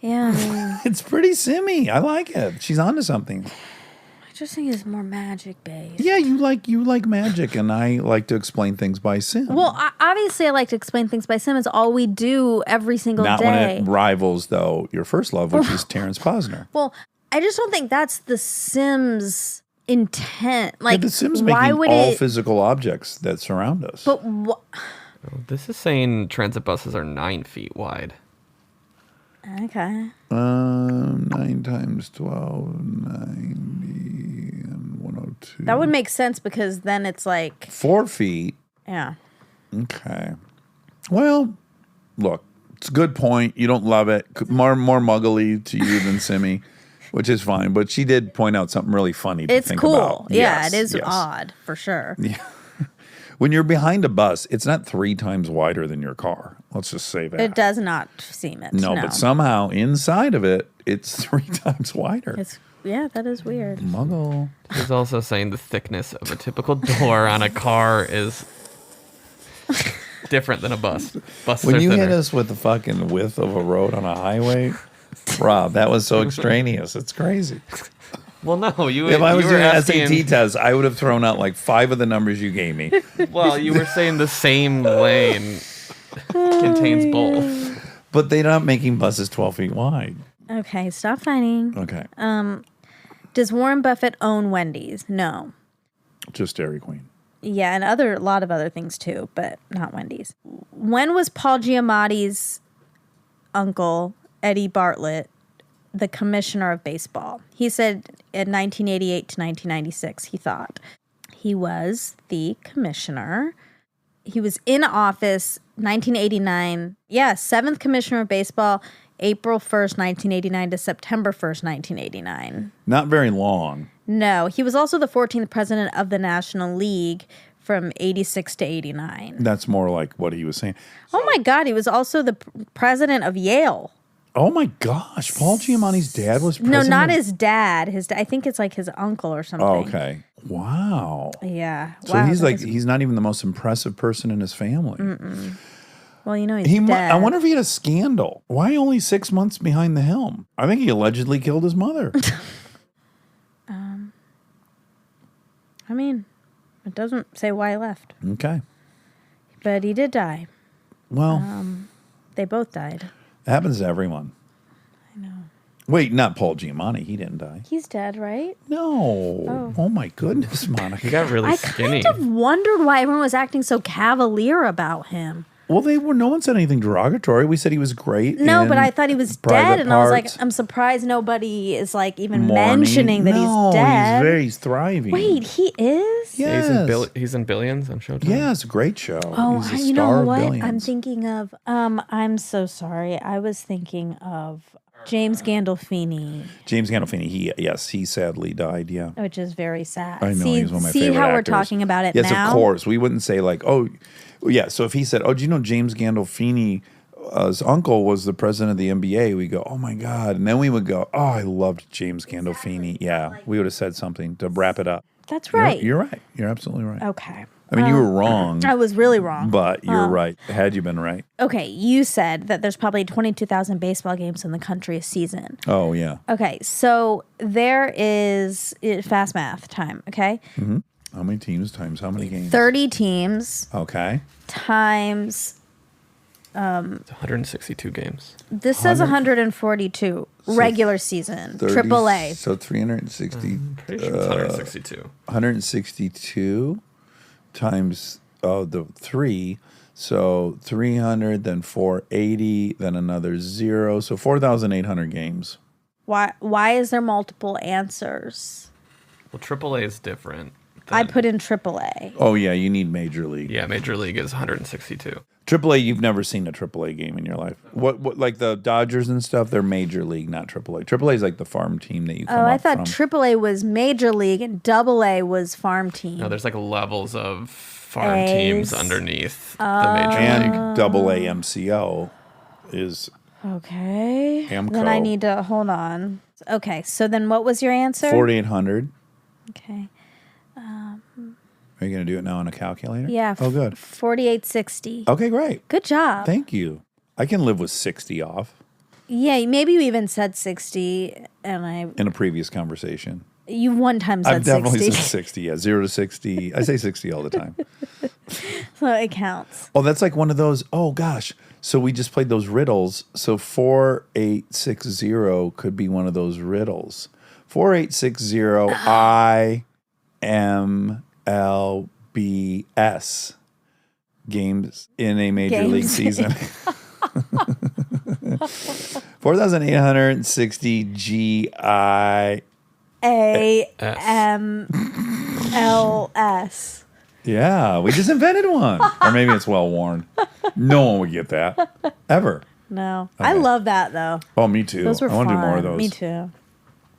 Yeah, I mean, It's pretty simmy. I like it. She's onto something. I just think it's more magic based. Yeah, you like magic, and I like to explain things by sim. Well, obviously, I like to explain things by sim. It's all we do every single Not day. when it rivals, though, your first love, which is Terrence Posner. Well, I just don't think that's the Sims' intent. Like, The Sims why making would all it? physical objects that surround us. But This is saying transit buses are 9 feet wide. Okay. 9 times 12, 90, and 102. That would make sense because then it's like 4 feet. yeah. Okay. Well, look, it's a good point. You don't love it. More muggly to you than Simi, which is fine. But she did point out something really funny to It's think cool. about. Yeah, Yes, it is yes. odd for sure. Yeah. When you're behind a bus, it's not 3 times wider than your car. Let's just say that. It does not seem it. No, but somehow inside of it, it's 3 times wider. Yeah, that is weird. Muggle. He's also saying the thickness of a typical door on a car is different than a bus. Buses When are you thinner. hit us with the fucking width of a road on a highway, Rob, that was so extraneous. It's crazy. Well, no, If I was you doing were an asking, SAT test, I would have thrown out like 5 of the numbers you gave me. Well, you were saying the same lane contains both. But they're not making buses 12 feet wide. Okay, stop fighting. Okay. Does Warren Buffett own Wendy's? No. Just Dairy Queen. Yeah, and a lot of other things too, but not Wendy's. When was Paul Giamatti's uncle, Eddie Bartlett, the commissioner of baseball? He said in 1988 to 1996, he thought. He was the commissioner. He was in office 1989. Yeah, 7th commissioner of baseball, April 1st, 1989 to September 1st, 1989. Not very long. No, he was also the 14th president of the National League from 86 to 89. That's more like what he was saying. Oh my God, he was also the president of Yale. Oh my gosh. Paul Giamatti's dad was No, president? not his dad. I think it's like his uncle or something. Oh, okay. Wow. Yeah. So Wow, he's that like, is- he's not even the most impressive person in his family. well, you know, he's dead. I wonder if he had a scandal. Why only 6 months behind the helm? I think he allegedly killed his mother. I mean, it doesn't say why he left, Okay. but he did die. Well, They both died. it happens to everyone. I know. Wait, not Paul Giamatti. He didn't die. He's dead, right? No. Oh my goodness, Monica. He got really I skinny. kind of wondered why everyone was acting so cavalier about him. Well, no one said anything derogatory. We said he was great. No, in but I thought he was Private dead, and I was like, Parts, I'm surprised nobody is like even Mourning. mentioning that No, he's dead. he's thriving. Wait, he is? Yeah, Yes. he's in Billions on Showtime. Yeah, it's a great show. Oh, he's a you star know of what? Billions. I'm thinking of. I'm so sorry. I was thinking of James Gandolfini, James Gandolfini. He sadly died. Yeah. which is very sad. I know, See, he's one of my see favorite how we're actors. talking about it yes, now? of course. We wouldn't say like, oh, yeah. So if he said, oh, do you know James Gandolfini's uncle was the president of the NBA? We go, oh my God. And then we would go, oh, I loved James Gandolfini. Yeah. We would have said something to wrap it up. That's right. You're right. You're absolutely right. Okay. I mean, you were wrong, I was really wrong. but you're right. Had you been right. Okay, you said that there's probably 22,000 baseball games in the country a season. Oh, yeah. Okay, so there is fast math time, okay? How many teams times how many games? 30 teams Okay. times, It's 162 games. this says 142 regular season, 30, triple A. So 360. Pretty sure it's 162. 162 times the 3, so 300, then 480, then another 0, so 4,800 games. Why is there multiple answers? Well, AAA is different. I put in triple A. Oh yeah, you need Major League. Yeah, Major League is 162. AAA, you've never seen a AAA game in your life. What like the Dodgers and stuff? They're Major League, not AAA. AAA is like the farm team that you come Oh, I up thought from. triple A was major league and double A was farm team. No, there's like levels of farm A's. teams underneath the Major League. and Double-A MCO is Okay. Amco. Then I need to hold on. Okay, so then what was your answer? 4,800. Okay. Are you going to do it now on a calculator? Yeah. Oh, good. 4860. Okay, great. Good job. Thank you. I can live with 60 off Yeah, maybe you even said 60 and in a previous conversation. you one time said I've definitely 60. said 60. Yeah, 0 to 60. I say 60 all the time. So it counts. Oh, that's like one of those. Oh, gosh. So we just played those riddles. So 4860 could be one of those riddles. 4860 IMLBS. games in a major league Games. season. 4,860 AMLS. Yeah, we just invented one. Or maybe it's well worn. No one would get that. Ever. No. Okay. I love that, though. Oh, me too. Those were I want to do more of fun. those. Me too.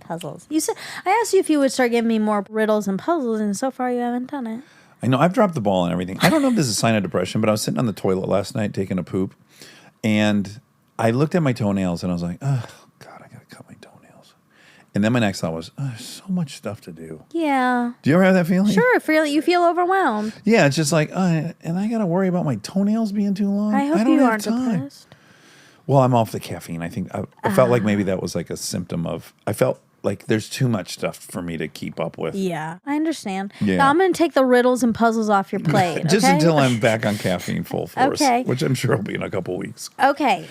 Puzzles. You said I asked you if you would start giving me more riddles and puzzles, and so far you haven't done it. I know. I've dropped the ball on everything. I don't know if this is a sign of depression, but I was sitting on the toilet last night taking a poop, and I looked at my toenails, and I was like, oh, God, I got to cut my toenails. And then my next thought was, oh, there's so much stuff to do. Yeah. Do you ever have that feeling? Sure. You feel overwhelmed. Yeah, it's just like, and I got to worry about my toenails being too long. I hope don't you have aren't time. depressed. Well, I'm off the caffeine. I think I felt like maybe that was like a symptom of, I felt like there's too much stuff for me to keep up with. Yeah, I understand. Yeah. Now I'm going to take the riddles and puzzles off your plate. Just okay? until I'm back on caffeine full force, Okay. which I'm sure will be in a couple weeks. Okay.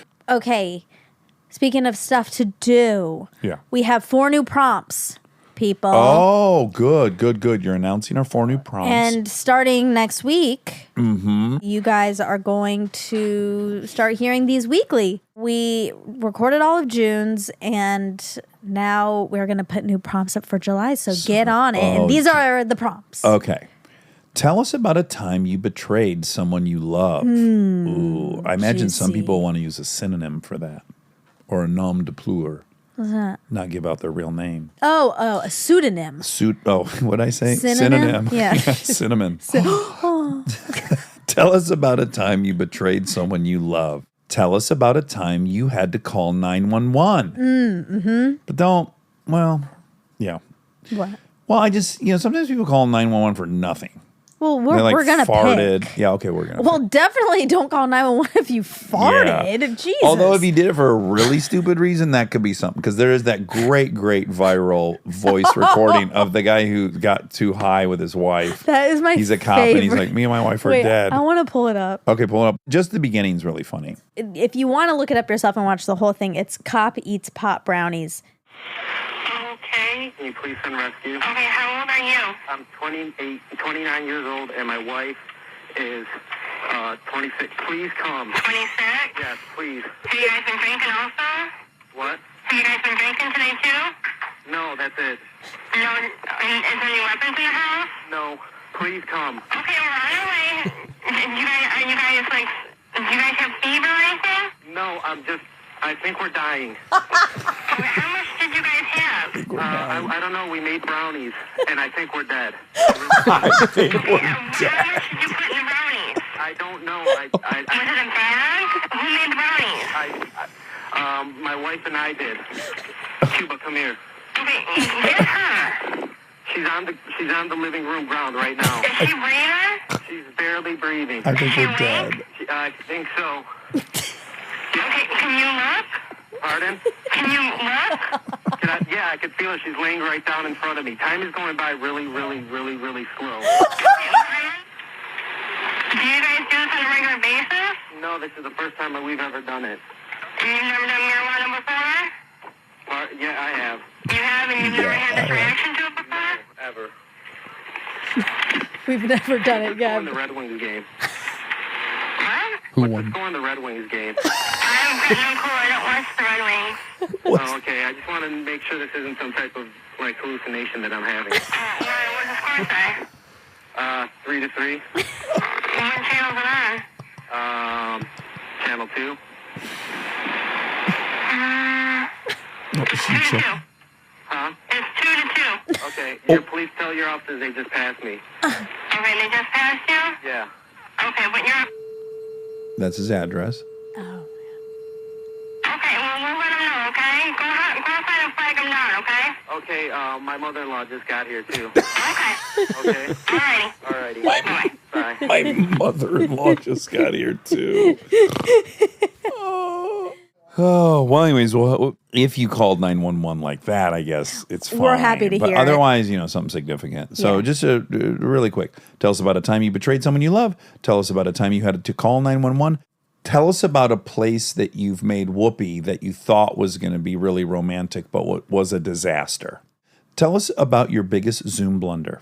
Speaking of stuff to do, Yeah. we have 4 new prompts, people. Oh, good. You're announcing our 4 new prompts. And starting next week, you guys are going to start hearing these weekly. We recorded all of June's, and now we're going to put new prompts up for July. So get on it. And these are the prompts. Okay. Tell us about a time you betrayed someone you love. Ooh, I imagine some juicy. people want to use a synonym for that, or a nom de plume. What's that? Not give out their real name. Oh, a pseudonym. What'd I say? Synonym? Yeah. Cinnamon. Tell us about a time you betrayed someone you love. Tell us about a time you had to call 911. But yeah. What? Well, I just, sometimes people call 911 for nothing. Well, They we're going to farted. pick. Yeah, okay, we're going to Well, definitely don't call 911 if you farted. Jesus. Although if you did it for a really stupid reason, that could be something. Because there is that great viral voice recording of the guy who got too high with his wife. That is my He's a cop favorite. and he's like, me and my wife are Wait, dead. I want to pull it up. Okay, pull it up. Just the beginning's really funny. If you want to look it up yourself and watch the whole thing, it's Cop Eats Pot Brownies. Okay. Can you please send rescue? Okay, how old are you? I'm 29 years old, and my wife is 26. Please come. 26? Yes, please. Have you guys been drinking also? What? Have you guys been drinking today too? No, that's it. No, is there any weapons in the house? No. Please come. Okay, we're on our way. Do you guys have fever or anything? No, I think we're dying. How much did you guys have? I don't know. We made brownies, and I think we're dead. I think we're How much did you put in the brownies? I don't know. Was it a bag? Who made the brownies? My wife and I did. Cuba, come here. Okay, get her. She's on the living room ground right now. Is she breathing? She's barely breathing. I think we're dead. I think so. Okay, can you look? Pardon? Can you look? Yeah, I can feel her. She's laying right down in front of me. Time is going by really, really, really, really slow. Do you guys do this on a regular basis? No, this is the first time that we've ever done it. And you've never done marijuana before? Yeah, I have. You have, and you've never had this reaction to it before? No, ever. We've never done it Let's go in yet. the Red Wings game. What? Who Let's won? go in the Red Wings game. I'm cool. I don't watch the Red Wings. Oh, okay. I just want to make sure this isn't some type of hallucination that I'm having. What's the score say? 3-3. What channel is it on? Channel 2. 2-2. Huh? It's 2-2. Okay. Here, please tell your officers they just passed me. Okay, they just passed you? Yeah. Okay, but you're... That's his address. Oh, man. Okay, well, we'll let them know, okay? Go outside and flag them down, okay? Okay, my mother-in-law just got here, too. Okay. Okay. Alrighty. Bye. Bye. My mother-in-law just got here too. Well, anyways, if you called 911 like that, I guess it's fine. We're happy to but hear it. otherwise, something significant. So Yeah. just really quick, tell us about a time you betrayed someone you love. Tell us about a time you had to call 911. Tell us about a place that you've made whoopee that you thought was going to be really romantic, but was a disaster. Tell us about your biggest Zoom blunder.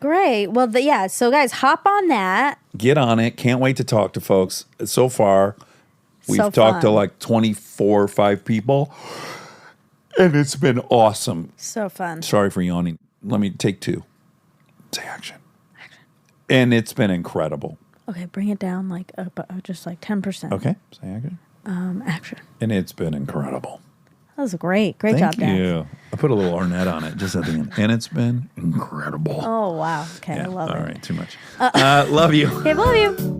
Great. Well, yeah. So, guys, hop on that. Get on it. Can't wait to talk to folks. So far, we've talked to like 24 or 5 people, and it's been awesome. So fun. Sorry for yawning. Let me take 2. Say action. And it's been incredible. Okay, bring it down like just like 10%. Okay, say action. Action. And it's been incredible. That was great. Great job, Dax. Thank you. I put a little Arnett on it just at the end. And it's been incredible. Oh, wow. Okay, I love it. All right, too much. Love you. Okay, love you.